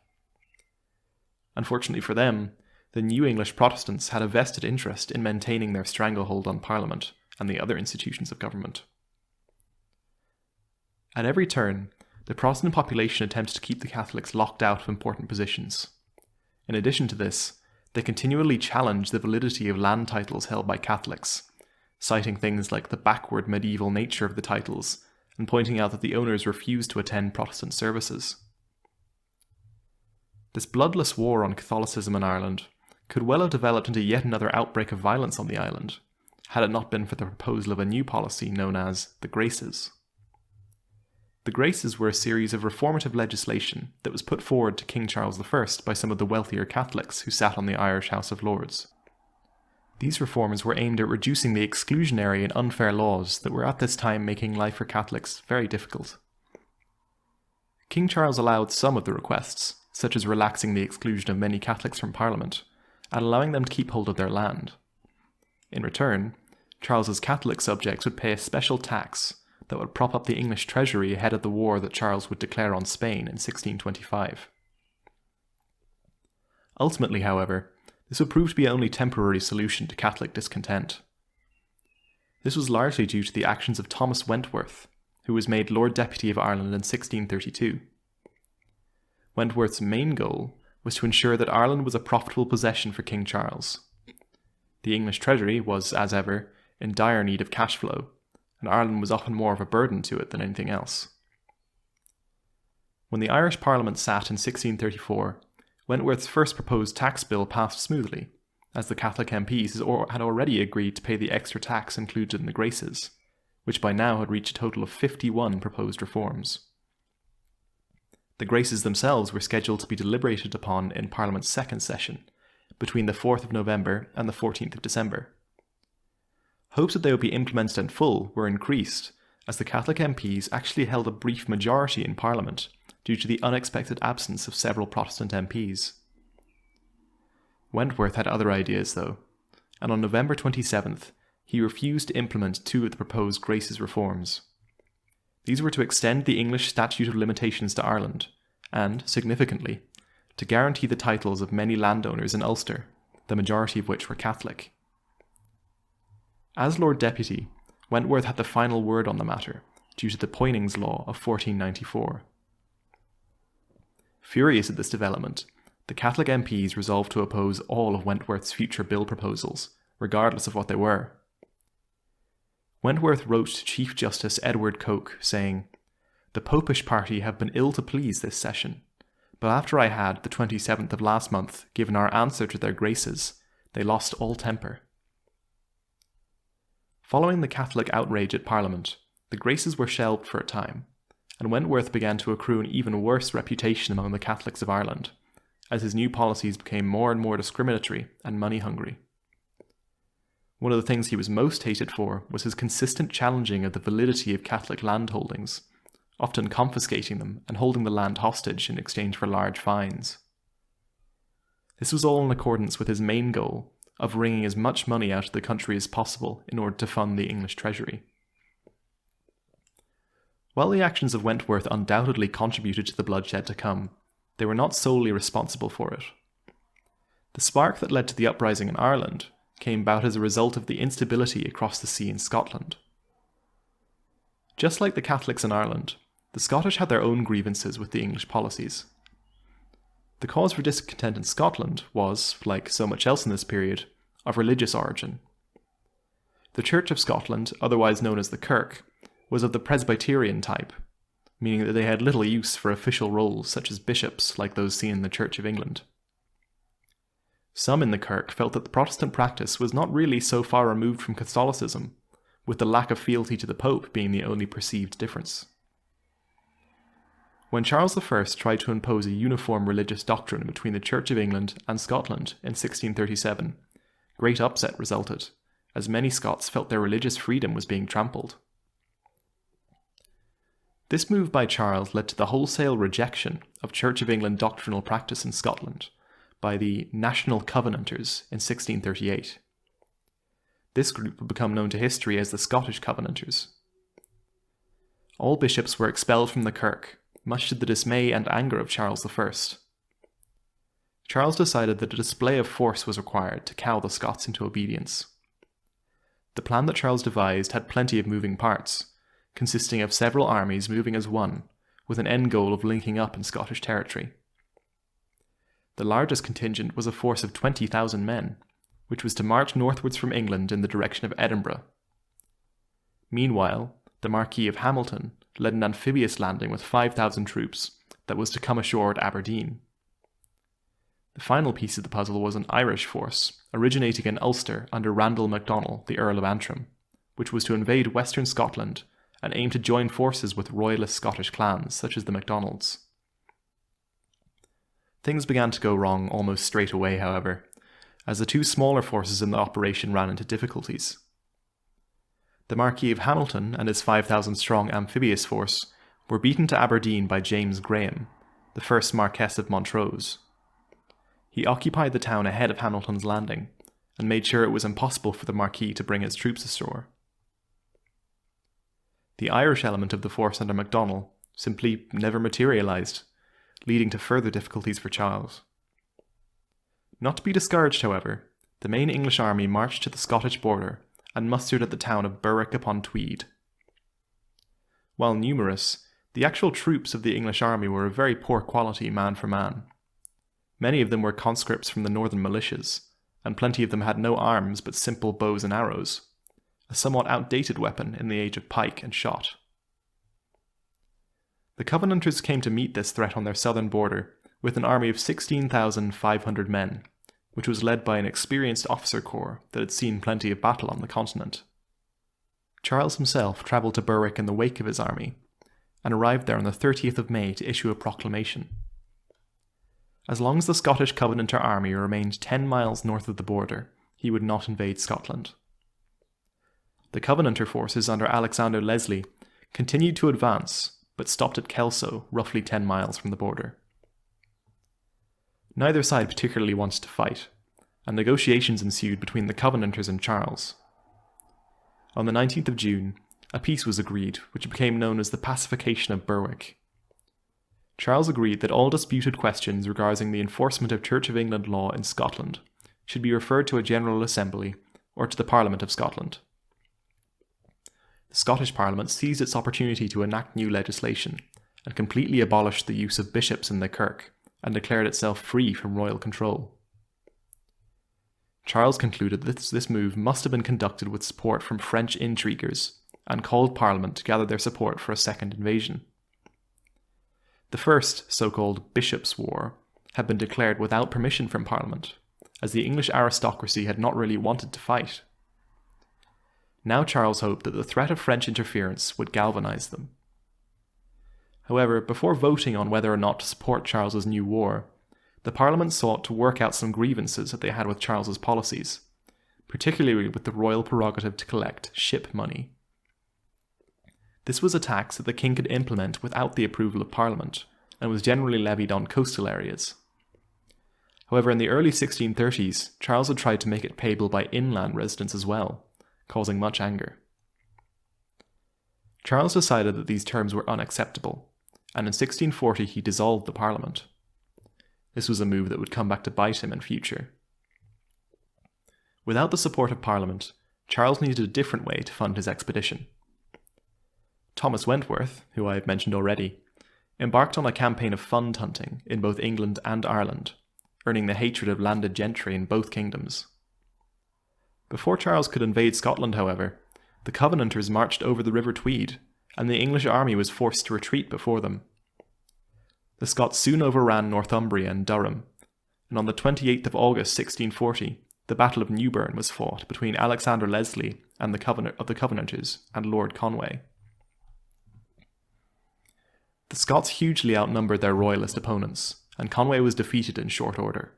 Unfortunately for them, the new English Protestants had a vested interest in maintaining their stranglehold on Parliament and the other institutions of government. At every turn, the Protestant population attempted to keep the Catholics locked out of important positions. In addition to this, they continually challenged the validity of land titles held by Catholics, citing things like the backward medieval nature of the titles and pointing out that the owners refused to attend Protestant services. This bloodless war on Catholicism in Ireland could well have developed into yet another outbreak of violence on the island, had it not been for the proposal of a new policy known as the Graces. The Graces were a series of reformative legislation that was put forward to King Charles I by some of the wealthier Catholics who sat on the Irish House of Lords. These reforms were aimed at reducing the exclusionary and unfair laws that were at this time making life for Catholics very difficult. King Charles allowed some of the requests, such as relaxing the exclusion of many Catholics from Parliament, and allowing them to keep hold of their land. In return, Charles's Catholic subjects would pay a special tax that would prop up the English treasury ahead of the war that Charles would declare on Spain in 1625. Ultimately, however, this would prove to be a only temporary solution to Catholic discontent. This was largely due to the actions of Thomas Wentworth, who was made Lord Deputy of Ireland in 1632. Wentworth's main goal was to ensure that Ireland was a profitable possession for King Charles. The English treasury was, as ever, in dire need of cash flow, and Ireland was often more of a burden to it than anything else. When the Irish Parliament sat in 1634, Wentworth's first proposed tax bill passed smoothly, as the Catholic MPs had already agreed to pay the extra tax included in the Graces, which by now had reached a total of 51 proposed reforms. The Graces themselves were scheduled to be deliberated upon in Parliament's second session, between the 4th of November and the 14th of December. Hopes that they would be implemented in full were increased, as the Catholic MPs actually held a brief majority in Parliament due to the unexpected absence of several Protestant MPs. Wentworth had other ideas, though, and on November 27th, he refused to implement two of the proposed Graces reforms. These were to extend the English Statute of Limitations to Ireland, and, significantly, to guarantee the titles of many landowners in Ulster, the majority of which were Catholic. As Lord Deputy, Wentworth had the final word on the matter, due to the Poynings Law of 1494. Furious at this development, the Catholic MPs resolved to oppose all of Wentworth's future bill proposals, regardless of what they were. Wentworth wrote to Chief Justice Edward Coke, saying, "The Popish party have been ill to please this session, but after I had, the 27th of last month, given our answer to their Graces, they lost all temper." Following the Catholic outrage at Parliament, the Graces were shelved for a time, and Wentworth began to accrue an even worse reputation among the Catholics of Ireland, as his new policies became more and more discriminatory and money-hungry. One of the things he was most hated for was his consistent challenging of the validity of Catholic landholdings, often confiscating them and holding the land hostage in exchange for large fines. This was all in accordance with his main goal of wringing as much money out of the country as possible in order to fund the English treasury. While the actions of Wentworth undoubtedly contributed to the bloodshed to come, they were not solely responsible for it. The spark that led to the uprising in Ireland came about as a result of the instability across the sea in Scotland. Just like the Catholics in Ireland, the Scottish had their own grievances with the English policies. The cause for discontent in Scotland was, like so much else in this period, of religious origin. The Church of Scotland, otherwise known as the Kirk, was of the Presbyterian type, meaning that they had little use for official roles such as bishops like those seen in the Church of England. Some in the Kirk felt that the Protestant practice was not really so far removed from Catholicism, with the lack of fealty to the Pope being the only perceived difference. When Charles I tried to impose a uniform religious doctrine between the Church of England and Scotland in 1637, great upset resulted, as many Scots felt their religious freedom was being trampled. This move by Charles led to the wholesale rejection of Church of England doctrinal practice in Scotland by the National Covenanters in 1638. This group would become known to history as the Scottish Covenanters. All bishops were expelled from the kirk, much to the dismay and anger of Charles I. Charles decided that a display of force was required to cow the Scots into obedience. The plan that Charles devised had plenty of moving parts, consisting of several armies moving as one, with an end goal of linking up in Scottish territory. The largest contingent was a force of 20,000 men, which was to march northwards from England in the direction of Edinburgh. Meanwhile, the Marquis of Hamilton led an amphibious landing with 5,000 troops that was to come ashore at Aberdeen. The final piece of the puzzle was an Irish force, originating in Ulster under Randall MacDonald, the Earl of Antrim, which was to invade western Scotland and aim to join forces with royalist Scottish clans such as the MacDonalds. Things began to go wrong almost straight away, however, as the two smaller forces in the operation ran into difficulties. The Marquis of Hamilton and his 5,000-strong amphibious force were beaten to Aberdeen by James Graham, the first Marquess of Montrose. He occupied the town ahead of Hamilton's landing, and made sure it was impossible for the Marquis to bring his troops ashore. The Irish element of the force under MacDonald simply never materialised, leading to further difficulties for Charles. Not to be discouraged, however, the main English army marched to the Scottish border and mustered at the town of Berwick-upon-Tweed. While numerous, the actual troops of the English army were of very poor quality man for man. Many of them were conscripts from the northern militias, and plenty of them had no arms but simple bows and arrows, a somewhat outdated weapon in the age of pike and shot. The Covenanters came to meet this threat on their southern border with an army of 16,500 men, which was led by an experienced officer corps that had seen plenty of battle on the continent. Charles himself travelled to Berwick in the wake of his army, and arrived there on the 30th of May to issue a proclamation. As long as the Scottish Covenanter army remained 10 miles north of the border, he would not invade Scotland. The Covenanter forces under Alexander Leslie continued to advance, but stopped at Kelso, roughly 10 miles from the border. Neither side particularly wanted to fight, and negotiations ensued between the Covenanters and Charles. On the 19th of June, a peace was agreed, which became known as the Pacification of Berwick. Charles agreed that all disputed questions regarding the enforcement of Church of England law in Scotland should be referred to a General Assembly or to the Parliament of Scotland. The Scottish Parliament seized its opportunity to enact new legislation and completely abolished the use of bishops in the kirk and declared itself free from royal control. Charles concluded that this move must have been conducted with support from French intriguers and called Parliament to gather their support for a second invasion. The first so-called Bishops' War had been declared without permission from Parliament, as the English aristocracy had not really wanted to fight. Now Charles hoped that the threat of French interference would galvanise them. However, before voting on whether or not to support Charles's new war, the Parliament sought to work out some grievances that they had with Charles's policies, particularly with the royal prerogative to collect ship money. This was a tax that the king could implement without the approval of Parliament, and was generally levied on coastal areas. However, in the early 1630s, Charles had tried to make it payable by inland residents as well, causing much anger. Charles decided that these terms were unacceptable, and in 1640 he dissolved the Parliament. This was a move that would come back to bite him in future. Without the support of Parliament, Charles needed a different way to fund his expedition. Thomas Wentworth, who I have mentioned already, embarked on a campaign of fund hunting in both England and Ireland, earning the hatred of landed gentry in both kingdoms. Before Charles could invade Scotland, however, the Covenanters marched over the River Tweed, and the English army was forced to retreat before them. The Scots soon overran Northumbria and Durham, and on the 28th of August 1640, the Battle of Newburn was fought between Alexander Leslie and the Covenanters and Lord Conway. The Scots hugely outnumbered their royalist opponents, and Conway was defeated in short order.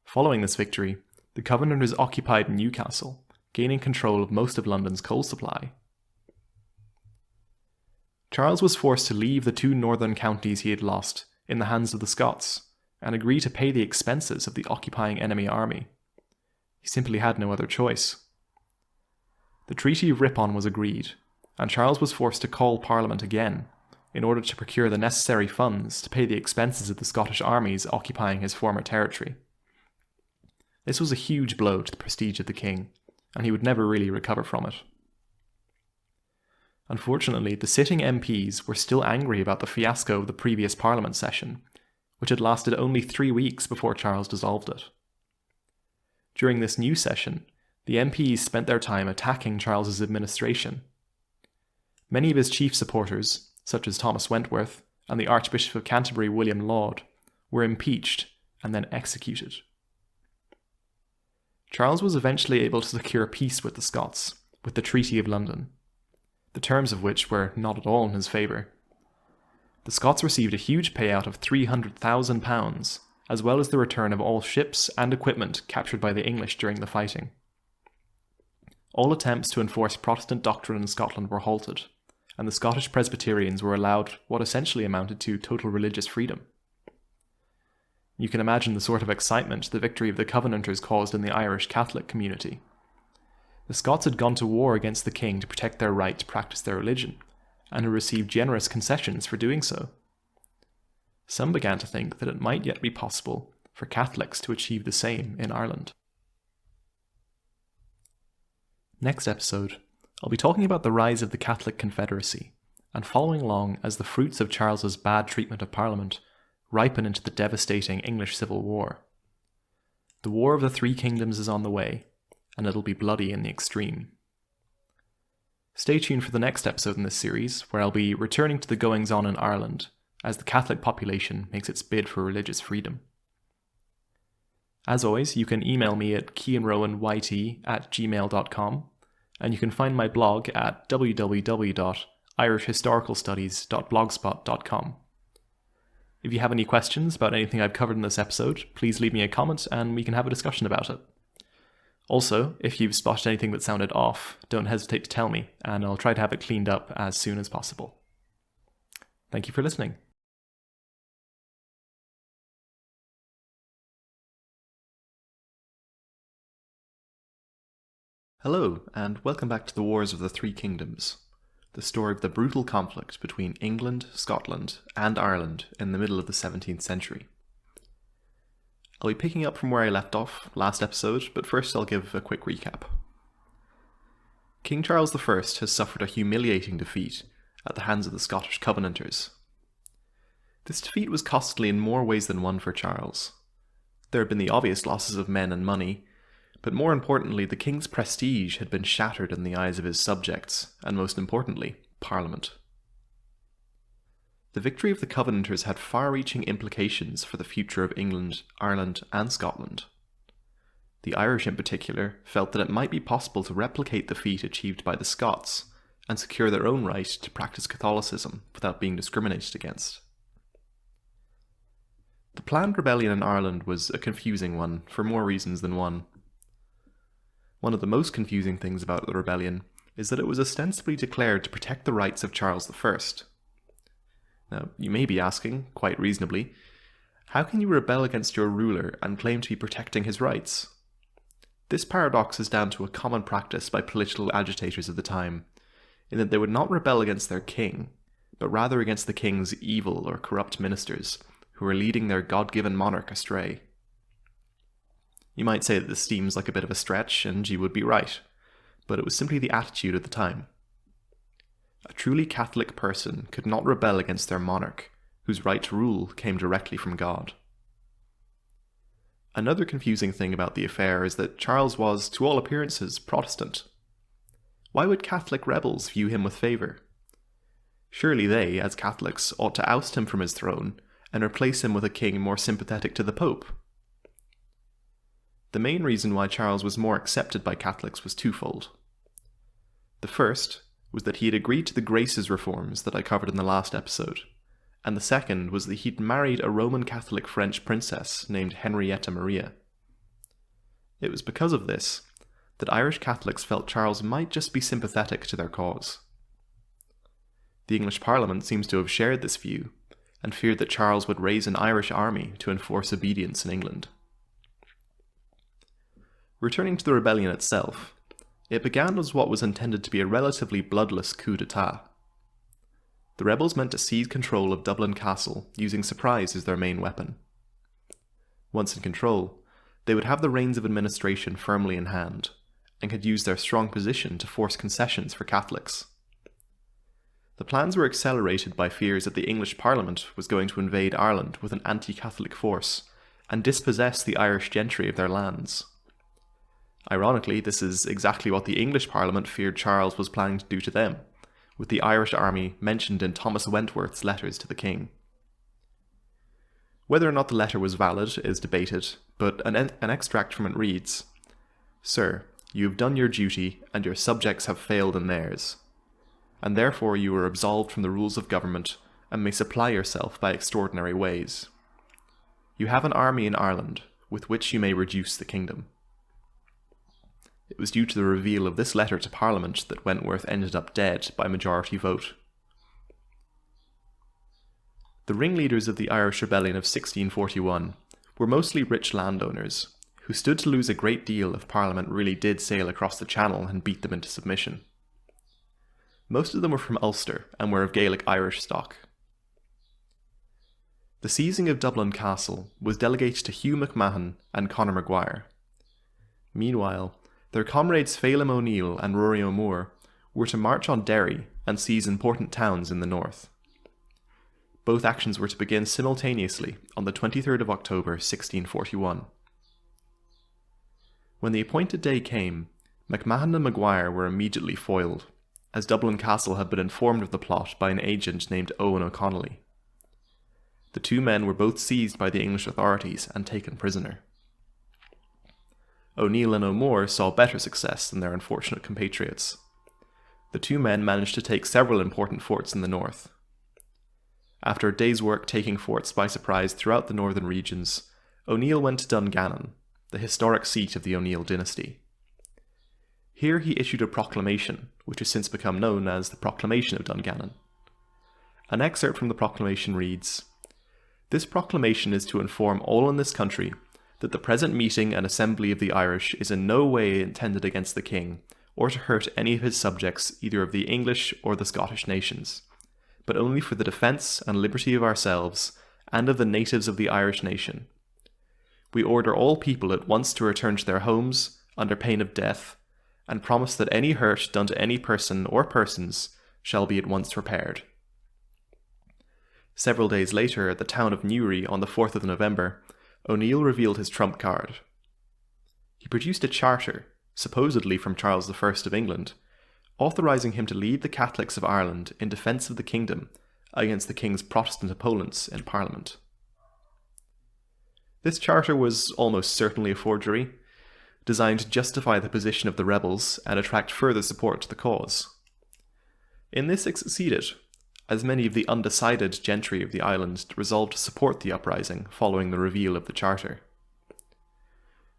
Following this victory, the Covenanters occupied Newcastle, gaining control of most of London's coal supply. Charles was forced to leave the two northern counties he had lost in the hands of the Scots, and agree to pay the expenses of the occupying enemy army. He simply had no other choice. The Treaty of Ripon was agreed, and Charles was forced to call Parliament again in order to procure the necessary funds to pay the expenses of the Scottish armies occupying his former territory. This was a huge blow to the prestige of the king, and he would never really recover from it. Unfortunately, the sitting MPs were still angry about the fiasco of the previous Parliament session, which had lasted only 3 weeks before Charles dissolved it. During this new session, the MPs spent their time attacking Charles's administration. Many of his chief supporters, such as Thomas Wentworth and the Archbishop of Canterbury William Laud, were impeached and then executed. Charles was eventually able to secure peace with the Scots, with the Treaty of London, the terms of which were not at all in his favour. The Scots received a huge payout of £300,000, as well as the return of all ships and equipment captured by the English during the fighting. All attempts to enforce Protestant doctrine in Scotland were halted, and the Scottish Presbyterians were allowed what essentially amounted to total religious freedom. You can imagine the sort of excitement the victory of the Covenanters caused in the Irish Catholic community. The Scots had gone to war against the king to protect their right to practice their religion, and had received generous concessions for doing so. Some began to think that it might yet be possible for Catholics to achieve the same in Ireland. Next episode, I'll be talking about the rise of the Catholic Confederacy, and following along as the fruits of Charles's bad treatment of Parliament ripen into the devastating English Civil War. The War of the Three Kingdoms is on the way, and it'll be bloody in the extreme. Stay tuned for the next episode in this series, where I'll be returning to the goings-on in Ireland as the Catholic population makes its bid for religious freedom. As always, you can email me at keanrowanyt@gmail.com, and you can find my blog at www.irishhistoricalstudies.blogspot.com. If you have any questions about anything I've covered in this episode, please leave me a comment and we can have a discussion about it. Also, if you've spotted anything that sounded off, don't hesitate to tell me, and I'll try to have it cleaned up as soon as possible. Thank you for listening. Hello, and welcome back to the Wars of the Three Kingdoms, the story of the brutal conflict between England, Scotland, and Ireland in the middle of the 17th century. I'll be picking up from where I left off last episode, but first I'll give a quick recap. King Charles I has suffered a humiliating defeat at the hands of the Scottish Covenanters. This defeat was costly in more ways than one for Charles. There had been the obvious losses of men and money, but more importantly, the king's prestige had been shattered in the eyes of his subjects, and most importantly, Parliament. The victory of the Covenanters had far-reaching implications for the future of England, Ireland, and Scotland. The Irish in particular felt that it might be possible to replicate the feat achieved by the Scots and secure their own right to practice Catholicism without being discriminated against. The planned rebellion in Ireland was a confusing one for more reasons than one. One of the most confusing things about the rebellion is that it was ostensibly declared to protect the rights of Charles I. Now, you may be asking, quite reasonably, how can you rebel against your ruler and claim to be protecting his rights? This paradox is down to a common practice by political agitators of the time, in that they would not rebel against their king, but rather against the king's evil or corrupt ministers, who were leading their God-given monarch astray. You might say that this seems like a bit of a stretch, and you would be right, but it was simply the attitude at the time. A truly Catholic person could not rebel against their monarch, whose right to rule came directly from God. Another confusing thing about the affair is that Charles was, to all appearances, Protestant. Why would Catholic rebels view him with favour? Surely they, as Catholics, ought to oust him from his throne and replace him with a king more sympathetic to the Pope. The main reason why Charles was more accepted by Catholics was twofold. The first was that he had agreed to the Graces reforms that I covered in the last episode, and the second was that he'd married a Roman Catholic French princess named Henrietta Maria. It was because of this that Irish Catholics felt Charles might just be sympathetic to their cause. The English Parliament seems to have shared this view, and feared that Charles would raise an Irish army to enforce obedience in England. Returning to the rebellion itself, It began as what was intended to be a relatively bloodless coup d'etat. The rebels meant to seize control of Dublin Castle using surprise as their main weapon. Once in control, they would have the reins of administration firmly in hand, and could use their strong position to force concessions for Catholics. The plans were accelerated by fears that the English Parliament was going to invade Ireland with an anti-Catholic force and dispossess the Irish gentry of their lands. Ironically, this is exactly what the English Parliament feared Charles was planning to do to them, with the Irish army mentioned in Thomas Wentworth's letters to the king. Whether or not the letter was valid is debated, but an extract from it reads, "Sir, you have done your duty, and your subjects have failed in theirs, and therefore you are absolved from the rules of government, and may supply yourself by extraordinary ways. You have an army in Ireland, with which you may reduce the kingdom." It was due to the reveal of this letter to Parliament that Wentworth ended up dead by majority vote. The ringleaders of the Irish Rebellion of 1641 were mostly rich landowners, who stood to lose a great deal if Parliament really did sail across the Channel and beat them into submission. Most of them were from Ulster and were of Gaelic Irish stock. The seizing of Dublin Castle was delegated to Hugh McMahon and Conor Maguire. Meanwhile, their comrades Phelim O'Neill and Rory O'Moore were to march on Derry and seize important towns in the north. Both actions were to begin simultaneously on the 23rd of October 1641. When the appointed day came, McMahon and Maguire were immediately foiled, as Dublin Castle had been informed of the plot by an agent named Owen O'Connolly. The two men were both seized by the English authorities and taken prisoner. O'Neill and O'Moore saw better success than their unfortunate compatriots. The two men managed to take several important forts in the north. After a day's work taking forts by surprise throughout the northern regions, O'Neill went to Dungannon, the historic seat of the O'Neill dynasty. Here he issued a proclamation, which has since become known as the Proclamation of Dungannon. An excerpt from the proclamation reads, "This proclamation is to inform all in this country that the present meeting and assembly of the Irish is in no way intended against the king, or to hurt any of his subjects either of the English or the Scottish nations, but only for the defence and liberty of ourselves and of the natives of the Irish nation. We order all people at once to return to their homes under pain of death, and promise that any hurt done to any person or persons shall be at once repaired." Several days later, at the town of Newry on the 4th of November, O'Neill revealed his trump card. He produced a charter, supposedly from Charles I of England, authorising him to lead the Catholics of Ireland in defence of the kingdom against the king's Protestant opponents in Parliament. This charter was almost certainly a forgery, designed to justify the position of the rebels and attract further support to the cause. In this it succeeded, as many of the undecided gentry of the island resolved to support the uprising following the reveal of the charter.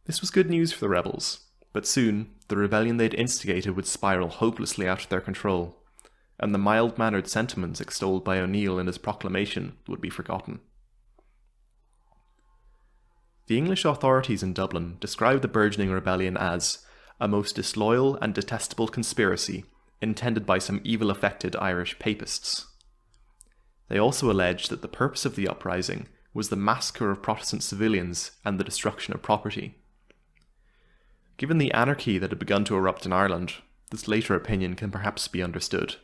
This was good news for the rebels, but soon the rebellion they'd instigated would spiral hopelessly out of their control, and the mild-mannered sentiments extolled by O'Neill in his proclamation would be forgotten. The English authorities in Dublin described the burgeoning rebellion as a most disloyal and detestable conspiracy intended by some evil-affected Irish papists. They also alleged that the purpose of the uprising was the massacre of Protestant civilians and the destruction of property. Given the anarchy that had begun to erupt in Ireland, this later opinion can perhaps be understood.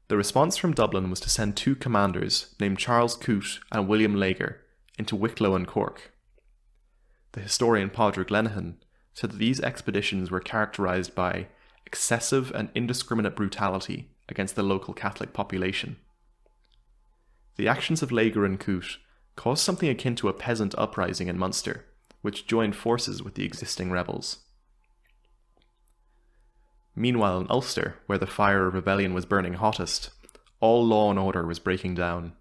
The response from Dublin was to send two commanders named Charles Coote and William Lager into Wicklow and Cork. The historian Padraig Lenihan said that these expeditions were characterised by excessive and indiscriminate brutality against the local Catholic population. The actions of Lager and Coote caused something akin to a peasant uprising in Munster, which joined forces with the existing rebels. Meanwhile in Ulster, where the fire of rebellion was burning hottest, all law and order was breaking down.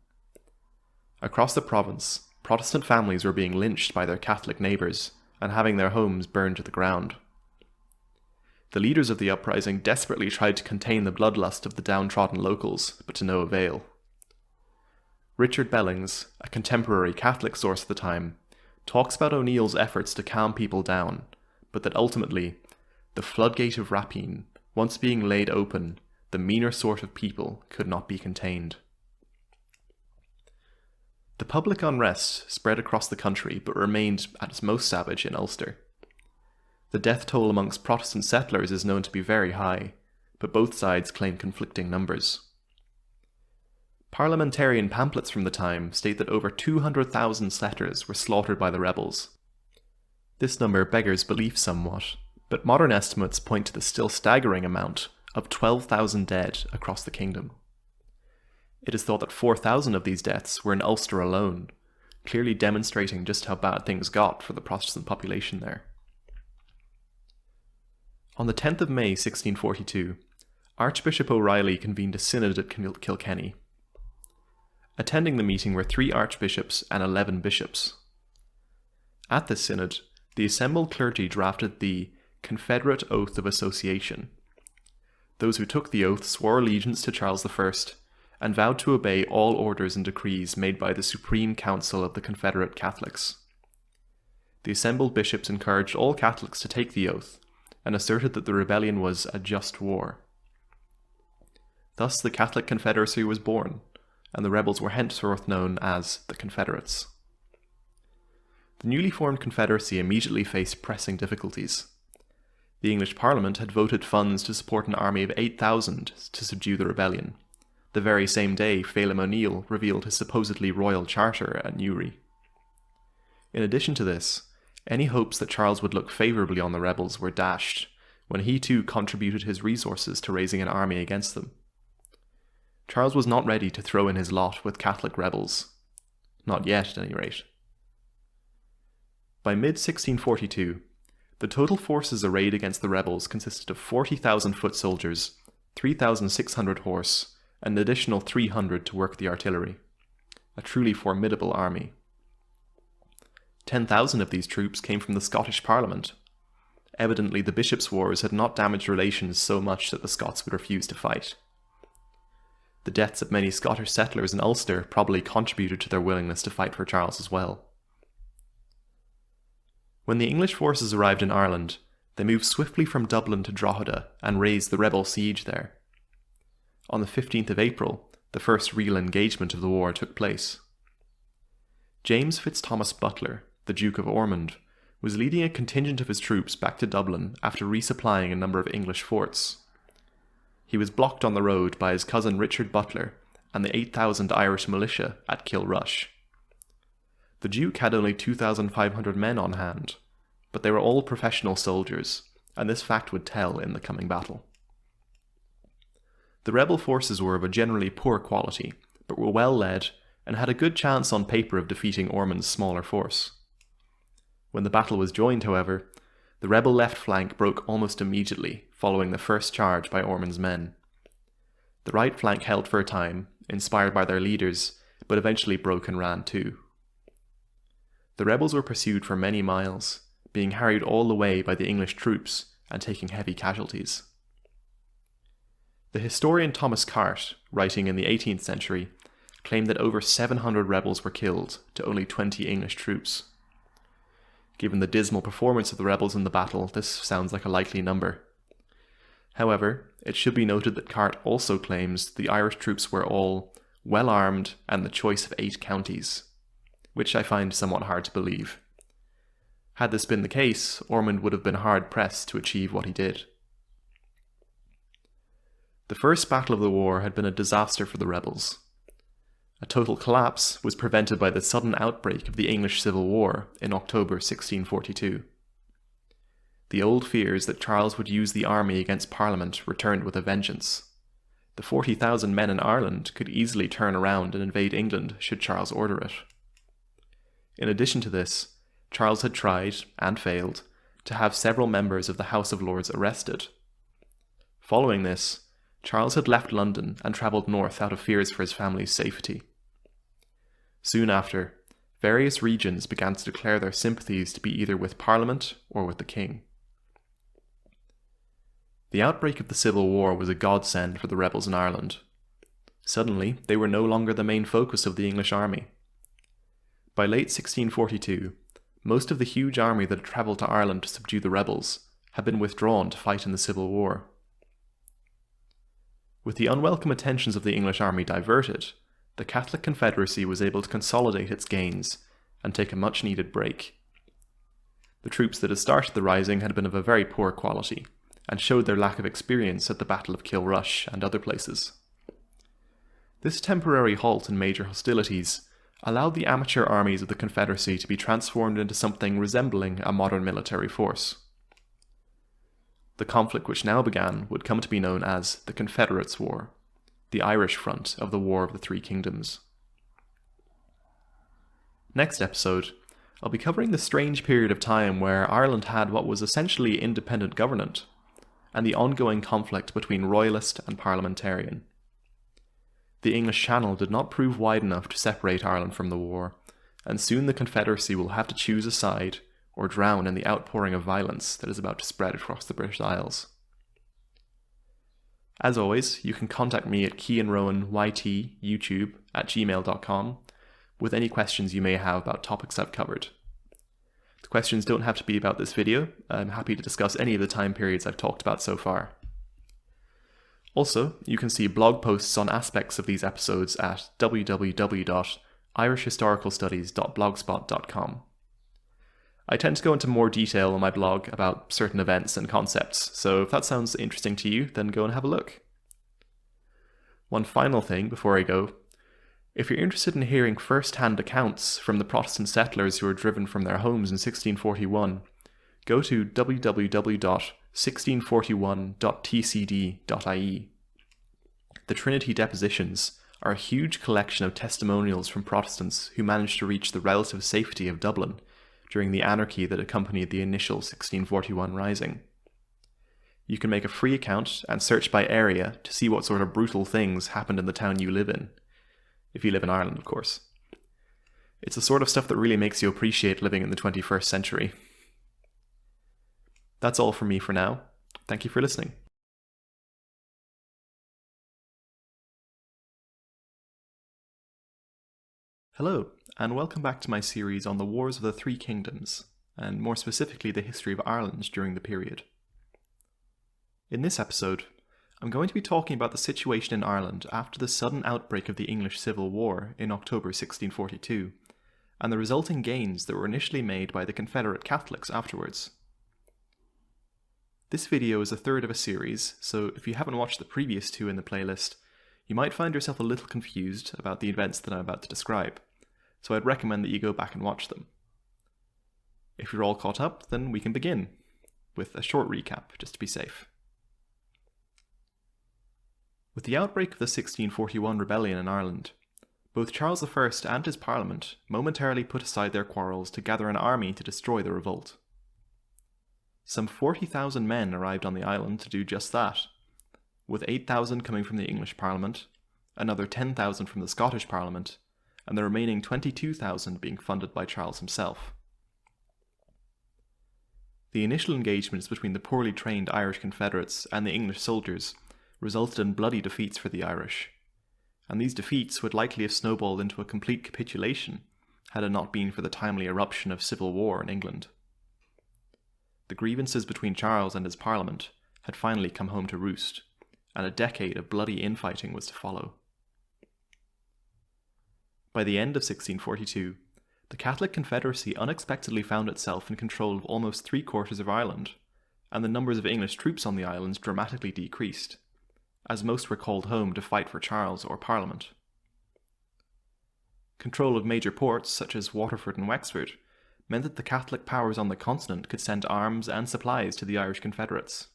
Across the province, Protestant families were being lynched by their Catholic neighbours and having their homes burned to the ground. The leaders of the uprising desperately tried to contain the bloodlust of the downtrodden locals, but to no avail. Richard Bellings, a contemporary Catholic source at the time, talks about O'Neill's efforts to calm people down, but that ultimately, the floodgate of rapine, once being laid open, the meaner sort of people could not be contained. The public unrest spread across the country but remained at its most savage in Ulster. The death toll amongst Protestant settlers is known to be very high, but both sides claim conflicting numbers. Parliamentarian pamphlets from the time state that over 200,000 settlers were slaughtered by the rebels. This number beggars belief somewhat, but modern estimates point to the still staggering amount of 12,000 dead across the kingdom. It is thought that 4,000 of these deaths were in Ulster alone, clearly demonstrating just how bad things got for the Protestant population there. On the 10th of May 1642, Archbishop O'Reilly convened a synod at Kilkenny. Attending the meeting were 3 archbishops and 11 bishops. At this synod, the assembled clergy drafted the Confederate Oath of Association. Those who took the oath swore allegiance to Charles I and vowed to obey all orders and decrees made by the Supreme Council of the Confederate Catholics. The assembled bishops encouraged all Catholics to take the oath and asserted that the rebellion was a just war. Thus the Catholic Confederacy was born, and the rebels were henceforth known as the Confederates. The newly formed Confederacy immediately faced pressing difficulties. The English Parliament had voted funds to support an army of 8,000 to subdue the rebellion. The very same day, Phelim O'Neill revealed his supposedly royal charter at Newry. In addition to this, any hopes that Charles would look favourably on the rebels were dashed when he too contributed his resources to raising an army against them. Charles was not ready to throw in his lot with Catholic rebels. Not yet, at any rate. By mid-1642, the total forces arrayed against the rebels consisted of 40,000 foot soldiers, 3,600 horse, and an additional 300 to work the artillery. A truly formidable army. 10,000 of these troops came from the Scottish Parliament. Evidently, the bishops' wars had not damaged relations so much that the Scots would refuse to fight. The deaths of many Scottish settlers in Ulster probably contributed to their willingness to fight for Charles as well. When the English forces arrived in Ireland, they moved swiftly from Dublin to Drogheda and raised the rebel siege there. On the 15th of April, the first real engagement of the war took place. James FitzThomas Butler, the Duke of Ormond, was leading a contingent of his troops back to Dublin after resupplying a number of English forts. He was blocked on the road by his cousin Richard Butler and the 8,000 Irish militia at Kilrush. The Duke had only 2,500 men on hand, but they were all professional soldiers, and this fact would tell in the coming battle. The rebel forces were of a generally poor quality, but were well led and had a good chance on paper of defeating Ormond's smaller force. When the battle was joined, however, the rebel left flank broke almost immediately following the first charge by Ormond's men. The right flank held for a time, inspired by their leaders, but eventually broke and ran too. The rebels were pursued for many miles, being harried all the way by the English troops and taking heavy casualties. The historian Thomas Carte, writing in the 18th century, claimed that over 700 rebels were killed to only 20 English troops. Given the dismal performance of the rebels in the battle, this sounds like a likely number. However, it should be noted that Carte also claims the Irish troops were all well armed and the choice of 8 counties, which I find somewhat hard to believe. Had this been the case, Ormond would have been hard-pressed to achieve what he did. The first battle of the war had been a disaster for the rebels. A total collapse was prevented by the sudden outbreak of the English Civil War in October 1642. The old fears that Charles would use the army against Parliament returned with a vengeance. The 40,000 men in Ireland could easily turn around and invade England should Charles order it. In addition to this, Charles had tried, and failed, to have several members of the House of Lords arrested. Following this, Charles had left London and travelled north out of fears for his family's safety. Soon after, various regions began to declare their sympathies to be either with Parliament or with the King. The outbreak of the Civil War was a godsend for the rebels in Ireland. Suddenly, they were no longer the main focus of the English army. By late 1642, most of the huge army that had travelled to Ireland to subdue the rebels had been withdrawn to fight in the Civil War. With the unwelcome attentions of the English army diverted, the Catholic Confederacy was able to consolidate its gains and take a much-needed break. The troops that had started the rising had been of a very poor quality, and showed their lack of experience at the Battle of Kilrush and other places. This temporary halt in major hostilities allowed the amateur armies of the Confederacy to be transformed into something resembling a modern military force. The conflict which now began would come to be known as the Confederates' War, the Irish front of the War of the Three Kingdoms. Next episode, I'll be covering the strange period of time where Ireland had what was essentially independent government, and the ongoing conflict between royalist and parliamentarian. The English Channel did not prove wide enough to separate Ireland from the war, and soon the Confederacy will have to choose a side or drown in the outpouring of violence that is about to spread across the British Isles. As always, you can contact me at keanrowanYT@gmail.com with any questions you may have about topics I've covered. The questions don't have to be about this video. I'm happy to discuss any of the time periods I've talked about so far. Also, you can see blog posts on aspects of these episodes at www.irishhistoricalstudies.blogspot.com. I tend to go into more detail on my blog about certain events and concepts, so if that sounds interesting to you, then go and have a look. One final thing before I go. If you're interested in hearing first-hand accounts from the Protestant settlers who were driven from their homes in 1641, go to www.1641.tcd.ie. The Trinity Depositions are a huge collection of testimonials from Protestants who managed to reach the relative safety of Dublin during the anarchy that accompanied the initial 1641 rising. You can make a free account and search by area to see what sort of brutal things happened in the town you live in. If you live in Ireland, of course. It's the sort of stuff that really makes you appreciate living in the 21st century. That's all from me for now. Thank you for listening. Hello, and welcome back to my series on the Wars of the Three Kingdoms, and more specifically the history of Ireland during the period. In this episode, I'm going to be talking about the situation in Ireland after the sudden outbreak of the English Civil War in October 1642, and the resulting gains that were initially made by the Confederate Catholics afterwards. This video is the third of a series, so if you haven't watched the previous two in the playlist, you might find yourself a little confused about the events that I'm about to describe, so I'd recommend that you go back and watch them. If you're all caught up, then we can begin, with a short recap, just to be safe. With the outbreak of the 1641 rebellion in Ireland, both Charles I and his Parliament momentarily put aside their quarrels to gather an army to destroy the revolt. Some 40,000 men arrived on the island to do just that, with 8,000 coming from the English Parliament, another 10,000 from the Scottish Parliament, and the remaining 22,000 being funded by Charles himself. The initial engagements between the poorly trained Irish Confederates and the English soldiers resulted in bloody defeats for the Irish, and these defeats would likely have snowballed into a complete capitulation had it not been for the timely eruption of civil war in England. The grievances between Charles and his Parliament had finally come home to roost, and a decade of bloody infighting was to follow. By the end of 1642, the Catholic Confederacy unexpectedly found itself in control of almost 3/4 of Ireland, and the numbers of English troops on the islands dramatically decreased, as most were called home to fight for Charles or Parliament. Control of major ports such as Waterford and Wexford meant that the Catholic powers on the continent could send arms and supplies to the Irish Confederates.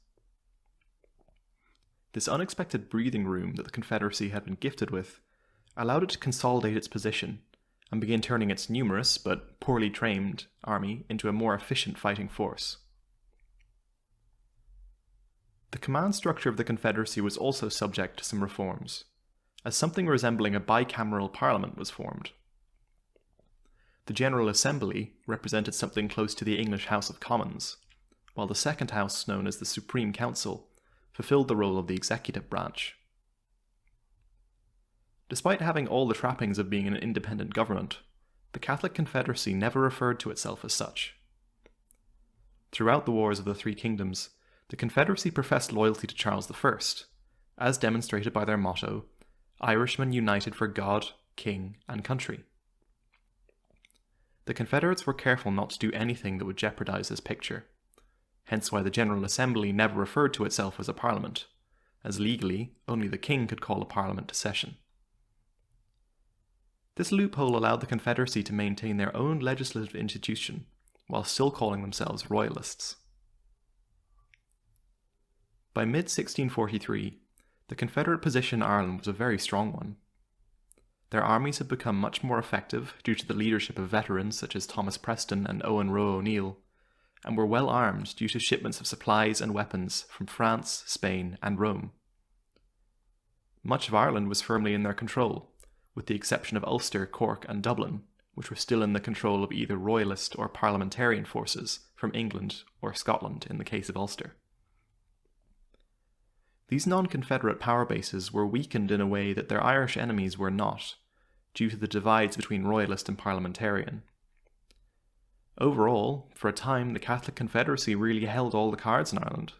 This unexpected breathing room that the Confederacy had been gifted with allowed it to consolidate its position and begin turning its numerous but poorly trained army into a more efficient fighting force. The command structure of the Confederacy was also subject to some reforms, as something resembling a bicameral parliament was formed. The General Assembly represented something close to the English House of Commons, while the second house, known as the Supreme Council, fulfilled the role of the executive branch. Despite having all the trappings of being an independent government, the Catholic Confederacy never referred to itself as such. Throughout the Wars of the Three Kingdoms, the Confederacy professed loyalty to Charles I, as demonstrated by their motto, Irishmen united for God, King, and Country. The Confederates were careful not to do anything that would jeopardize this picture, hence why the General Assembly never referred to itself as a parliament, as legally only the king could call a parliament to session. This loophole allowed the Confederacy to maintain their own legislative institution while still calling themselves royalists. By mid-1643, the Confederate position in Ireland was a very strong one. Their armies had become much more effective due to the leadership of veterans such as Thomas Preston and Owen Roe O'Neill, and were well armed due to shipments of supplies and weapons from France, Spain, and Rome. Much of Ireland was firmly in their control, with the exception of Ulster, Cork, and Dublin, which were still in the control of either royalist or parliamentarian forces from England or Scotland in the case of Ulster. These non-Confederate power bases were weakened in a way that their Irish enemies were not, due to the divides between royalist and parliamentarian. Overall, for a time, the Catholic Confederacy really held all the cards in Ireland.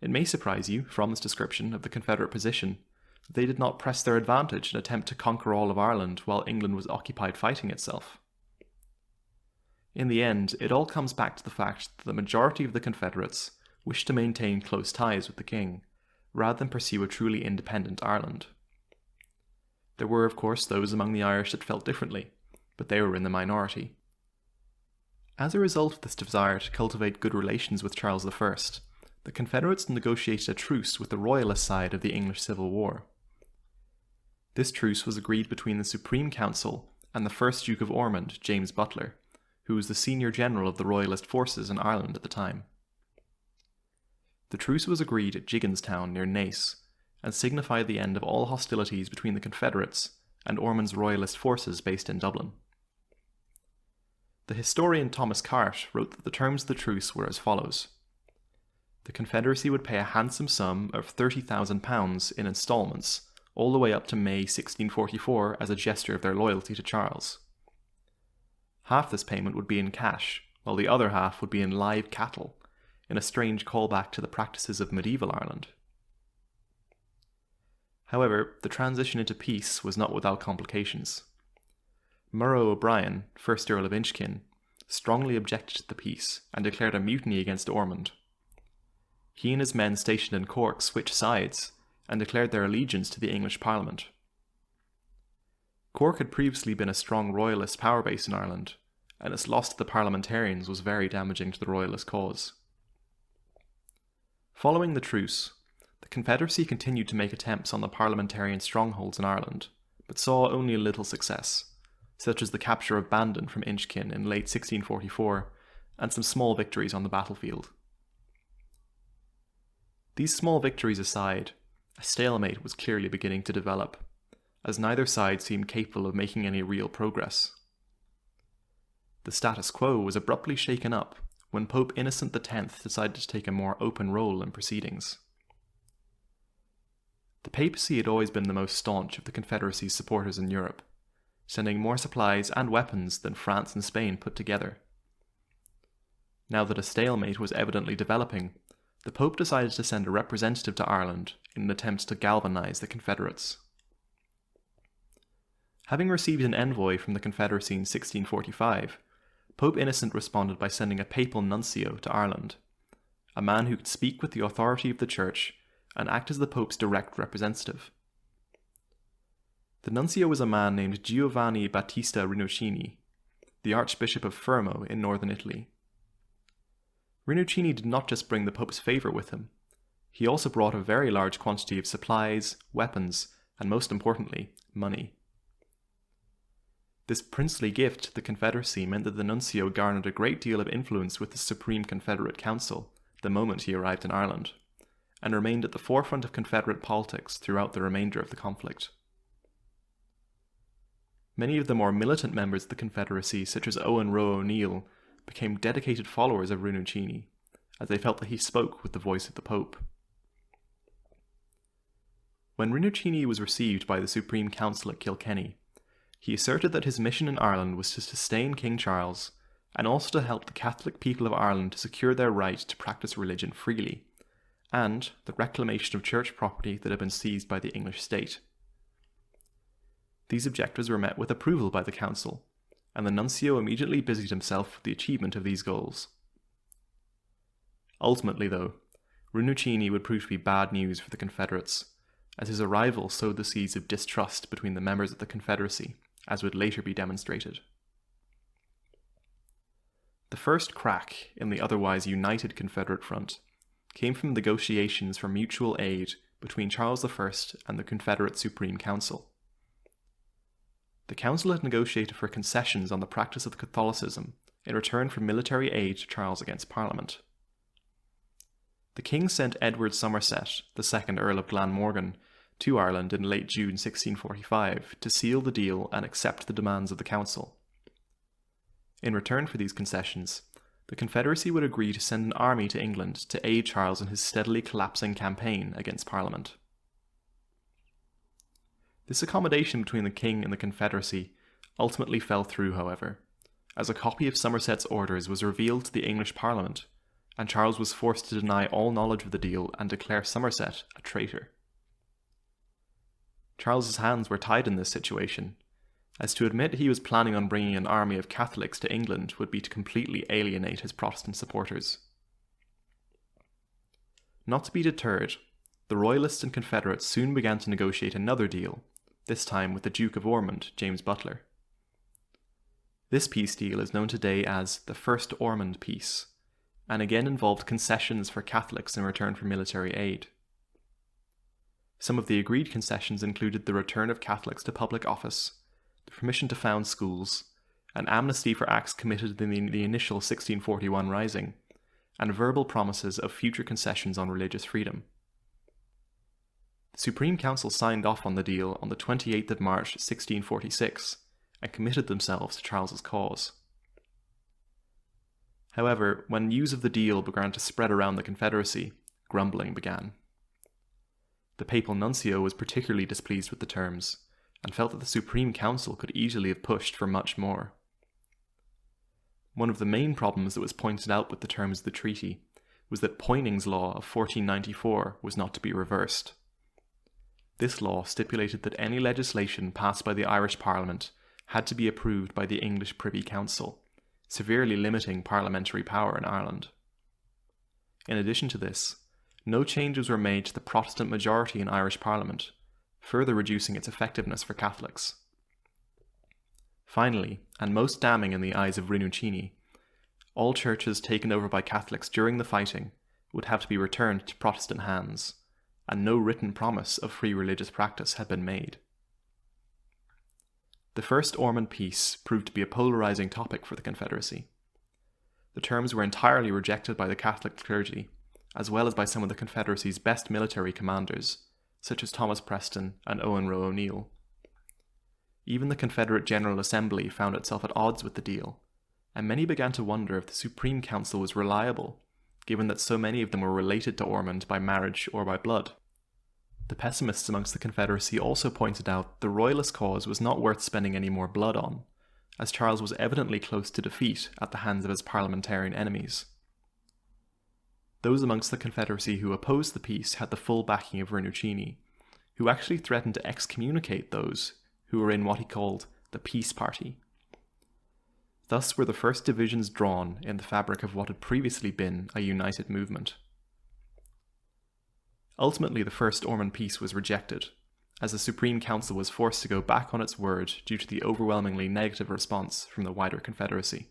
It may surprise you, from this description of the Confederate position, that they did not press their advantage and attempt to conquer all of Ireland while England was occupied fighting itself. In the end, it all comes back to the fact that the majority of the Confederates wished to maintain close ties with the king, rather than pursue a truly independent Ireland. There were, of course, those among the Irish that felt differently, but they were in the minority. As a result of this desire to cultivate good relations with Charles I, the Confederates negotiated a truce with the royalist side of the English Civil War. This truce was agreed between the Supreme Council and the first Duke of Ormond, James Butler, who was the senior general of the royalist forces in Ireland at the time. The truce was agreed at Gigginstown near Naas, and signified the end of all hostilities between the Confederates and Ormond's royalist forces based in Dublin. The historian Thomas Carte wrote that the terms of the truce were as follows. The Confederacy would pay a handsome sum of £30,000 in instalments all the way up to May 1644 as a gesture of their loyalty to Charles. Half this payment would be in cash, while the other half would be in live cattle, in a strange callback to the practices of medieval Ireland. However, the transition into peace was not without complications. Murrough O'Brien, 1st Earl of Inchkin, strongly objected to the peace and declared a mutiny against Ormond. He and his men stationed in Cork switched sides and declared their allegiance to the English Parliament. Cork had previously been a strong royalist power base in Ireland, and its loss to the parliamentarians was very damaging to the royalist cause. Following the truce, the Confederacy continued to make attempts on the parliamentarian strongholds in Ireland, but saw only a little success, such as the capture of Bandon from Inchkin in late 1644, and some small victories on the battlefield. These small victories aside, a stalemate was clearly beginning to develop, as neither side seemed capable of making any real progress. The status quo was abruptly shaken up when Pope Innocent X decided to take a more open role in proceedings. The papacy had always been the most staunch of the Confederacy's supporters in Europe, sending more supplies and weapons than France and Spain put together. Now that a stalemate was evidently developing, the Pope decided to send a representative to Ireland in an attempt to galvanise the Confederates. Having received an envoy from the Confederacy in 1645, Pope Innocent responded by sending a papal nuncio to Ireland, a man who could speak with the authority of the Church and act as the Pope's direct representative. The nuncio was a man named Giovanni Battista Rinuccini, the Archbishop of Fermo in northern Italy. Rinuccini did not just bring the Pope's favour with him, he also brought a very large quantity of supplies, weapons, and most importantly, money. This princely gift to the Confederacy meant that the nuncio garnered a great deal of influence with the Supreme Confederate Council the moment he arrived in Ireland, and remained at the forefront of Confederate politics throughout the remainder of the conflict. Many of the more militant members of the Confederacy, such as Owen Roe O'Neill, became dedicated followers of Rinuccini, as they felt that he spoke with the voice of the Pope. When Rinuccini was received by the Supreme Council at Kilkenny, he asserted that his mission in Ireland was to sustain King Charles and also to help the Catholic people of Ireland to secure their right to practice religion freely, and the reclamation of church property that had been seized by the English state. These objectives were met with approval by the council, and the nuncio immediately busied himself with the achievement of these goals. Ultimately, though, Rinuccini would prove to be bad news for the Confederates, as his arrival sowed the seeds of distrust between the members of the Confederacy, as would later be demonstrated. The first crack in the otherwise united Confederate front came from negotiations for mutual aid between Charles I and the Confederate Supreme Council. The council had negotiated for concessions on the practice of Catholicism in return for military aid to Charles against Parliament. The king sent Edward Somerset, the second Earl of Glamorgan, to Ireland in late June 1645 to seal the deal and accept the demands of the council. In return for these concessions, the Confederacy would agree to send an army to England to aid Charles in his steadily collapsing campaign against Parliament. This accommodation between the king and the Confederacy ultimately fell through, however, as a copy of Somerset's orders was revealed to the English Parliament, and Charles was forced to deny all knowledge of the deal and declare Somerset a traitor. Charles's hands were tied in this situation, as to admit he was planning on bringing an army of Catholics to England would be to completely alienate his Protestant supporters. Not to be deterred, the Royalists and Confederates soon began to negotiate another deal, this time with the Duke of Ormond, James Butler. This peace deal is known today as the First Ormond Peace, and again involved concessions for Catholics in return for military aid. Some of the agreed concessions included the return of Catholics to public office, the permission to found schools, an amnesty for acts committed in the initial 1641 Rising, and verbal promises of future concessions on religious freedom. The Supreme Council signed off on the deal on the 28th of March 1646 and committed themselves to Charles's cause. However, when news of the deal began to spread around the Confederacy, grumbling began. The papal nuncio was particularly displeased with the terms, and felt that the Supreme Council could easily have pushed for much more. One of the main problems that was pointed out with the terms of the treaty was that Poyning's Law of 1494 was not to be reversed. This law stipulated that any legislation passed by the Irish Parliament had to be approved by the English Privy Council, severely limiting parliamentary power in Ireland. In addition to this, no changes were made to the Protestant majority in Irish Parliament, further reducing its effectiveness for Catholics. Finally, and most damning in the eyes of Rinuccini, all churches taken over by Catholics during the fighting would have to be returned to Protestant hands, and no written promise of free religious practice had been made. The First Ormond Peace proved to be a polarizing topic for the Confederacy. The terms were entirely rejected by the Catholic clergy, as well as by some of the Confederacy's best military commanders, such as Thomas Preston and Owen Roe O'Neill. Even the Confederate General Assembly found itself at odds with the deal, and many began to wonder if the Supreme Council was reliable, given that so many of them were related to Ormond by marriage or by blood. The pessimists amongst the Confederacy also pointed out the Royalist cause was not worth spending any more blood on, as Charles was evidently close to defeat at the hands of his parliamentarian enemies. Those amongst the Confederacy who opposed the peace had the full backing of Rinuccini, who actually threatened to excommunicate those who were in what he called the Peace Party. Thus were the first divisions drawn in the fabric of what had previously been a united movement. Ultimately, the First Ormond Peace was rejected, as the Supreme Council was forced to go back on its word due to the overwhelmingly negative response from the wider Confederacy.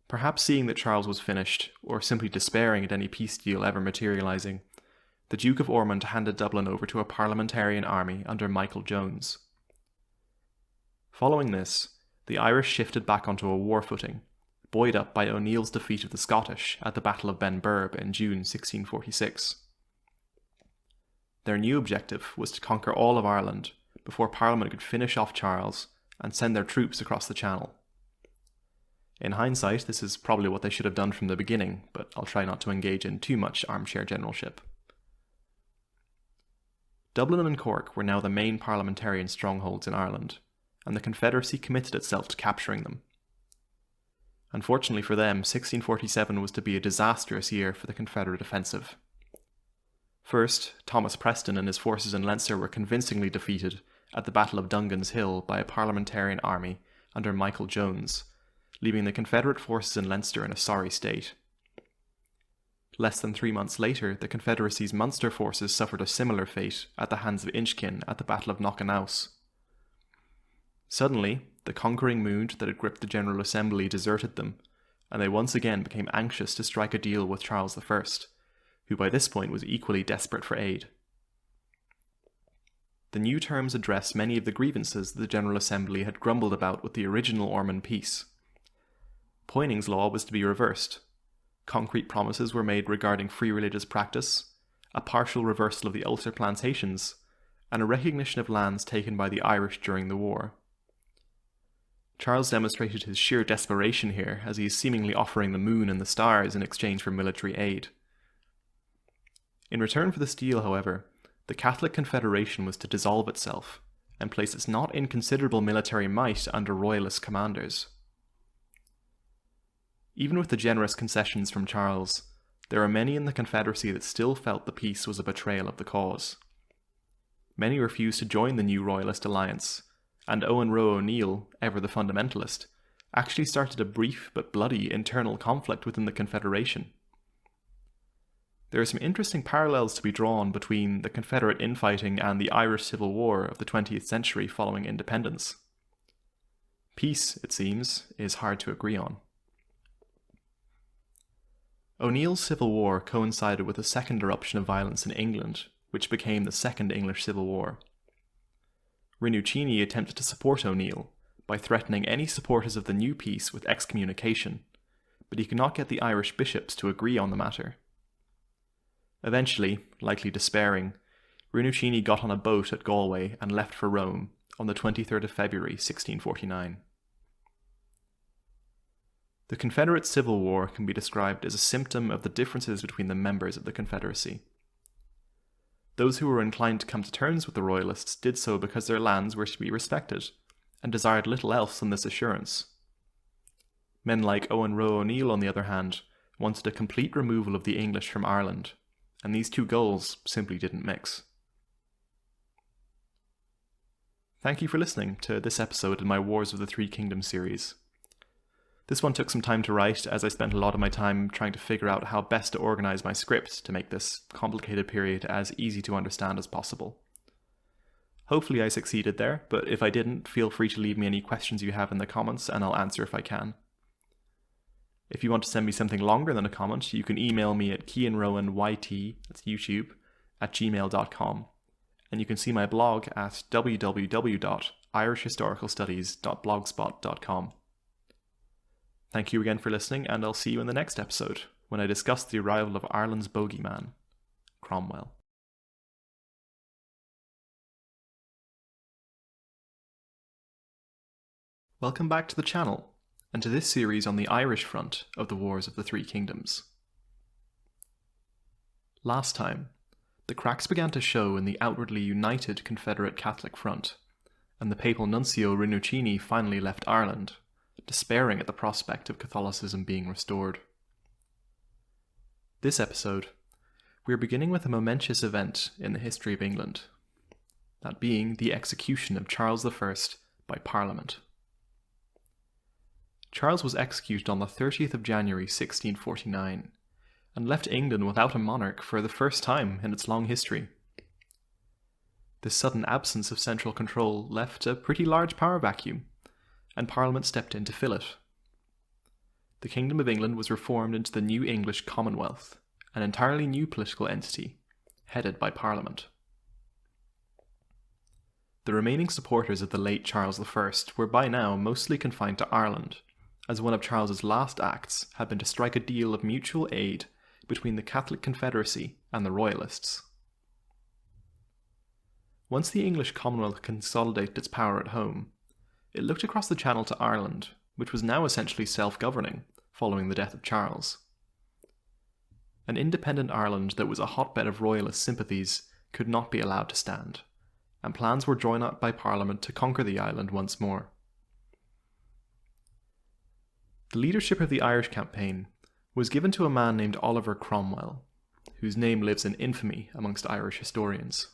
Perhaps seeing that Charles was finished, or simply despairing at any peace deal ever materialising, the Duke of Ormond handed Dublin over to a parliamentarian army under Michael Jones. Following this, the Irish shifted back onto a war footing, buoyed up by O'Neill's defeat of the Scottish at the Battle of Benburb in June 1646. Their new objective was to conquer all of Ireland before Parliament could finish off Charles and send their troops across the Channel. In hindsight, this is probably what they should have done from the beginning, but I'll try not to engage in too much armchair generalship. Dublin and Cork were now the main parliamentarian strongholds in Ireland, and the Confederacy committed itself to capturing them. Unfortunately for them, 1647 was to be a disastrous year for the Confederate offensive. First, Thomas Preston and his forces in Leinster were convincingly defeated at the Battle of Dungan's Hill by a parliamentarian army under Michael Jones, leaving the Confederate forces in Leinster in a sorry state. Less than 3 months later, the Confederacy's Munster forces suffered a similar fate at the hands of Inchkin at the Battle of Knockenouse. Suddenly, the conquering mood that had gripped the General Assembly deserted them, and they once again became anxious to strike a deal with Charles I, who by this point was equally desperate for aid. The new terms addressed many of the grievances the General Assembly had grumbled about with the original Ormond Peace. Poyning's law was to be reversed. Concrete promises were made regarding free religious practice, a partial reversal of the Ulster plantations, and a recognition of lands taken by the Irish during the war. Charles demonstrated his sheer desperation here, as he is seemingly offering the moon and the stars in exchange for military aid. In return for this deal, however, the Catholic Confederation was to dissolve itself and place its not inconsiderable military might under royalist commanders. Even with the generous concessions from Charles, there are many in the Confederacy that still felt the peace was a betrayal of the cause. Many refused to join the new royalist alliance, and Owen Roe O'Neill, ever the fundamentalist, actually started a brief but bloody internal conflict within the Confederation. There are some interesting parallels to be drawn between the Confederate infighting and the Irish Civil War of the 20th century following independence. Peace, it seems, is hard to agree on. O'Neill's Civil War coincided with a second eruption of violence in England, which became the Second English Civil War. Rinuccini attempted to support O'Neill by threatening any supporters of the new peace with excommunication, but he could not get the Irish bishops to agree on the matter. Eventually, likely despairing, Rinuccini got on a boat at Galway and left for Rome on the 23rd of February 1649. The Confederate Civil War can be described as a symptom of the differences between the members of the Confederacy. Those who were inclined to come to terms with the Royalists did so because their lands were to be respected, and desired little else than this assurance. Men like Owen Roe O'Neill, on the other hand, wanted a complete removal of the English from Ireland, and these two goals simply didn't mix. Thank you for listening to this episode in my Wars of the Three Kingdoms series. This one took some time to write, as I spent a lot of my time trying to figure out how best to organize my script to make this complicated period as easy to understand as possible. Hopefully I succeeded there, but if I didn't, feel free to leave me any questions you have in the comments and I'll answer if I can. If you want to send me something longer than a comment, you can email me at keanrowanyt, that's YouTube, @gmail.com, and you can see my blog at www.irishhistoricalstudies.blogspot.com. Thank you again for listening, and I'll see you in the next episode, when I discuss the arrival of Ireland's bogeyman, Cromwell. Welcome back to the channel, and to this series on the Irish front of the Wars of the Three Kingdoms. Last time, the cracks began to show in the outwardly united Confederate Catholic front, and the papal nuncio Rinuccini finally left Ireland, despairing at the prospect of Catholicism being restored. This episode, we are beginning with a momentous event in the history of England, that being the execution of Charles I by Parliament. Charles was executed on the 30th of January 1649, and left England without a monarch for the first time in its long history. This sudden absence of central control left a pretty large power vacuum, and Parliament stepped in to fill it. The Kingdom of England was reformed into the new English Commonwealth, an entirely new political entity, headed by Parliament. The remaining supporters of the late Charles I were by now mostly confined to Ireland, as one of Charles's last acts had been to strike a deal of mutual aid between the Catholic Confederacy and the Royalists. Once the English Commonwealth consolidated its power at home, it looked across the Channel to Ireland, which was now essentially self-governing following the death of Charles. An independent Ireland that was a hotbed of royalist sympathies could not be allowed to stand, and plans were drawn up by Parliament to conquer the island once more. The leadership of the Irish campaign was given to a man named Oliver Cromwell, whose name lives in infamy amongst Irish historians.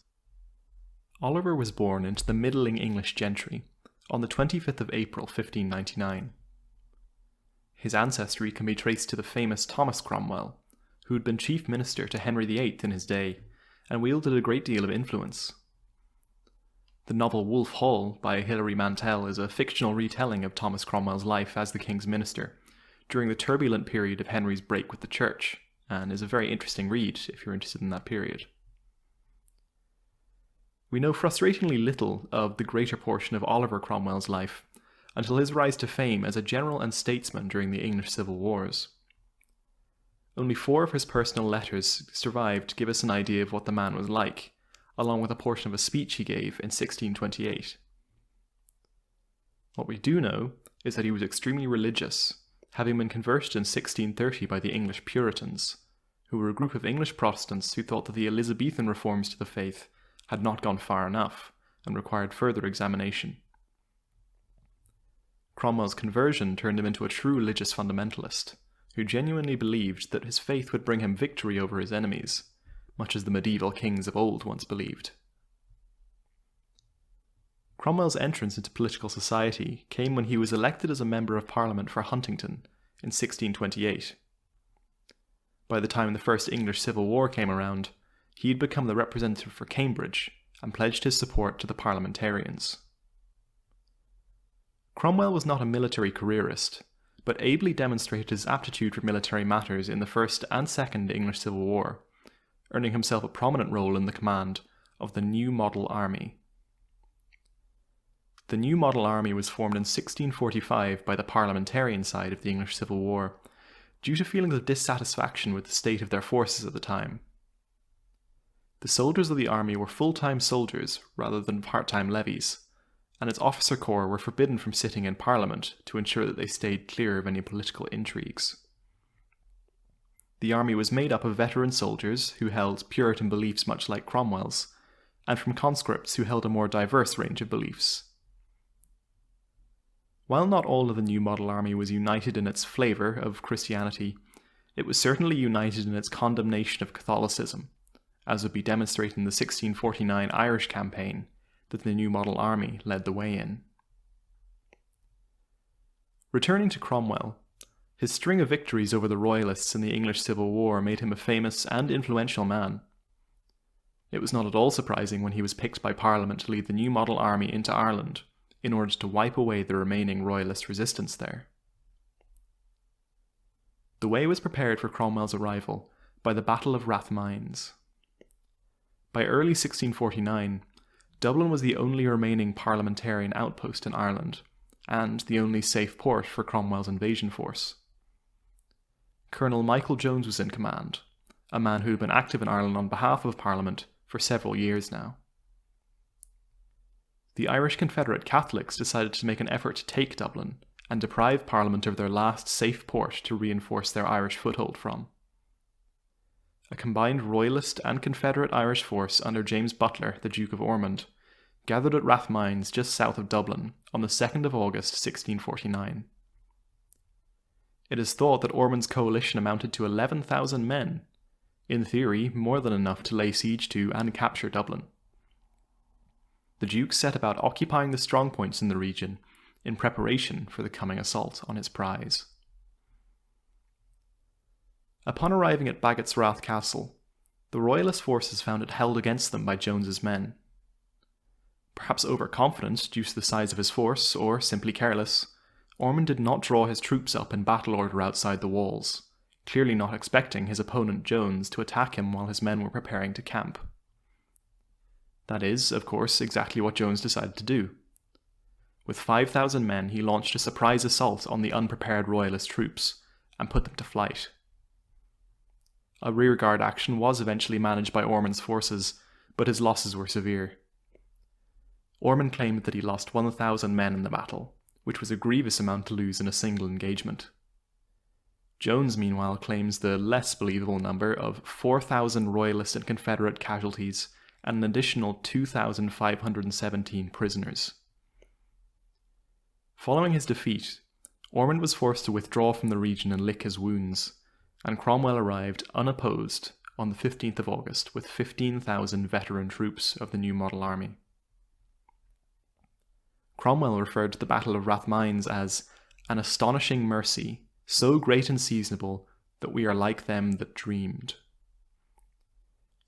Oliver was born into the middling English gentry on the 25th of April 1599. His ancestry can be traced to the famous Thomas Cromwell, who had been chief minister to Henry VIII in his day and wielded a great deal of influence. The novel Wolf Hall by Hilary Mantel is a fictional retelling of Thomas Cromwell's life as the king's minister during the turbulent period of Henry's break with the church, and is a very interesting read if you're interested in that period. We know frustratingly little of the greater portion of Oliver Cromwell's life until his rise to fame as a general and statesman during the English Civil Wars. Only 4 of his personal letters survived to give us an idea of what the man was like, along with a portion of a speech he gave in 1628. What we do know is that he was extremely religious, having been converted in 1630 by the English Puritans, who were a group of English Protestants who thought that the Elizabethan reforms to the faith had not gone far enough and required further examination. Cromwell's conversion turned him into a true religious fundamentalist, who genuinely believed that his faith would bring him victory over his enemies, much as the medieval kings of old once believed. Cromwell's entrance into political society came when he was elected as a member of Parliament for Huntingdon in 1628. By the time the First English Civil War came around, he had become the representative for Cambridge and pledged his support to the parliamentarians. Cromwell was not a military careerist, but ably demonstrated his aptitude for military matters in the First and Second English Civil War, earning himself a prominent role in the command of the New Model Army. The New Model Army was formed in 1645 by the parliamentarian side of the English Civil War, due to feelings of dissatisfaction with the state of their forces at the time. The soldiers of the army were full-time soldiers rather than part-time levies, and its officer corps were forbidden from sitting in Parliament to ensure that they stayed clear of any political intrigues. The army was made up of veteran soldiers who held Puritan beliefs much like Cromwell's, and from conscripts who held a more diverse range of beliefs. While not all of the New Model Army was united in its flavour of Christianity, it was certainly united in its condemnation of Catholicism, as would be demonstrated in the 1649 Irish campaign that the New Model Army led the way in. Returning to Cromwell, his string of victories over the Royalists in the English Civil War made him a famous and influential man. It was not at all surprising when he was picked by Parliament to lead the New Model Army into Ireland, in order to wipe away the remaining Royalist resistance there. The way was prepared for Cromwell's arrival by the Battle of Rathmines. By early 1649, Dublin was the only remaining parliamentarian outpost in Ireland, and the only safe port for Cromwell's invasion force. Colonel Michael Jones was in command, a man who had been active in Ireland on behalf of Parliament for several years now. The Irish Confederate Catholics decided to make an effort to take Dublin and deprive Parliament of their last safe port to reinforce their Irish foothold from. A combined Royalist and Confederate Irish force under James Butler, the Duke of Ormond, gathered at Rathmines just south of Dublin on the 2nd of August 1649. It is thought that Ormond's coalition amounted to 11,000 men, in theory more than enough to lay siege to and capture Dublin. The Duke set about occupying the strongpoints in the region in preparation for the coming assault on his prize. Upon arriving at Baggott's Rath Castle, the Royalist forces found it held against them by Jones's men. Perhaps overconfident due to the size of his force, or simply careless, Ormond did not draw his troops up in battle order outside the walls, clearly not expecting his opponent Jones to attack him while his men were preparing to camp. That is, of course, exactly what Jones decided to do. With 5,000 men, he launched a surprise assault on the unprepared Royalist troops and put them to flight. A rearguard action was eventually managed by Ormond's forces, but his losses were severe. Ormond claimed that he lost 1,000 men in the battle, which was a grievous amount to lose in a single engagement. Jones, meanwhile, claims the less believable number of 4,000 Royalist and Confederate casualties and an additional 2,517 prisoners. Following his defeat, Ormond was forced to withdraw from the region and lick his wounds, and Cromwell arrived unopposed on the 15th of August with 15,000 veteran troops of the new model army. Cromwell referred to the Battle of Rathmines as an astonishing mercy, so great and seasonable that we are like them that dreamed.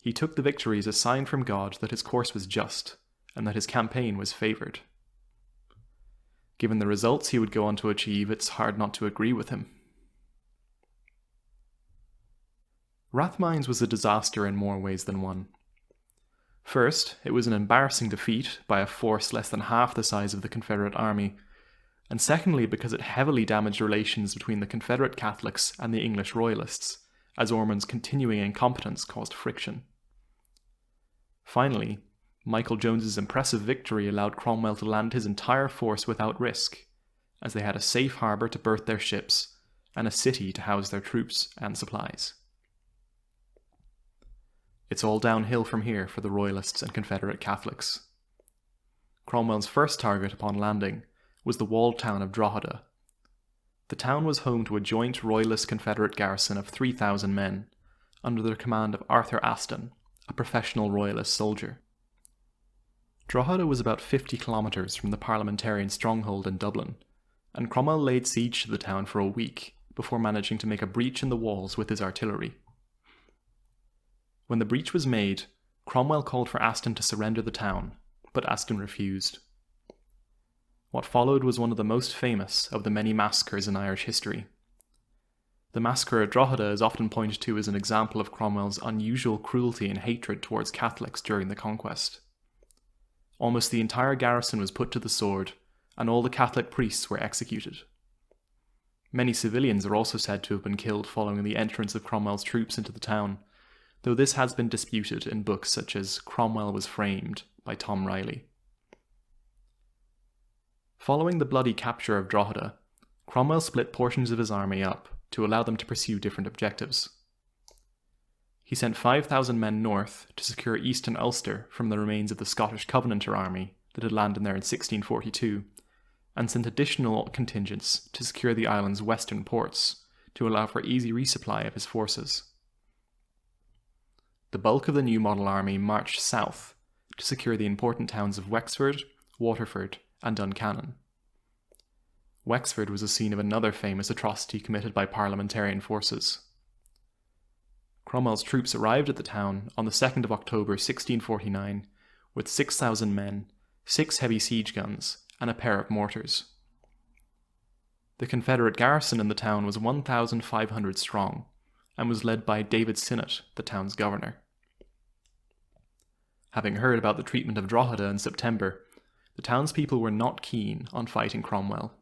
He took the victory as a sign from God that his course was just, and that his campaign was favoured. Given the results he would go on to achieve, it's hard not to agree with him. Rathmines was a disaster in more ways than one. First, it was an embarrassing defeat by a force less than half the size of the Confederate army, and secondly because it heavily damaged relations between the Confederate Catholics and the English Royalists, as Ormond's continuing incompetence caused friction. Finally, Michael Jones's impressive victory allowed Cromwell to land his entire force without risk, as they had a safe harbour to berth their ships and a city to house their troops and supplies. It's all downhill from here for the Royalists and Confederate Catholics. Cromwell's first target upon landing was the walled town of Drogheda. The town was home to a joint Royalist-Confederate garrison of 3,000 men, under the command of Arthur Aston, a professional Royalist soldier. Drogheda was about 50 kilometres from the Parliamentarian stronghold in Dublin, and Cromwell laid siege to the town for a week before managing to make a breach in the walls with his artillery. When the breach was made, Cromwell called for Aston to surrender the town, but Aston refused. What followed was one of the most famous of the many massacres in Irish history. The massacre at Drogheda is often pointed to as an example of Cromwell's unusual cruelty and hatred towards Catholics during the conquest. Almost the entire garrison was put to the sword, and all the Catholic priests were executed. Many civilians are also said to have been killed following the entrance of Cromwell's troops into the town, though this has been disputed in books such as Cromwell Was Framed by Tom Riley. Following the bloody capture of Drogheda, Cromwell split portions of his army up to allow them to pursue different objectives. He sent 5,000 men north to secure eastern Ulster from the remains of the Scottish Covenanter army that had landed there in 1642, and sent additional contingents to secure the island's western ports to allow for easy resupply of his forces. The bulk of the new model army marched south to secure the important towns of Wexford, Waterford, and Duncannon. Wexford was the scene of another famous atrocity committed by Parliamentarian forces. Cromwell's troops arrived at the town on the 2nd of October 1649 with 6,000 men, 6 heavy siege guns, and a pair of mortars. The Confederate garrison in the town was 1,500 strong, and was led by David Sinnott, the town's governor. Having heard about the treatment of Drogheda in September, the townspeople were not keen on fighting Cromwell.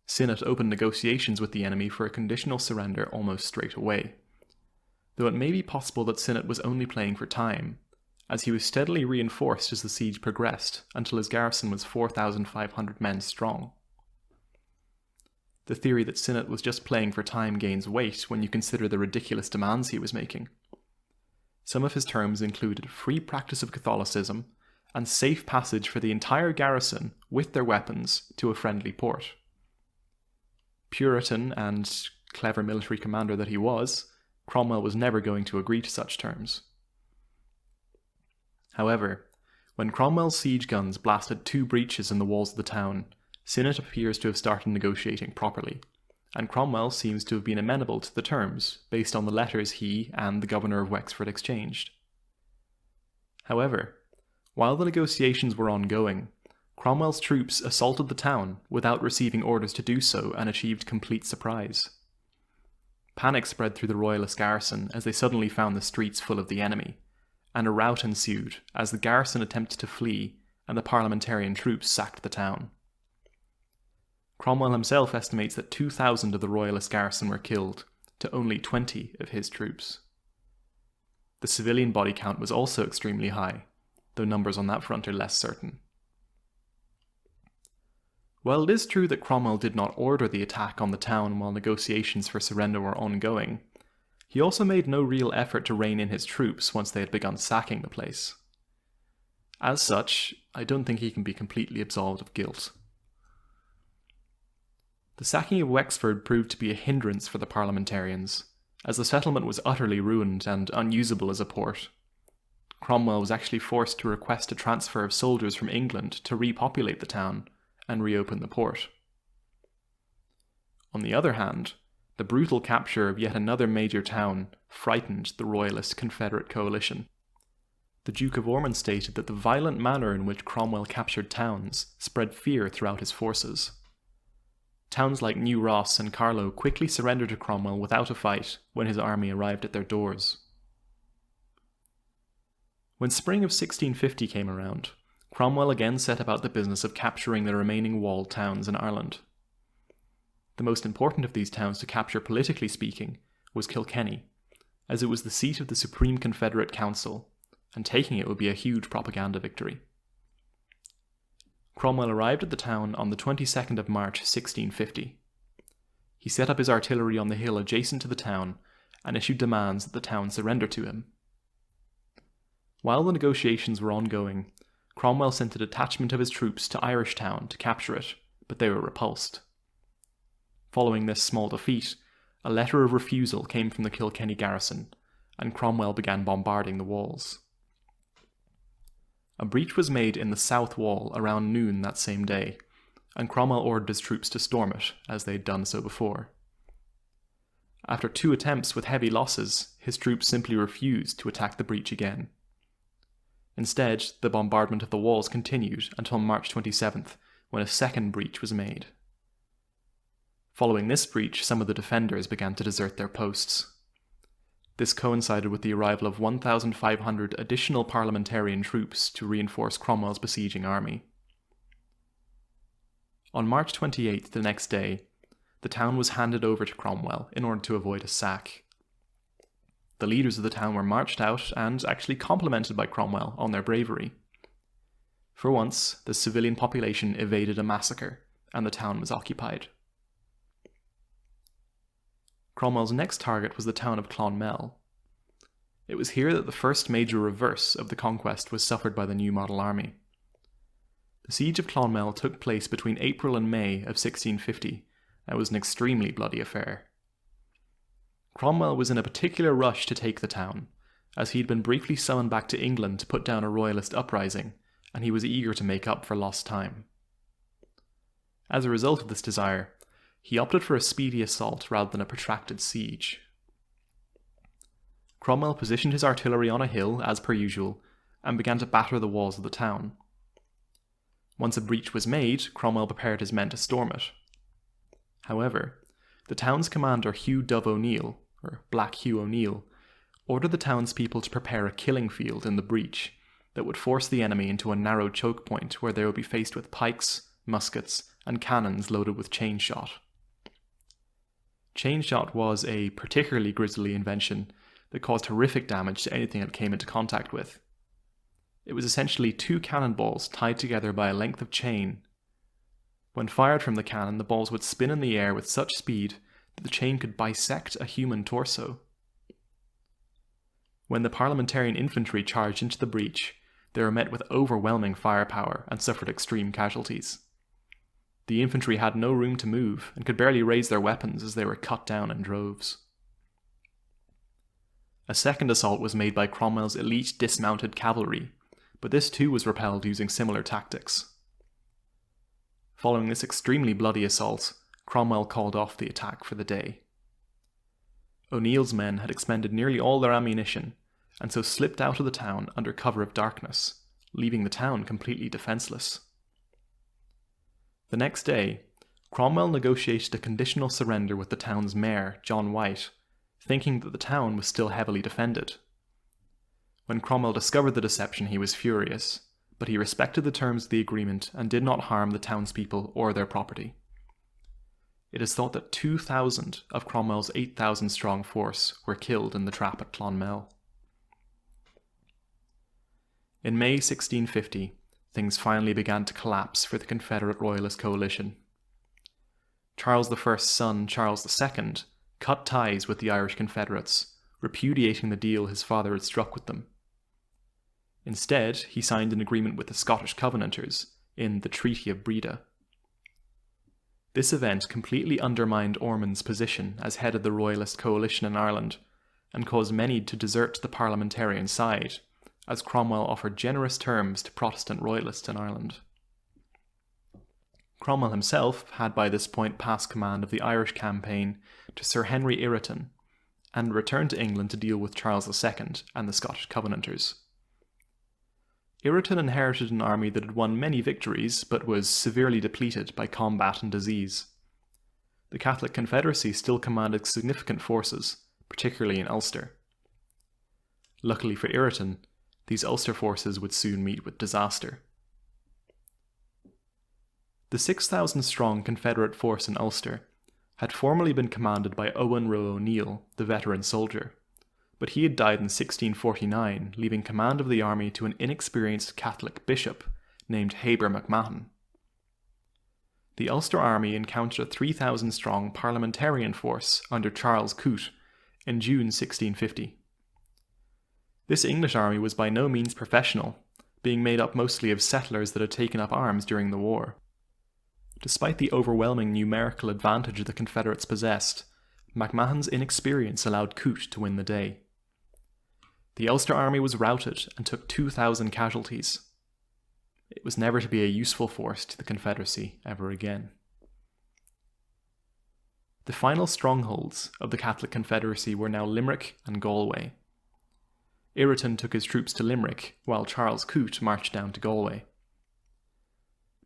Sinnott opened negotiations with the enemy for a conditional surrender almost straight away, though it may be possible that Sinnott was only playing for time, as he was steadily reinforced as the siege progressed until his garrison was 4,500 men strong. The theory that Sinnott was just playing for time gains weight when you consider the ridiculous demands he was making. Some of his terms included free practice of Catholicism and safe passage for the entire garrison with their weapons to a friendly port. Puritan and clever military commander that he was, Cromwell was never going to agree to such terms. However, when Cromwell's siege guns blasted 2 breaches in the walls of the town, Sinnott appears to have started negotiating properly, and Cromwell seems to have been amenable to the terms based on the letters he and the governor of Wexford exchanged. However, while the negotiations were ongoing, Cromwell's troops assaulted the town without receiving orders to do so and achieved complete surprise. Panic spread through the royalist garrison as they suddenly found the streets full of the enemy, and a rout ensued as the garrison attempted to flee and the Parliamentarian troops sacked the town. Cromwell himself estimates that 2,000 of the royalist garrison were killed, to only 20 of his troops. The civilian body count was also extremely high, though numbers on that front are less certain. While it is true that Cromwell did not order the attack on the town while negotiations for surrender were ongoing, he also made no real effort to rein in his troops once they had begun sacking the place. As such, I don't think he can be completely absolved of guilt. The sacking of Wexford proved to be a hindrance for the parliamentarians, as the settlement was utterly ruined and unusable as a port. Cromwell was actually forced to request a transfer of soldiers from England to repopulate the town and reopen the port. On the other hand, the brutal capture of yet another major town frightened the Royalist Confederate coalition. The Duke of Ormond stated that the violent manner in which Cromwell captured towns spread fear throughout his forces. Towns like New Ross and Carlow quickly surrendered to Cromwell without a fight when his army arrived at their doors. When spring of 1650 came around, Cromwell again set about the business of capturing the remaining walled towns in Ireland. The most important of these towns to capture politically speaking was Kilkenny, as it was the seat of the Supreme Confederate Council, and taking it would be a huge propaganda victory. Cromwell arrived at the town on the 22nd of March 1650. He set up his artillery on the hill adjacent to the town and issued demands that the town surrender to him. While the negotiations were ongoing, Cromwell sent a detachment of his troops to Irishtown to capture it, but they were repulsed. Following this small defeat, a letter of refusal came from the Kilkenny garrison, and Cromwell began bombarding the walls. A breach was made in the south wall around noon that same day, and Cromwell ordered his troops to storm it, as they had done so before. After 2 attempts with heavy losses, his troops simply refused to attack the breach again. Instead, the bombardment of the walls continued until March 27th, when a second breach was made. Following this breach, some of the defenders began to desert their posts. This coincided with the arrival of 1,500 additional parliamentarian troops to reinforce Cromwell's besieging army. On March 28th, the next day, the town was handed over to Cromwell in order to avoid a sack. The leaders of the town were marched out and actually complimented by Cromwell on their bravery. For once, the civilian population evaded a massacre, and the town was occupied. Cromwell's next target was the town of Clonmel. It was here that the first major reverse of the conquest was suffered by the new model army. The siege of Clonmel took place between April and May of 1650, and was an extremely bloody affair. Cromwell was in a particular rush to take the town, as he had been briefly summoned back to England to put down a royalist uprising, and he was eager to make up for lost time. As a result of this desire, he opted for a speedy assault rather than a protracted siege. Cromwell positioned his artillery on a hill, as per usual, and began to batter the walls of the town. Once a breach was made, Cromwell prepared his men to storm it. However, the town's commander Hugh Dove O'Neill, or Black Hugh O'Neill, ordered the townspeople to prepare a killing field in the breach that would force the enemy into a narrow choke point where they would be faced with pikes, muskets, and cannons loaded with chain shot. Chain shot was a particularly grisly invention that caused horrific damage to anything it came into contact with. It was essentially 2 cannonballs tied together by a length of chain. When fired from the cannon, the balls would spin in the air with such speed that the chain could bisect a human torso. When the parliamentarian infantry charged into the breach, they were met with overwhelming firepower and suffered extreme casualties. The infantry had no room to move and could barely raise their weapons as they were cut down in droves. A second assault was made by Cromwell's elite dismounted cavalry, but this too was repelled using similar tactics. Following this extremely bloody assault, Cromwell called off the attack for the day. O'Neill's men had expended nearly all their ammunition, and so slipped out of the town under cover of darkness, leaving the town completely defenceless. The next day, Cromwell negotiated a conditional surrender with the town's mayor, John White, thinking that the town was still heavily defended. When Cromwell discovered the deception, he was furious, but he respected the terms of the agreement and did not harm the townspeople or their property. It is thought that 2,000 of Cromwell's 8,000-strong force were killed in the trap at Clonmel. In May 1650, things finally began to collapse for the Confederate Royalist coalition. Charles I's son, Charles II, cut ties with the Irish Confederates, repudiating the deal his father had struck with them. Instead, he signed an agreement with the Scottish Covenanters in the Treaty of Breda. This event completely undermined Ormond's position as head of the Royalist coalition in Ireland, and caused many to desert the parliamentarian side, as Cromwell offered generous terms to Protestant Royalists in Ireland. Cromwell himself had by this point passed command of the Irish campaign to Sir Henry Ireton, and returned to England to deal with Charles II and the Scottish Covenanters. Ireton inherited an army that had won many victories, but was severely depleted by combat and disease. The Catholic Confederacy still commanded significant forces, particularly in Ulster. Luckily for Ireton, these Ulster forces would soon meet with disaster. The 6,000-strong Confederate force in Ulster had formerly been commanded by Owen Roe O'Neill, the veteran soldier, but he had died in 1649, leaving command of the army to an inexperienced Catholic bishop named Heber MacMahon. The Ulster army encountered a 3,000-strong parliamentarian force under Charles Coote in June 1650. This English army was by no means professional, being made up mostly of settlers that had taken up arms during the war. Despite the overwhelming numerical advantage the Confederates possessed, MacMahon's inexperience allowed Coote to win the day. The Ulster army was routed and took 2,000 casualties. It was never to be a useful force to the Confederacy ever again. The final strongholds of the Catholic Confederacy were now Limerick and Galway. Ireton took his troops to Limerick, while Charles Coote marched down to Galway.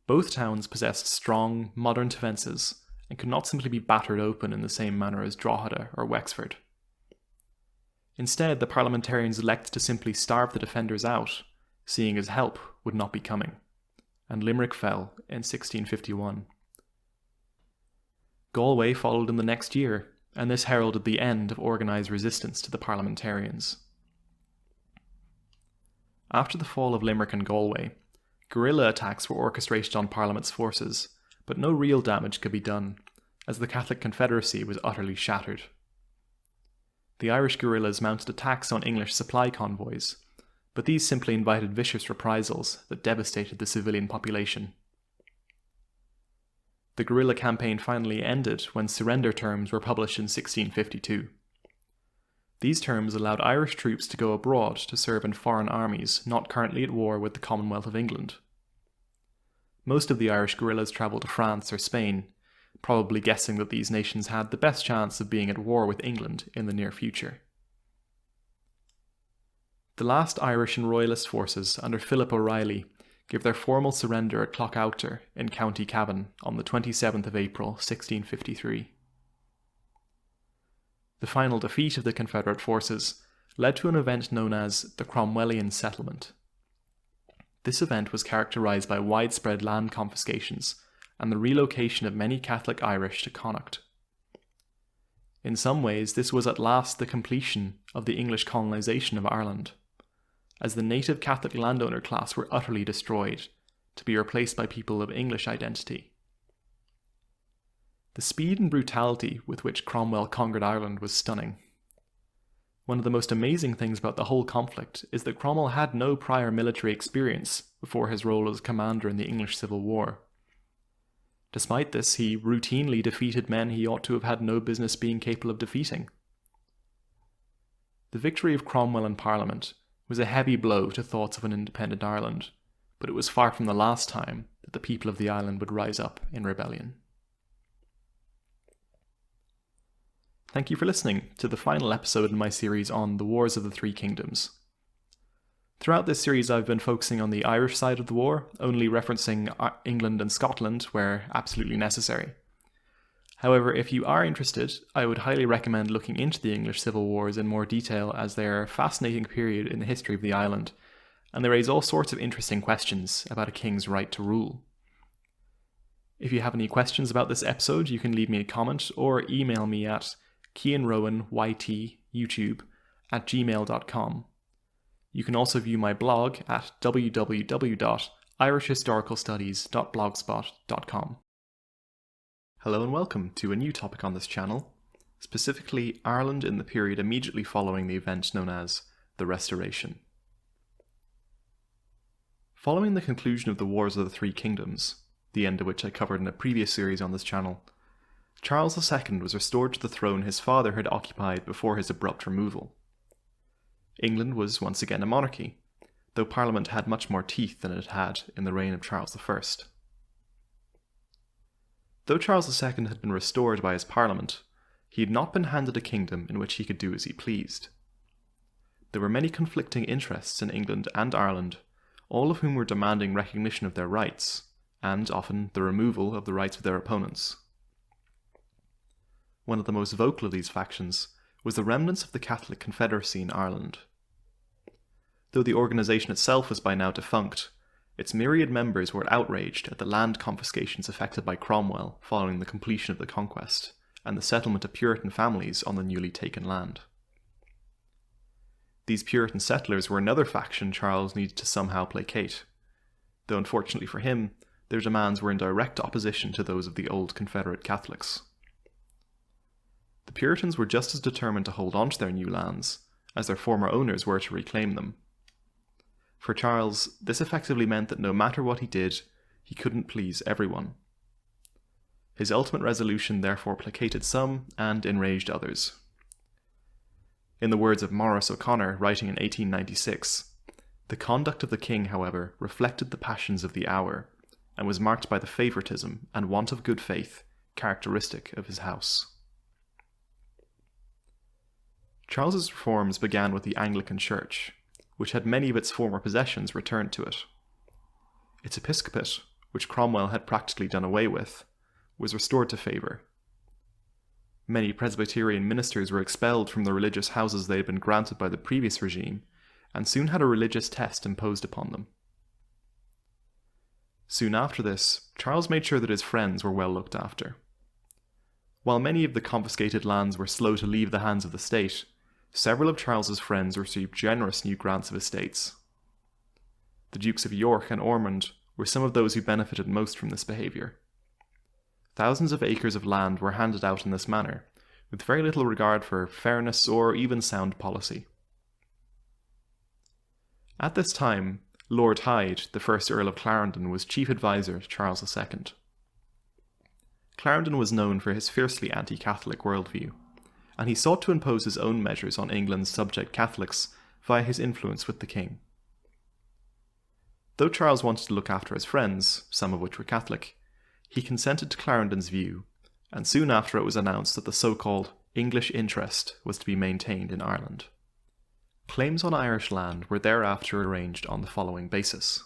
Both towns possessed strong, modern defences and could not simply be battered open in the same manner as Drogheda or Wexford. Instead, the parliamentarians elected to simply starve the defenders out, seeing as help would not be coming, and Limerick fell in 1651. Galway followed in the next year, and this heralded the end of organised resistance to the parliamentarians. After the fall of Limerick and Galway, guerrilla attacks were orchestrated on Parliament's forces, but no real damage could be done, as the Catholic Confederacy was utterly shattered. The Irish guerrillas mounted attacks on English supply convoys, but these simply invited vicious reprisals that devastated the civilian population. The guerrilla campaign finally ended when surrender terms were published in 1652. These terms allowed Irish troops to go abroad to serve in foreign armies not currently at war with the Commonwealth of England. Most of the Irish guerrillas travelled to France or Spain, probably guessing that these nations had the best chance of being at war with England in the near future. The last Irish and Royalist forces under Philip O'Reilly gave their formal surrender at Clough in County Cavan on the 27th of April 1653. The final defeat of the Confederate forces led to an event known as the Cromwellian Settlement. This event was characterised by widespread land confiscations and the relocation of many Catholic Irish to Connacht. In some ways, this was at last the completion of the English colonisation of Ireland, as the native Catholic landowner class were utterly destroyed, to be replaced by people of English identity. The speed and brutality with which Cromwell conquered Ireland was stunning. One of the most amazing things about the whole conflict is that Cromwell had no prior military experience before his role as commander in the English Civil War. Despite this, he routinely defeated men he ought to have had no business being capable of defeating. The victory of Cromwell in Parliament was a heavy blow to thoughts of an independent Ireland, but it was far from the last time that the people of the island would rise up in rebellion. Thank you for listening to the final episode in my series on the Wars of the Three Kingdoms. Throughout this series I've been focusing on the Irish side of the war, only referencing England and Scotland where absolutely necessary. However, if you are interested, I would highly recommend looking into the English Civil Wars in more detail, as they are a fascinating period in the history of the island, and they raise all sorts of interesting questions about a king's right to rule. If you have any questions about this episode, you can leave me a comment or email me at kianrowanYTyoutube@gmail.com. You can also view my blog at www.irishhistoricalstudies.blogspot.com. Hello and welcome to a new topic on this channel, specifically Ireland in the period immediately following the event known as the Restoration. Following the conclusion of the Wars of the Three Kingdoms, the end of which I covered in a previous series on this channel, Charles II was restored to the throne his father had occupied before his abrupt removal. England was once again a monarchy, though Parliament had much more teeth than it had in the reign of Charles I. Though Charles II had been restored by his Parliament, he had not been handed a kingdom in which he could do as he pleased. There were many conflicting interests in England and Ireland, all of whom were demanding recognition of their rights, and often the removal of the rights of their opponents. One of the most vocal of these factions was the remnants of the Catholic Confederacy in Ireland. Though the organisation itself was by now defunct, its myriad members were outraged at the land confiscations effected by Cromwell following the completion of the conquest, and the settlement of Puritan families on the newly taken land. These Puritan settlers were another faction Charles needed to somehow placate, though unfortunately for him, their demands were in direct opposition to those of the old Confederate Catholics. The Puritans were just as determined to hold on to their new lands as their former owners were to reclaim them. For Charles, this effectively meant that no matter what he did, he couldn't please everyone. His ultimate resolution therefore placated some and enraged others. In the words of Maurice O'Connor, writing in 1896, the conduct of the king, however, reflected the passions of the hour, and was marked by the favouritism and want of good faith characteristic of his house. Charles's reforms began with the Anglican Church, which had many of its former possessions returned to it. Its episcopate, which Cromwell had practically done away with, was restored to favour. Many Presbyterian ministers were expelled from the religious houses they had been granted by the previous regime, and soon had a religious test imposed upon them. Soon after this, Charles made sure that his friends were well looked after. While many of the confiscated lands were slow to leave the hands of the state, several of Charles's friends received generous new grants of estates. The Dukes of York and Ormond were some of those who benefited most from this behaviour. Thousands of acres of land were handed out in this manner, with very little regard for fairness or even sound policy. At this time, Lord Hyde, the first Earl of Clarendon, was chief advisor to Charles II. Clarendon was known for his fiercely anti-Catholic worldview, and he sought to impose his own measures on England's subject Catholics via his influence with the king. Though Charles wanted to look after his friends, some of which were Catholic, he consented to Clarendon's view, and soon after it was announced that the so-called English interest was to be maintained in Ireland. Claims on Irish land were thereafter arranged on the following basis.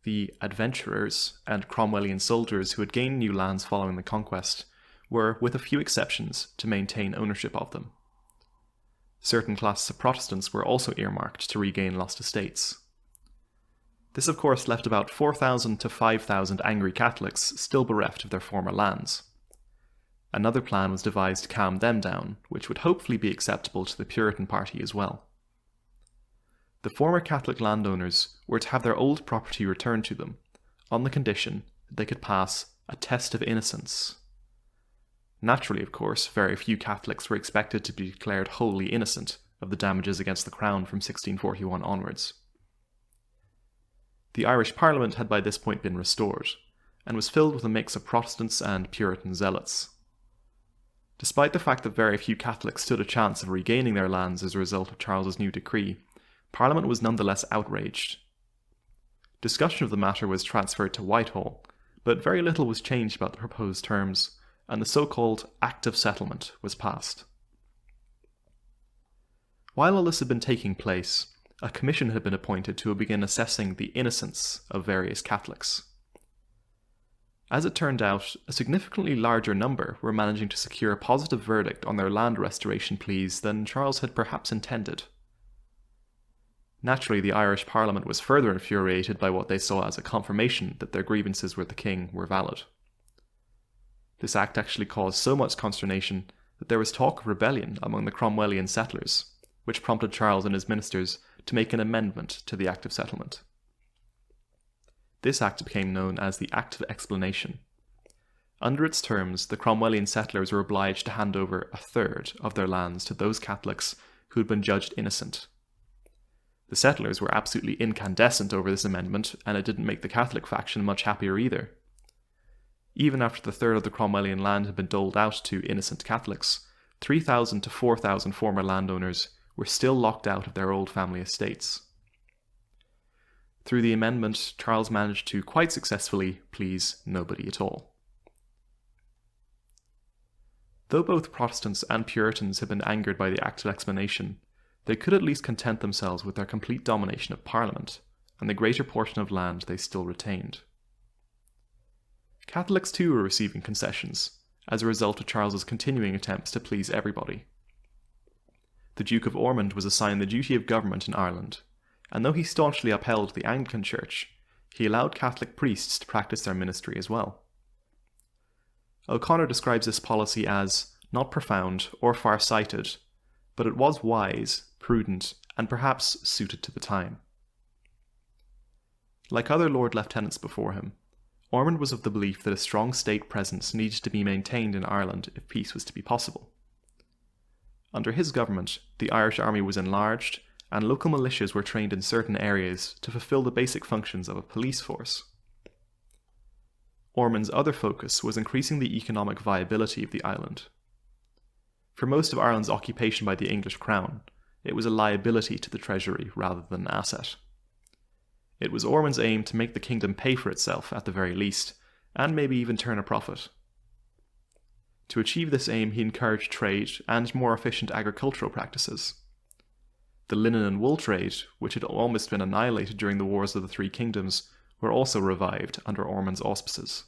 The adventurers and Cromwellian soldiers who had gained new lands following the conquest were, with a few exceptions, to maintain ownership of them. Certain classes of Protestants were also earmarked to regain lost estates. This of course left about 4,000 to 5,000 angry Catholics still bereft of their former lands. Another plan was devised to calm them down, which would hopefully be acceptable to the Puritan party as well. The former Catholic landowners were to have their old property returned to them, on the condition that they could pass a test of innocence. Naturally, of course, very few Catholics were expected to be declared wholly innocent of the damages against the Crown from 1641 onwards. The Irish Parliament had by this point been restored, and was filled with a mix of Protestants and Puritan zealots. Despite the fact that very few Catholics stood a chance of regaining their lands as a result of Charles's new decree, Parliament was nonetheless outraged. Discussion of the matter was transferred to Whitehall, but very little was changed about the proposed terms, and the so-called Act of Settlement was passed. While all this had been taking place, a commission had been appointed to begin assessing the innocence of various Catholics. As it turned out, a significantly larger number were managing to secure a positive verdict on their land restoration pleas than Charles had perhaps intended. Naturally, the Irish Parliament was further infuriated by what they saw as a confirmation that their grievances with the king were valid. This act actually caused so much consternation that there was talk of rebellion among the Cromwellian settlers, which prompted Charles and his ministers to make an amendment to the Act of Settlement. This act became known as the Act of Explanation. Under its terms, the Cromwellian settlers were obliged to hand over a third of their lands to those Catholics who had been judged innocent. The settlers were absolutely incandescent over this amendment, and it didn't make the Catholic faction much happier either. Even after the third of the Cromwellian land had been doled out to innocent Catholics, 3,000 to 4,000 former landowners were still locked out of their old family estates. Through the amendment, Charles managed to quite successfully please nobody at all. Though both Protestants and Puritans had been angered by the Act of Explanation, they could at least content themselves with their complete domination of Parliament and the greater portion of land they still retained. Catholics too were receiving concessions, as a result of Charles's continuing attempts to please everybody. The Duke of Ormond was assigned the duty of government in Ireland, and though he staunchly upheld the Anglican Church, he allowed Catholic priests to practice their ministry as well. O'Connor describes this policy as not profound or far-sighted, but it was wise, prudent, and perhaps suited to the time. Like other Lord Lieutenants before him, Ormond was of the belief that a strong state presence needed to be maintained in Ireland if peace was to be possible. Under his government, the Irish army was enlarged, and local militias were trained in certain areas to fulfill the basic functions of a police force. Ormond's other focus was increasing the economic viability of the island. For most of Ireland's occupation by the English crown, it was a liability to the treasury rather than an asset. It was Ormond's aim to make the kingdom pay for itself at the very least, and maybe even turn a profit. To achieve this aim, he encouraged trade and more efficient agricultural practices. The linen and wool trade, which had almost been annihilated during the Wars of the Three Kingdoms, were also revived under Ormond's auspices.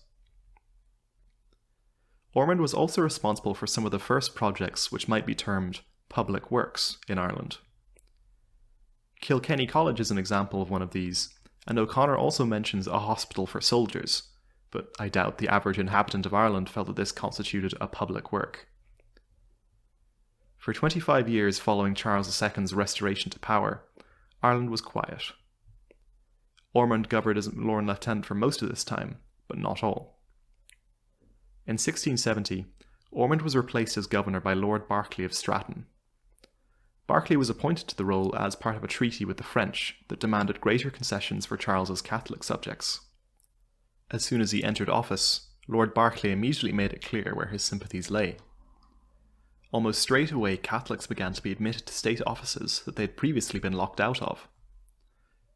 Ormond was also responsible for some of the first projects which might be termed public works in Ireland. Kilkenny College is an example of one of these, and O'Connor also mentions a hospital for soldiers, but I doubt the average inhabitant of Ireland felt that this constituted a public work. For 25 years following Charles II's restoration to power, Ireland was quiet. Ormond governed as Lord Lieutenant for most of this time, but not all. In 1670, Ormond was replaced as governor by Lord Berkeley of Stratton. Berkeley was appointed to the role as part of a treaty with the French that demanded greater concessions for Charles's Catholic subjects. As soon as he entered office, Lord Berkeley immediately made it clear where his sympathies lay. Almost straight away, Catholics began to be admitted to state offices that they had previously been locked out of.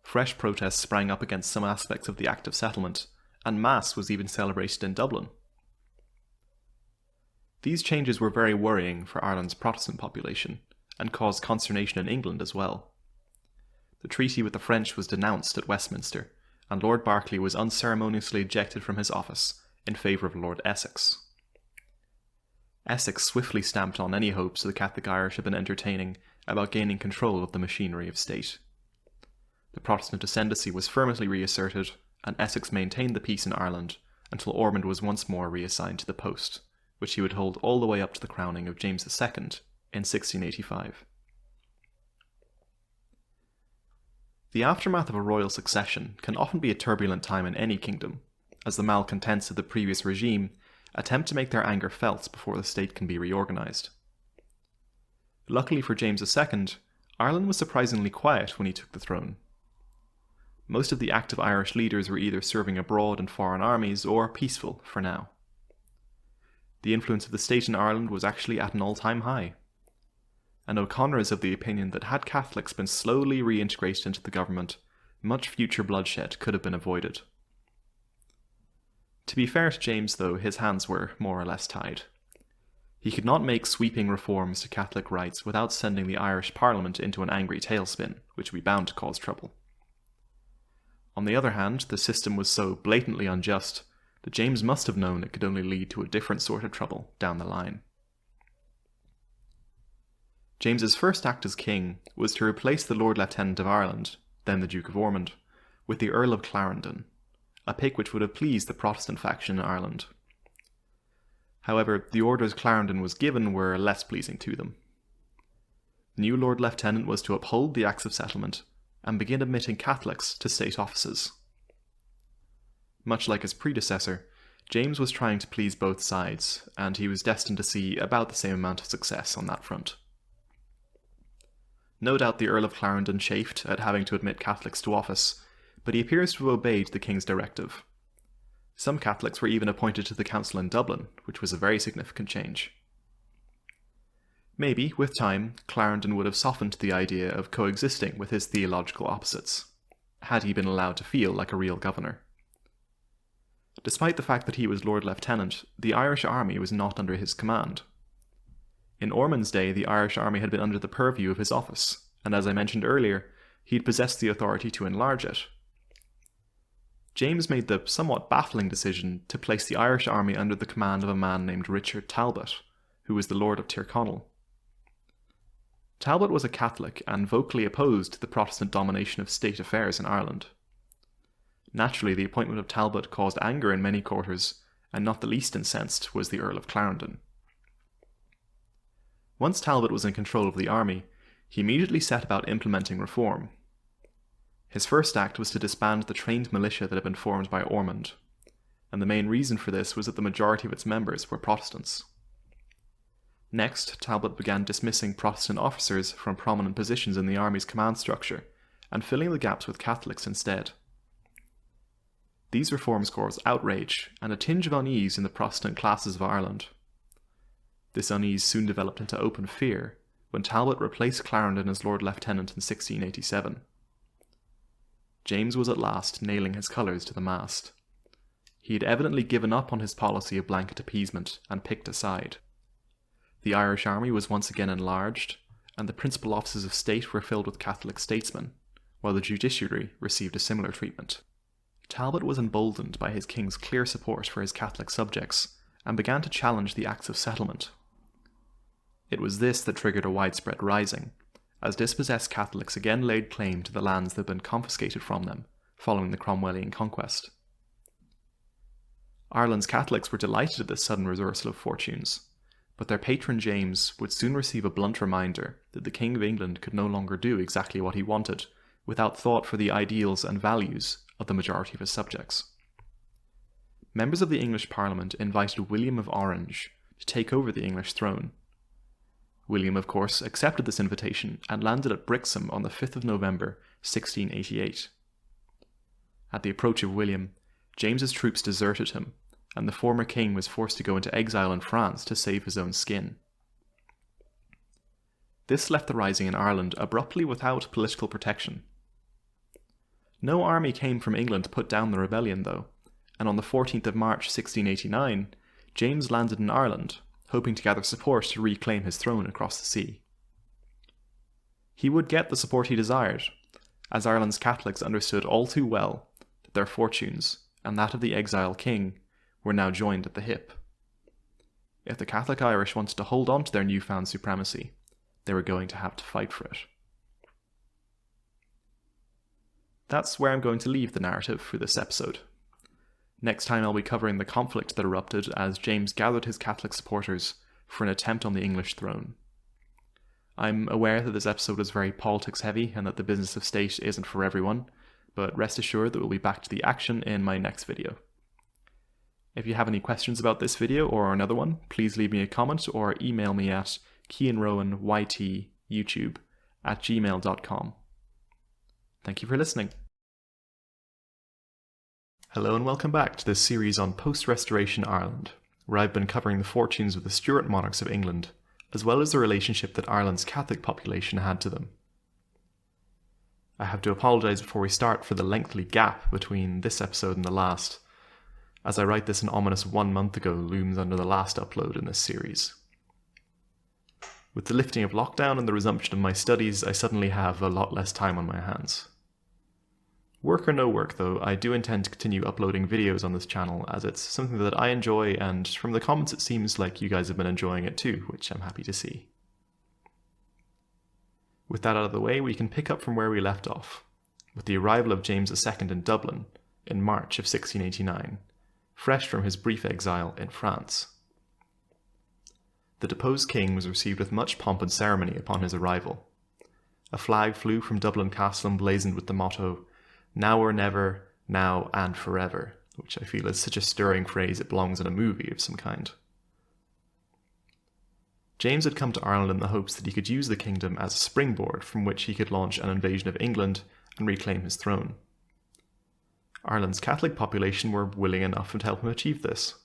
Fresh protests sprang up against some aspects of the Act of Settlement, and Mass was even celebrated in Dublin. These changes were very worrying for Ireland's Protestant population, and caused consternation in England as well. The treaty with the French was denounced at Westminster, and Lord Berkeley was unceremoniously ejected from his office in favour of Lord Essex. Essex swiftly stamped on any hopes the Catholic Irish had been entertaining about gaining control of the machinery of state. The Protestant ascendancy was firmly reasserted, and Essex maintained the peace in Ireland until Ormond was once more reassigned to the post, which he would hold all the way up to the crowning of James II in 1685. The aftermath of a royal succession can often be a turbulent time in any kingdom, as the malcontents of the previous regime attempt to make their anger felt before the state can be reorganised. Luckily for James II, Ireland was surprisingly quiet when he took the throne. Most of the active Irish leaders were either serving abroad in foreign armies or peaceful for now. The influence of the state in Ireland was actually at an all-time high, and O'Connor is of the opinion that had Catholics been slowly reintegrated into the government, much future bloodshed could have been avoided. To be fair to James, though, his hands were more or less tied. He could not make sweeping reforms to Catholic rights without sending the Irish Parliament into an angry tailspin, which would be bound to cause trouble. On the other hand, the system was so blatantly unjust that James must have known it could only lead to a different sort of trouble down the line. James's first act as king was to replace the Lord Lieutenant of Ireland, then the Duke of Ormond, with the Earl of Clarendon, a pick which would have pleased the Protestant faction in Ireland. However, the orders Clarendon was given were less pleasing to them. The new Lord Lieutenant was to uphold the Acts of Settlement and begin admitting Catholics to state offices. Much like his predecessor, James was trying to please both sides, and he was destined to see about the same amount of success on that front. No doubt the Earl of Clarendon chafed at having to admit Catholics to office, but he appears to have obeyed the king's directive. Some Catholics were even appointed to the council in Dublin, which was a very significant change. Maybe, with time, Clarendon would have softened to the idea of coexisting with his theological opposites, had he been allowed to feel like a real governor. Despite the fact that he was Lord Lieutenant, the Irish army was not under his command. In Ormond's day, the Irish army had been under the purview of his office, and as I mentioned earlier, he'd possessed the authority to enlarge it. James made the somewhat baffling decision to place the Irish army under the command of a man named Richard Talbot, who was the Lord of Tyrconnell. Talbot was a Catholic and vocally opposed to the Protestant domination of state affairs in Ireland. Naturally, the appointment of Talbot caused anger in many quarters, and not the least incensed was the Earl of Clarendon. Once Talbot was in control of the army, he immediately set about implementing reform. His first act was to disband the trained militia that had been formed by Ormond, and the main reason for this was that the majority of its members were Protestants. Next, Talbot began dismissing Protestant officers from prominent positions in the army's command structure, and filling the gaps with Catholics instead. These reforms caused outrage and a tinge of unease in the Protestant classes of Ireland. This unease soon developed into open fear when Talbot replaced Clarendon as Lord Lieutenant in 1687. James was at last nailing his colours to the mast. He had evidently given up on his policy of blanket appeasement and picked a side. The Irish army was once again enlarged, and the principal offices of state were filled with Catholic statesmen, while the judiciary received a similar treatment. Talbot was emboldened by his king's clear support for his Catholic subjects, and began to challenge the Acts of Settlement. It was this that triggered a widespread rising, as dispossessed Catholics again laid claim to the lands that had been confiscated from them following the Cromwellian conquest. Ireland's Catholics were delighted at this sudden reversal of fortunes, but their patron James would soon receive a blunt reminder that the King of England could no longer do exactly what he wanted, without thought for the ideals and values of the majority of his subjects. Members of the English Parliament invited William of Orange to take over the English throne. William, of course, accepted this invitation and landed at Brixham on the 5th of November, 1688. At the approach of William, James's troops deserted him, and the former king was forced to go into exile in France to save his own skin. This left the rising in Ireland abruptly without political protection. No army came from England to put down the rebellion, though, and on the 14th of March 1689, James landed in Ireland, hoping to gather support to reclaim his throne across the sea. He would get the support he desired, as Ireland's Catholics understood all too well that their fortunes, and that of the exile king, were now joined at the hip. If the Catholic Irish wanted to hold on to their newfound supremacy, they were going to have to fight for it. That's where I'm going to leave the narrative for this episode. Next time I'll be covering the conflict that erupted as James gathered his Catholic supporters for an attempt on the English throne. I'm aware that this episode is very politics heavy and that the business of state isn't for everyone, but rest assured that we'll be back to the action in my next video. If you have any questions about this video or another one, please leave me a comment or email me at kianrowanYTyoutube@gmail.com. Thank you for listening. Hello and welcome back to this series on post-Restoration Ireland, where I've been covering the fortunes of the Stuart monarchs of England, as well as the relationship that Ireland's Catholic population had to them. I have to apologise before we start for the lengthy gap between this episode and the last. As I write this, an ominous 1 month ago looms under the last upload in this series. With the lifting of lockdown and the resumption of my studies, I suddenly have a lot less time on my hands. Work or no work though, I do intend to continue uploading videos on this channel as it's something that I enjoy, and from the comments it seems like you guys have been enjoying it too, which I'm happy to see. With that out of the way, we can pick up from where we left off, with the arrival of James II in Dublin in March of 1689, fresh from his brief exile in France. The deposed king was received with much pomp and ceremony upon his arrival. A flag flew from Dublin Castle emblazoned with the motto, "Now or never, now and forever," which I feel is such a stirring phrase it belongs in a movie of some kind. James had come to Ireland in the hopes that he could use the kingdom as a springboard from which he could launch an invasion of England and reclaim his throne. Ireland's Catholic population were willing enough to help him achieve this.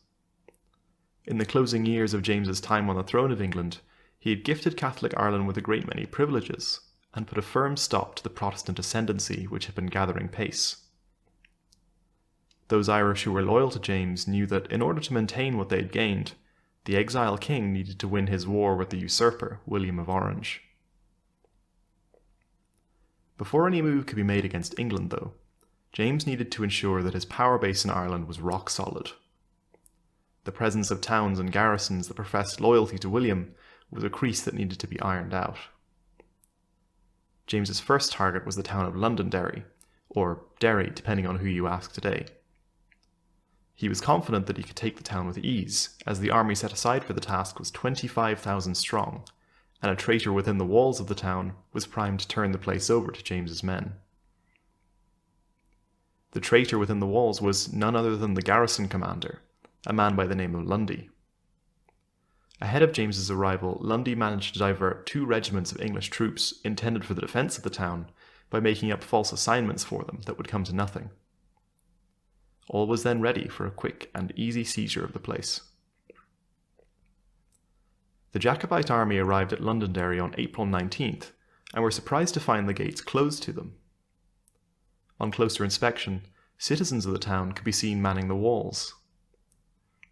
In the closing years of James's time on the throne of England, he had gifted Catholic Ireland with a great many privileges, and put a firm stop to the Protestant ascendancy which had been gathering pace. Those Irish who were loyal to James knew that in order to maintain what they had gained, the exile king needed to win his war with the usurper, William of Orange. Before any move could be made against England, though, James needed to ensure that his power base in Ireland was rock solid. The presence of towns and garrisons that professed loyalty to William was a crease that needed to be ironed out. James's first target was the town of Londonderry, or Derry depending on who you ask today. He was confident that he could take the town with ease, as the army set aside for the task was 25,000 strong, and a traitor within the walls of the town was primed to turn the place over to James's men. The traitor within the walls was none other than the garrison commander, a man by the name of Lundy. Ahead of James's arrival, Lundy managed to divert 2 regiments of English troops intended for the defence of the town by making up false assignments for them that would come to nothing. All was then ready for a quick and easy seizure of the place. The Jacobite army arrived at Londonderry on April 19th and were surprised to find the gates closed to them. On closer inspection, citizens of the town could be seen manning the walls.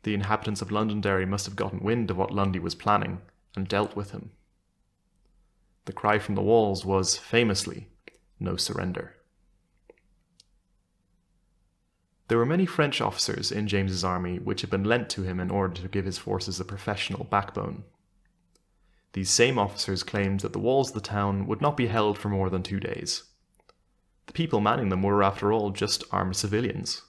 The inhabitants of Londonderry must have gotten wind of what Lundy was planning and dealt with him. The cry from the walls was, famously, "No surrender." There were many French officers in James's army which had been lent to him in order to give his forces a professional backbone. These same officers claimed that the walls of the town would not be held for more than 2 days. The people manning them were, after all, just armed civilians.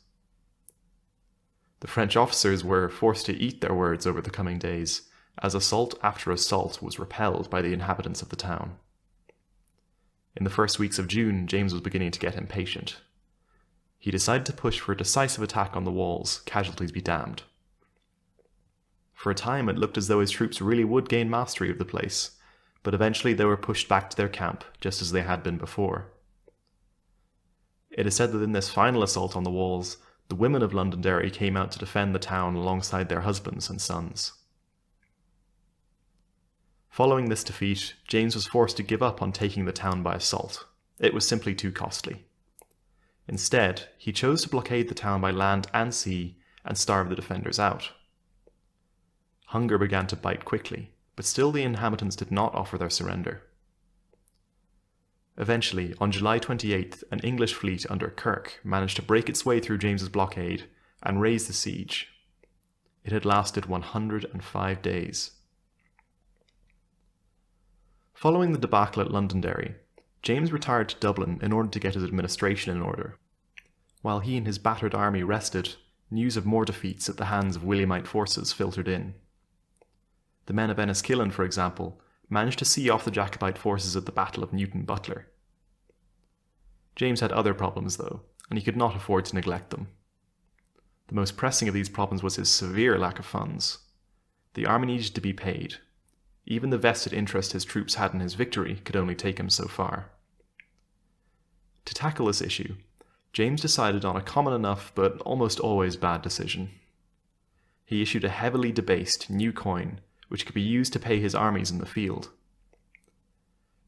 The French officers were forced to eat their words over the coming days, as assault after assault was repelled by the inhabitants of the town. In the first weeks of June, James was beginning to get impatient. He decided to push for a decisive attack on the walls, casualties be damned. For a time it looked as though his troops really would gain mastery of the place, but eventually they were pushed back to their camp, just as they had been before. It is said that in this final assault on the walls, the women of Londonderry came out to defend the town alongside their husbands and sons. Following this defeat, James was forced to give up on taking the town by assault. It was simply too costly. Instead, he chose to blockade the town by land and sea and starve the defenders out. Hunger began to bite quickly, but still the inhabitants did not offer their surrender. Eventually, on July 28th, an English fleet under Kirke managed to break its way through James's blockade and raise the siege. It had lasted 105 days. Following the debacle at Londonderry, James retired to Dublin in order to get his administration in order. While he and his battered army rested, news of more defeats at the hands of Williamite forces filtered in. The men of Enniskillen, for example, managed to see off the Jacobite forces at the Battle of Newton Butler. James had other problems, though, and he could not afford to neglect them. The most pressing of these problems was his severe lack of funds. The army needed to be paid. Even the vested interest his troops had in his victory could only take him so far. To tackle this issue, James decided on a common enough but almost always bad decision. He issued a heavily debased new coin which could be used to pay his armies in the field.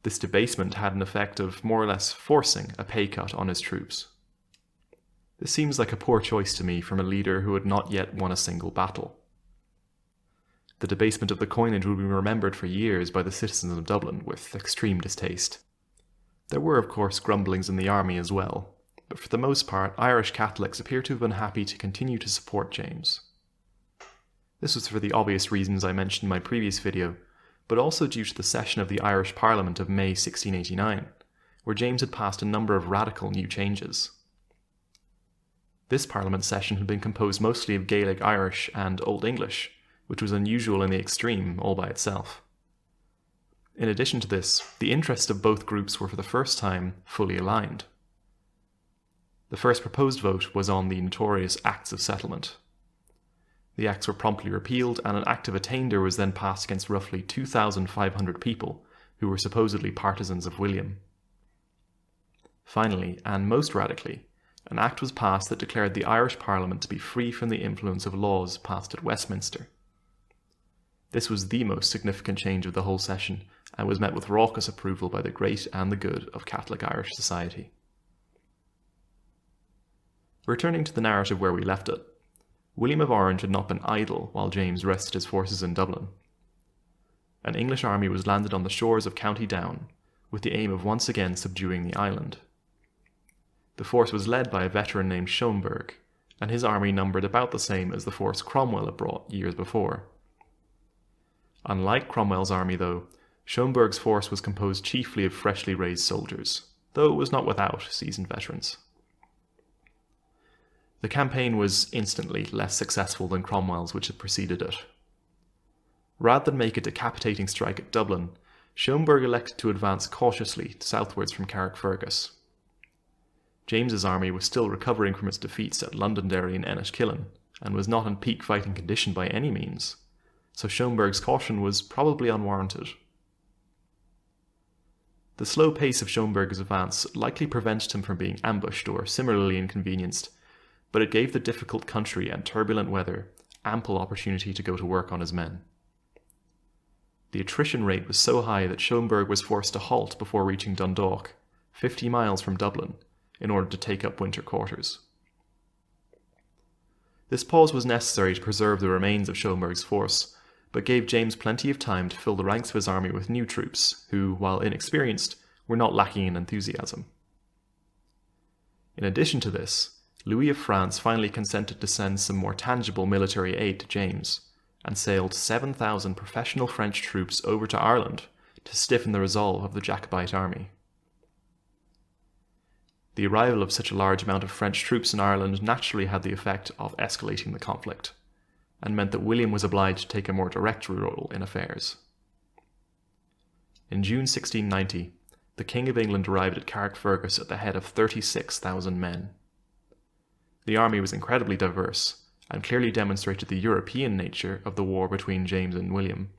This debasement had an effect of more or less forcing a pay cut on his troops. This seems like a poor choice to me from a leader who had not yet won a single battle. The debasement of the coinage would be remembered for years by the citizens of Dublin with extreme distaste. There were, of course, grumblings in the army as well, but for the most part, Irish Catholics appear to have been happy to continue to support James. This was for the obvious reasons I mentioned in my previous video, but also due to the session of the Irish Parliament of May 1689, where James had passed a number of radical new changes. This Parliament session had been composed mostly of Gaelic Irish and Old English, which was unusual in the extreme all by itself. In addition to this, the interests of both groups were for the first time fully aligned. The first proposed vote was on the notorious Acts of Settlement. The acts were promptly repealed, and an Act of Attainder was then passed against roughly 2,500 people who were supposedly partisans of William. Finally, and most radically, an act was passed that declared the Irish Parliament to be free from the influence of laws passed at Westminster. This was the most significant change of the whole session, and was met with raucous approval by the great and the good of Catholic Irish society. Returning to the narrative where we left it, William of Orange had not been idle while James rested his forces in Dublin. An English army was landed on the shores of County Down, with the aim of once again subduing the island. The force was led by a veteran named Schomberg, and his army numbered about the same as the force Cromwell had brought years before. Unlike Cromwell's army, though, Schomberg's force was composed chiefly of freshly raised soldiers, though it was not without seasoned veterans. The campaign was instantly less successful than Cromwell's which had preceded it. Rather than make a decapitating strike at Dublin, Schomberg elected to advance cautiously southwards from Carrickfergus. James's army was still recovering from its defeats at Londonderry and Enniskillen, and was not in peak fighting condition by any means, so Schomberg's caution was probably unwarranted. The slow pace of Schomberg's advance likely prevented him from being ambushed or similarly inconvenienced, but it gave the difficult country and turbulent weather ample opportunity to go to work on his men. The attrition rate was so high that Schomberg was forced to halt before reaching Dundalk, 50 miles from Dublin, in order to take up winter quarters. This pause was necessary to preserve the remains of Schomberg's force, but gave James plenty of time to fill the ranks of his army with new troops, who, while inexperienced, were not lacking in enthusiasm. In addition to this, Louis of France finally consented to send some more tangible military aid to James, and sailed 7,000 professional French troops over to Ireland to stiffen the resolve of the Jacobite army. The arrival of such a large amount of French troops in Ireland naturally had the effect of escalating the conflict, and meant that William was obliged to take a more direct role in affairs. In June 1690, the King of England arrived at Carrickfergus at the head of 36,000 men. The army was incredibly diverse, and clearly demonstrated the European nature of the war between James and William.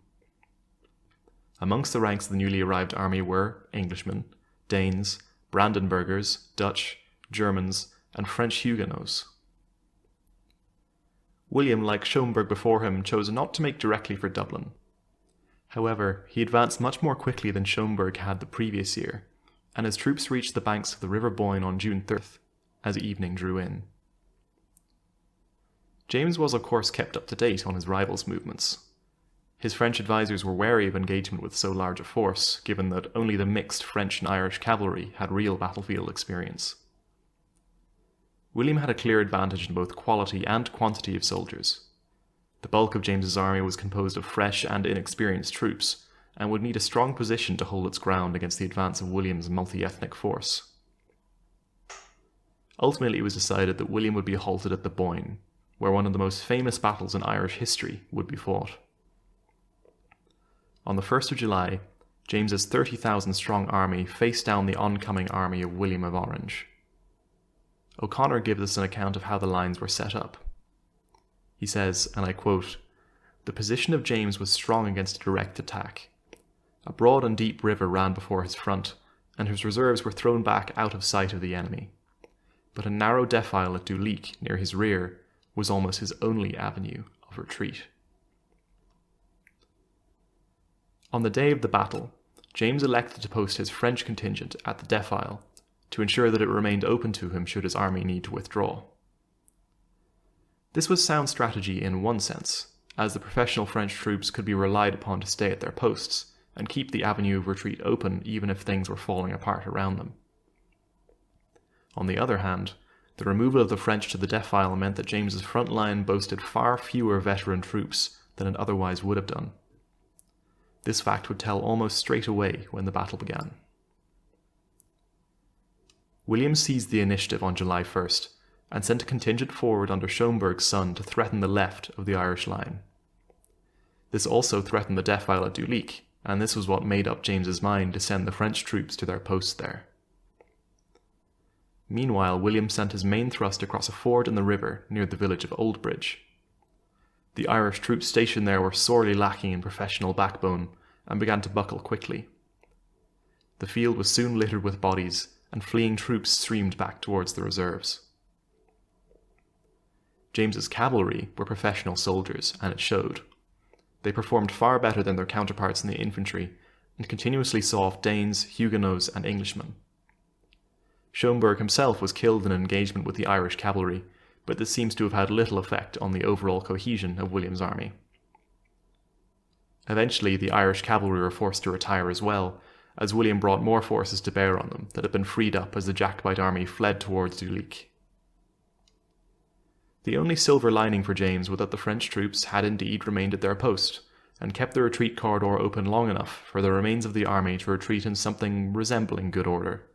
Amongst the ranks of the newly arrived army were Englishmen, Danes, Brandenburgers, Dutch, Germans, and French Huguenots. William, like Schomberg before him, chose not to make directly for Dublin. However, he advanced much more quickly than Schomberg had the previous year, and his troops reached the banks of the River Boyne on June 3rd, as evening drew in. James was of course kept up to date on his rival's movements. His French advisors were wary of engagement with so large a force, given that only the mixed French and Irish cavalry had real battlefield experience. William had a clear advantage in both quality and quantity of soldiers. The bulk of James's army was composed of fresh and inexperienced troops, and would need a strong position to hold its ground against the advance of William's multi-ethnic force. Ultimately, it was decided that William would be halted at the Boyne, where one of the most famous battles in Irish history would be fought. On the 1st of July, James's 30,000-strong army faced down the oncoming army of William of Orange. O'Connor gives us an account of how the lines were set up. He says, and I quote, "The position of James was strong against a direct attack. A broad and deep river ran before his front, and his reserves were thrown back out of sight of the enemy. But a narrow defile at Duleek, near his rear, was almost his only avenue of retreat." On the day of the battle, James elected to post his French contingent at the defile to ensure that it remained open to him should his army need to withdraw. This was sound strategy in one sense, as the professional French troops could be relied upon to stay at their posts and keep the avenue of retreat open even if things were falling apart around them. On the other hand, the removal of the French to the defile meant that James's front line boasted far fewer veteran troops than it otherwise would have done. This fact would tell almost straight away when the battle began. William seized the initiative on July 1st and sent a contingent forward under Schomberg's son to threaten the left of the Irish line. This also threatened the defile at Duleek, and this was what made up James's mind to send the French troops to their posts there. Meanwhile, William sent his main thrust across a ford in the river near the village of Oldbridge. The Irish troops stationed there were sorely lacking in professional backbone and began to buckle quickly. The field was soon littered with bodies, and fleeing troops streamed back towards the reserves. James's cavalry were professional soldiers, and it showed. They performed far better than their counterparts in the infantry, and continuously saw off Danes, Huguenots, and Englishmen. Schomberg himself was killed in an engagement with the Irish cavalry, but this seems to have had little effect on the overall cohesion of William's army. Eventually, the Irish cavalry were forced to retire as well, as William brought more forces to bear on them that had been freed up as the Jacobite army fled towards Duleek. The only silver lining for James was that the French troops had indeed remained at their post, and kept the retreat corridor open long enough for the remains of the army to retreat in something resembling good order.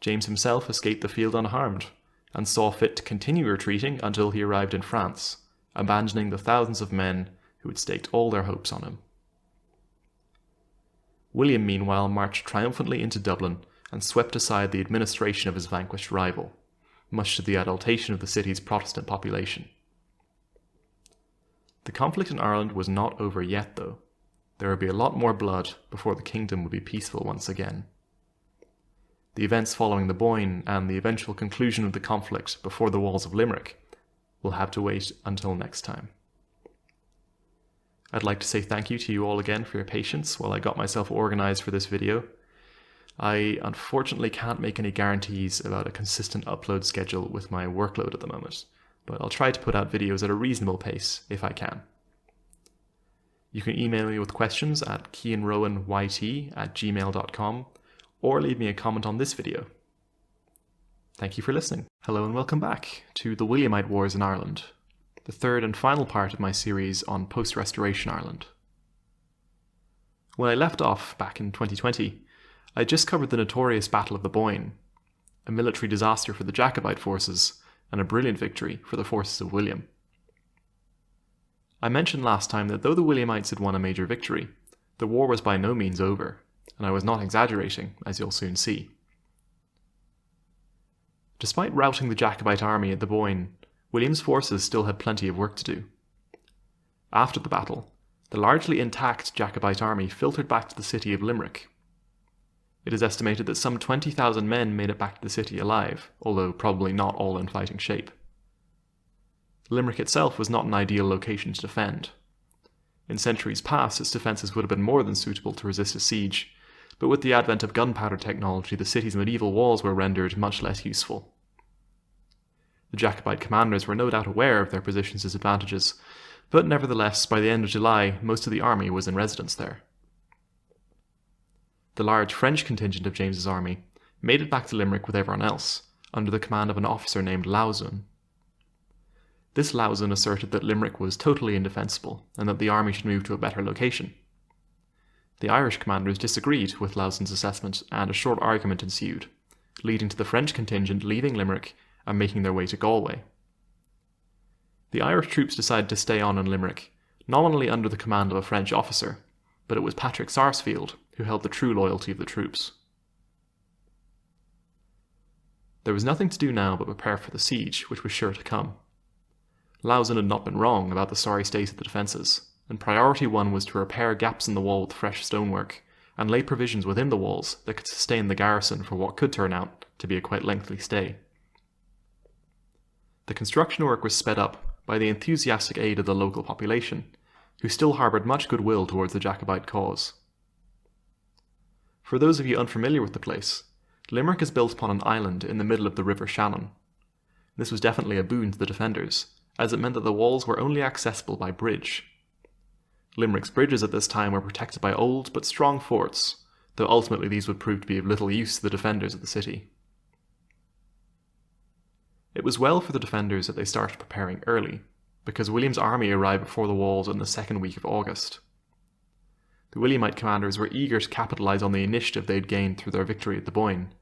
James himself escaped the field unharmed, and saw fit to continue retreating until he arrived in France, abandoning the thousands of men who had staked all their hopes on him. William meanwhile marched triumphantly into Dublin and swept aside the administration of his vanquished rival, much to the adulation of the city's Protestant population. The conflict in Ireland was not over yet, though. There would be a lot more blood before the kingdom would be peaceful once again. The events following the Boyne and the eventual conclusion of the conflict before the walls of Limerick will have to wait until next time. I'd like to say thank you to you all again for your patience while I got myself organised for this video. I unfortunately can't make any guarantees about a consistent upload schedule with my workload at the moment, but I'll try to put out videos at a reasonable pace if I can. You can email me with questions at kianrowanyt@gmail.com or leave me a comment on this video. Thank you for listening. Hello and welcome back to the Williamite Wars in Ireland, the third and final part of my series on post-Restoration Ireland. When I left off back in 2020, I just covered the notorious Battle of the Boyne, a military disaster for the Jacobite forces and a brilliant victory for the forces of William. I mentioned last time that though the Williamites had won a major victory, the war was by no means over, and I was not exaggerating, as you'll soon see. Despite routing the Jacobite army at the Boyne, William's forces still had plenty of work to do. After the battle, the largely intact Jacobite army filtered back to the city of Limerick. It is estimated that some 20,000 men made it back to the city alive, although probably not all in fighting shape. Limerick itself was not an ideal location to defend. In centuries past, its defences would have been more than suitable to resist a siege, but with the advent of gunpowder technology, the city's medieval walls were rendered much less useful. The Jacobite commanders were no doubt aware of their position's disadvantages, but nevertheless, by the end of July, most of the army was in residence there. The large French contingent of James's army made it back to Limerick with everyone else, under the command of an officer named Lauzun. This Lauzun asserted that Limerick was totally indefensible, and that the army should move to a better location. The Irish commanders disagreed with Lauzun's assessment, and a short argument ensued, leading to the French contingent leaving Limerick and making their way to Galway. The Irish troops decided to stay on in Limerick, nominally under the command of a French officer, but it was Patrick Sarsfield who held the true loyalty of the troops. There was nothing to do now but prepare for the siege, which was sure to come. Lauzun had not been wrong about the sorry state of the defences, and priority one was to repair gaps in the wall with fresh stonework, and lay provisions within the walls that could sustain the garrison for what could turn out to be a quite lengthy stay. The construction work was sped up by the enthusiastic aid of the local population, who still harboured much goodwill towards the Jacobite cause. For those of you unfamiliar with the place, Limerick is built upon an island in the middle of the River Shannon. This was definitely a boon to the defenders, as it meant that the walls were only accessible by bridge. Limerick's bridges at this time were protected by old but strong forts, though ultimately these would prove to be of little use to the defenders of the city. It was well for the defenders that they started preparing early, because William's army arrived before the walls in the second week of August. The Williamite commanders were eager to capitalise on the initiative they'd gained through their victory at the Boyne,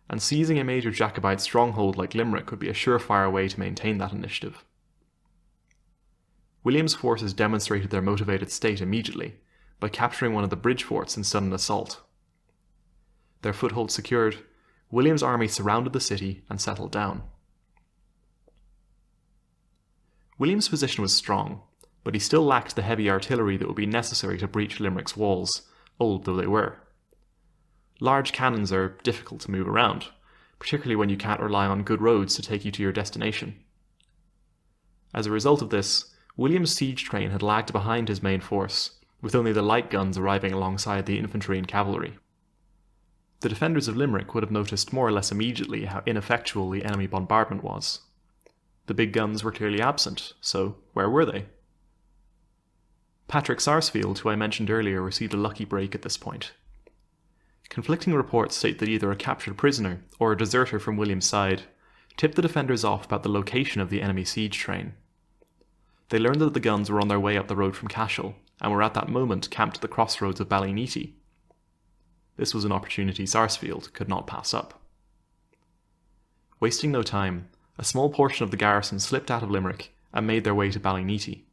and seizing a major Jacobite stronghold like Limerick would be a surefire way to maintain that initiative. William's forces demonstrated their motivated state immediately, by capturing one of the bridge forts in sudden assault. Their foothold secured, William's army surrounded the city and settled down. William's position was strong, but he still lacked the heavy artillery that would be necessary to breach Limerick's walls, old though they were. Large cannons are difficult to move around, particularly when you can't rely on good roads to take you to your destination. As a result of this, William's siege train had lagged behind his main force, with only the light guns arriving alongside the infantry and cavalry. The defenders of Limerick would have noticed more or less immediately how ineffectual the enemy bombardment was. The big guns were clearly absent, so where were they? Patrick Sarsfield, who I mentioned earlier, received a lucky break at this point. Conflicting reports state that either a captured prisoner or a deserter from William's side tipped the defenders off about the location of the enemy siege train. They learned that the guns were on their way up the road from Cashel, and were at that moment camped at the crossroads of Ballyneety. This was an opportunity Sarsfield could not pass up. Wasting no time, a small portion of the garrison slipped out of Limerick and made their way to Ballyneety.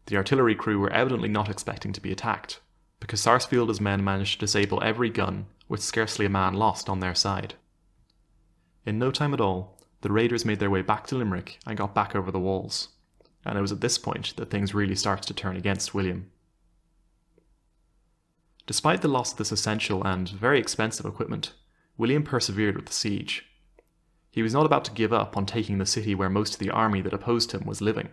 The artillery crew were evidently not expecting to be attacked, because Sarsfield's men managed to disable every gun with scarcely a man lost on their side. In no time at all, the raiders made their way back to Limerick and got back over the walls, and it was at this point that things really started to turn against William. Despite the loss of this essential and very expensive equipment, William persevered with the siege. He was not about to give up on taking the city where most of the army that opposed him was living.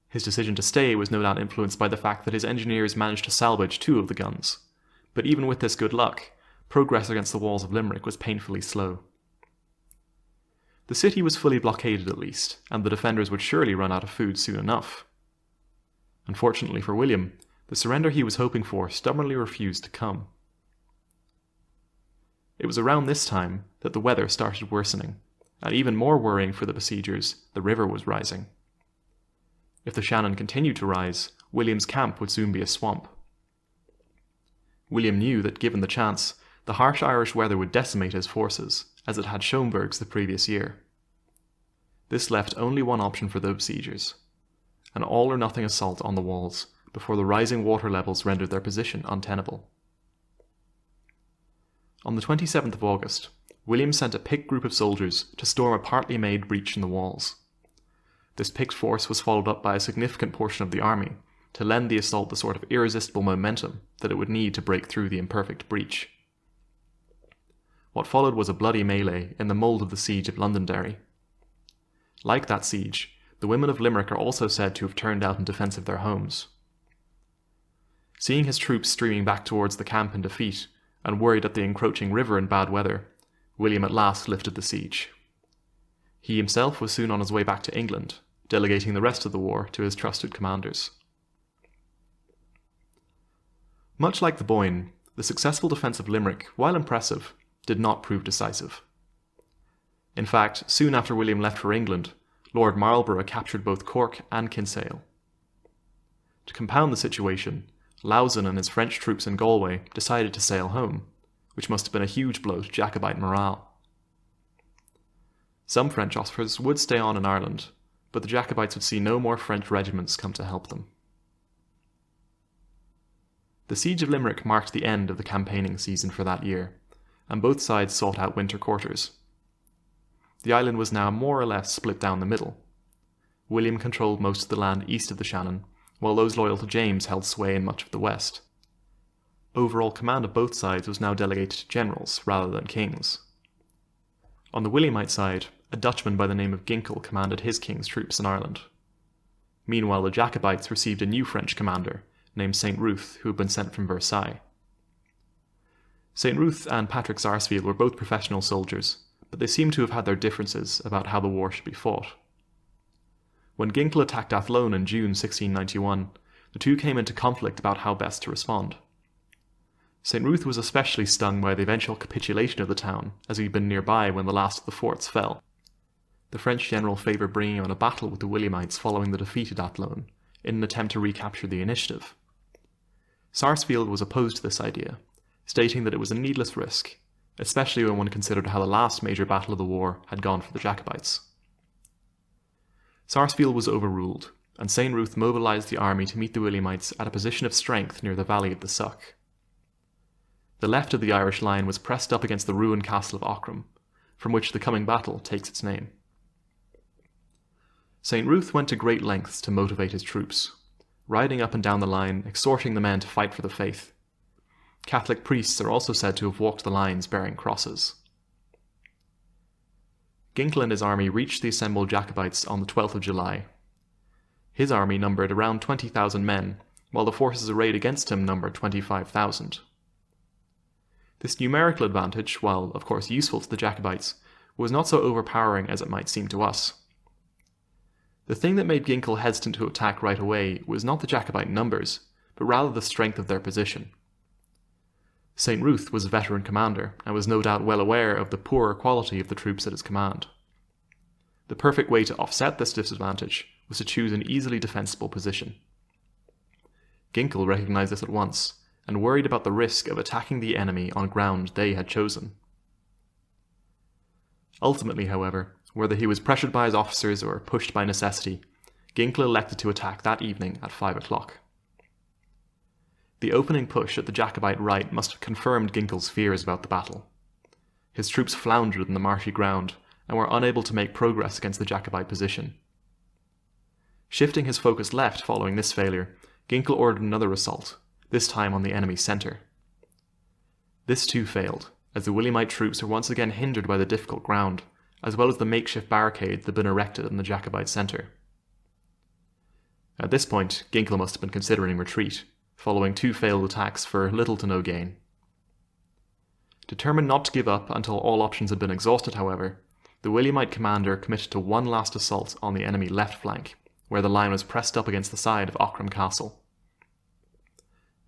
His decision to stay was no doubt influenced by the fact that his engineers managed to salvage 2 of the guns, but even with this good luck, progress against the walls of Limerick was painfully slow. The city was fully blockaded at least, and the defenders would surely run out of food soon enough. Unfortunately for William, the surrender he was hoping for stubbornly refused to come. It was around this time that the weather started worsening, and even more worrying for the besiegers, the river was rising. If the Shannon continued to rise, William's camp would soon be a swamp. William knew that given the chance, the harsh Irish weather would decimate his forces, as it had Schomberg's the previous year. This left only one option for the besiegers: an all-or-nothing assault on the walls, before the rising water levels rendered their position untenable. On the 27th of August, William sent a picked group of soldiers to storm a partly made breach in the walls. This picked force was followed up by a significant portion of the army, to lend the assault the sort of irresistible momentum that it would need to break through the imperfect breach. What followed was a bloody melee in the mould of the siege of Londonderry. Like that siege, the women of Limerick are also said to have turned out in defence of their homes. Seeing his troops streaming back towards the camp in defeat, and worried at the encroaching river and bad weather, William at last lifted the siege. He himself was soon on his way back to England, delegating the rest of the war to his trusted commanders. Much like the Boyne, the successful defence of Limerick, while impressive, did not prove decisive. In fact, soon after William left for England, Lord Marlborough captured both Cork and Kinsale. To compound the situation, Lauzun and his French troops in Galway decided to sail home, which must have been a huge blow to Jacobite morale. Some French officers would stay on in Ireland, but the Jacobites would see no more French regiments come to help them. The siege of Limerick marked the end of the campaigning season for that year, and both sides sought out winter quarters. The island was now more or less split down the middle. William controlled most of the land east of the Shannon, while those loyal to James held sway in much of the west. Overall command of both sides was now delegated to generals rather than kings. On the Williamite side, a Dutchman by the name of Ginkell commanded his king's troops in Ireland. Meanwhile, the Jacobites received a new French commander, named St. Ruth, who had been sent from Versailles. St. Ruth and Patrick Sarsfield were both professional soldiers, but they seem to have had their differences about how the war should be fought. When Ginkell attacked Athlone in June 1691, the two came into conflict about how best to respond. St. Ruth was especially stung by the eventual capitulation of the town, as he'd been nearby when the last of the forts fell. The French general favoured bringing on a battle with the Williamites following the defeat at Athlone, in an attempt to recapture the initiative. Sarsfield was opposed to this idea, stating that it was a needless risk, especially when one considered how the last major battle of the war had gone for the Jacobites. Sarsfield was overruled, and St. Ruth mobilised the army to meet the Williamites at a position of strength near the valley of the Suck. The left of the Irish line was pressed up against the ruined castle of Aughrim, from which the coming battle takes its name. St. Ruth went to great lengths to motivate his troops, riding up and down the line, exhorting the men to fight for the faith. Catholic priests are also said to have walked the lines bearing crosses. Ginkle and his army reached the assembled Jacobites on the 12th of July. His army numbered around 20,000 men, while the forces arrayed against him numbered 25,000. This numerical advantage, while of course useful to the Jacobites, was not so overpowering as it might seem to us. The thing that made Ginkle hesitant to attack right away was not the Jacobite numbers, but rather the strength of their position. St. Ruth was a veteran commander, and was no doubt well aware of the poorer quality of the troops at his command. The perfect way to offset this disadvantage was to choose an easily defensible position. Ginkle recognized this at once, and worried about the risk of attacking the enemy on ground they had chosen. Ultimately, however, whether he was pressured by his officers or pushed by necessity, Ginkle elected to attack that evening at 5 o'clock. The opening push at the Jacobite right must have confirmed Ginkle's fears about the battle. His troops floundered in the marshy ground and were unable to make progress against the Jacobite position. Shifting his focus left following this failure, Ginkle ordered another assault, this time on the enemy's centre. This too failed, as the Williamite troops were once again hindered by the difficult ground, as well as the makeshift barricade that had been erected in the Jacobite centre. At this point, Ginkle must have been considering retreat, following 2 failed attacks for little to no gain. Determined not to give up until all options had been exhausted, however, the Williamite commander committed to one last assault on the enemy left flank, where the line was pressed up against the side of Aughrim Castle.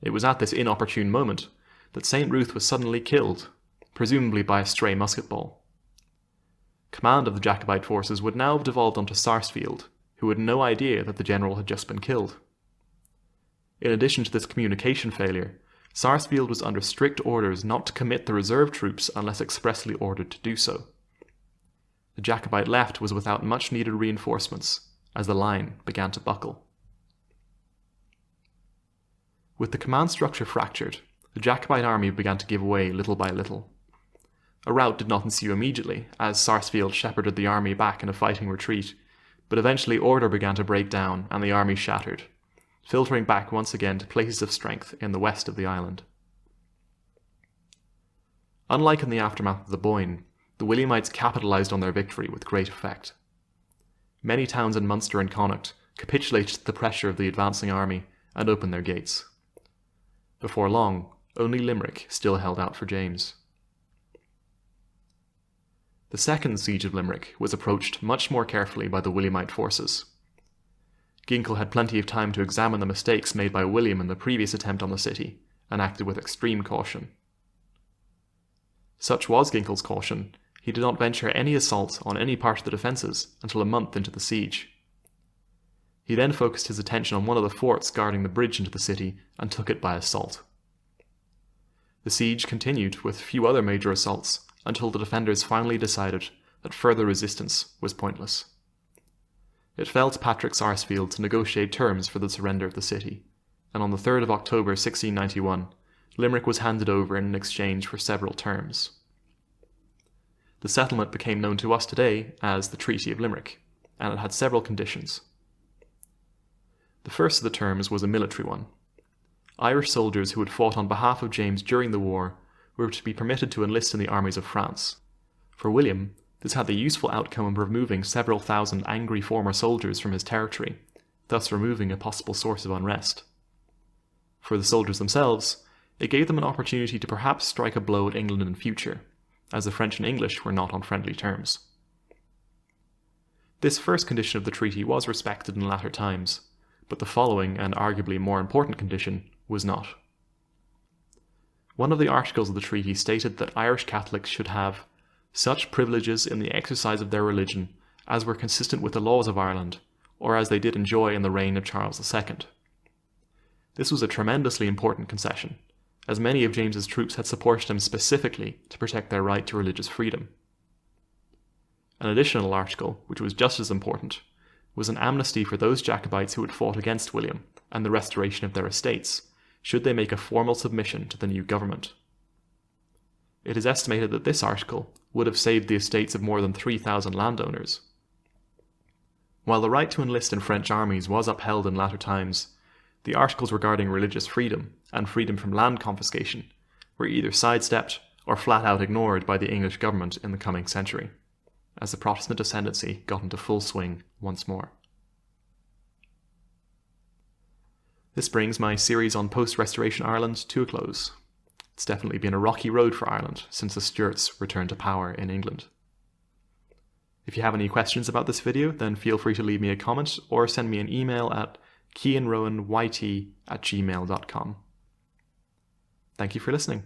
It was at this inopportune moment that St. Ruth was suddenly killed, presumably by a stray musket ball. Command of the Jacobite forces would now have devolved onto Sarsfield, who had no idea that the general had just been killed. In addition to this communication failure, Sarsfield was under strict orders not to commit the reserve troops unless expressly ordered to do so. The Jacobite left was without much needed reinforcements, as the line began to buckle. With the command structure fractured, the Jacobite army began to give way little by little. A rout did not ensue immediately, as Sarsfield shepherded the army back in a fighting retreat, but eventually order began to break down and the army shattered, filtering back once again to places of strength in the west of the island. Unlike in the aftermath of the Boyne, the Williamites capitalised on their victory with great effect. Many towns in Munster and Connacht capitulated to the pressure of the advancing army and opened their gates. Before long, only Limerick still held out for James. The second siege of Limerick was approached much more carefully by the Williamite forces. Ginkle had plenty of time to examine the mistakes made by William in the previous attempt on the city, and acted with extreme caution. Such was Ginkle's caution, he did not venture any assault on any part of the defences until a month into the siege. He then focused his attention on one of the forts guarding the bridge into the city and took it by assault. The siege continued with few other major assaults until the defenders finally decided that further resistance was pointless. It fell to Patrick Sarsfield to negotiate terms for the surrender of the city, and on the 3rd of October 1691, Limerick was handed over in exchange for several terms. The settlement became known to us today as the Treaty of Limerick, and it had several conditions. The first of the terms was a military one. Irish soldiers who had fought on behalf of James during the war were to be permitted to enlist in the armies of France. For William, this had the useful outcome of removing several thousand angry former soldiers from his territory, thus removing a possible source of unrest. For the soldiers themselves, it gave them an opportunity to perhaps strike a blow at England in future, as the French and English were not on friendly terms. This first condition of the treaty was respected in latter times, but the following and arguably more important condition was not. One of the articles of the treaty stated that Irish Catholics should have such privileges in the exercise of their religion as were consistent with the laws of Ireland, or as they did enjoy in the reign of Charles II. This was a tremendously important concession, as many of James's troops had supported him specifically to protect their right to religious freedom. An additional article, which was just as important, was an amnesty for those Jacobites who had fought against William and the restoration of their estates, should they make a formal submission to the new government. It is estimated that this article would have saved the estates of more than 3,000 landowners. While the right to enlist in French armies was upheld in latter times, the articles regarding religious freedom and freedom from land confiscation were either sidestepped or flat out ignored by the English government in the coming century. as the Protestant ascendancy got into full swing once more. This brings my series on post-Restoration Ireland to a close. It's definitely been a rocky road for Ireland since the Stuarts returned to power in England. If you have any questions about this video, then feel free to leave me a comment or send me an email at keanrowanyt@gmail.com. Thank you for listening.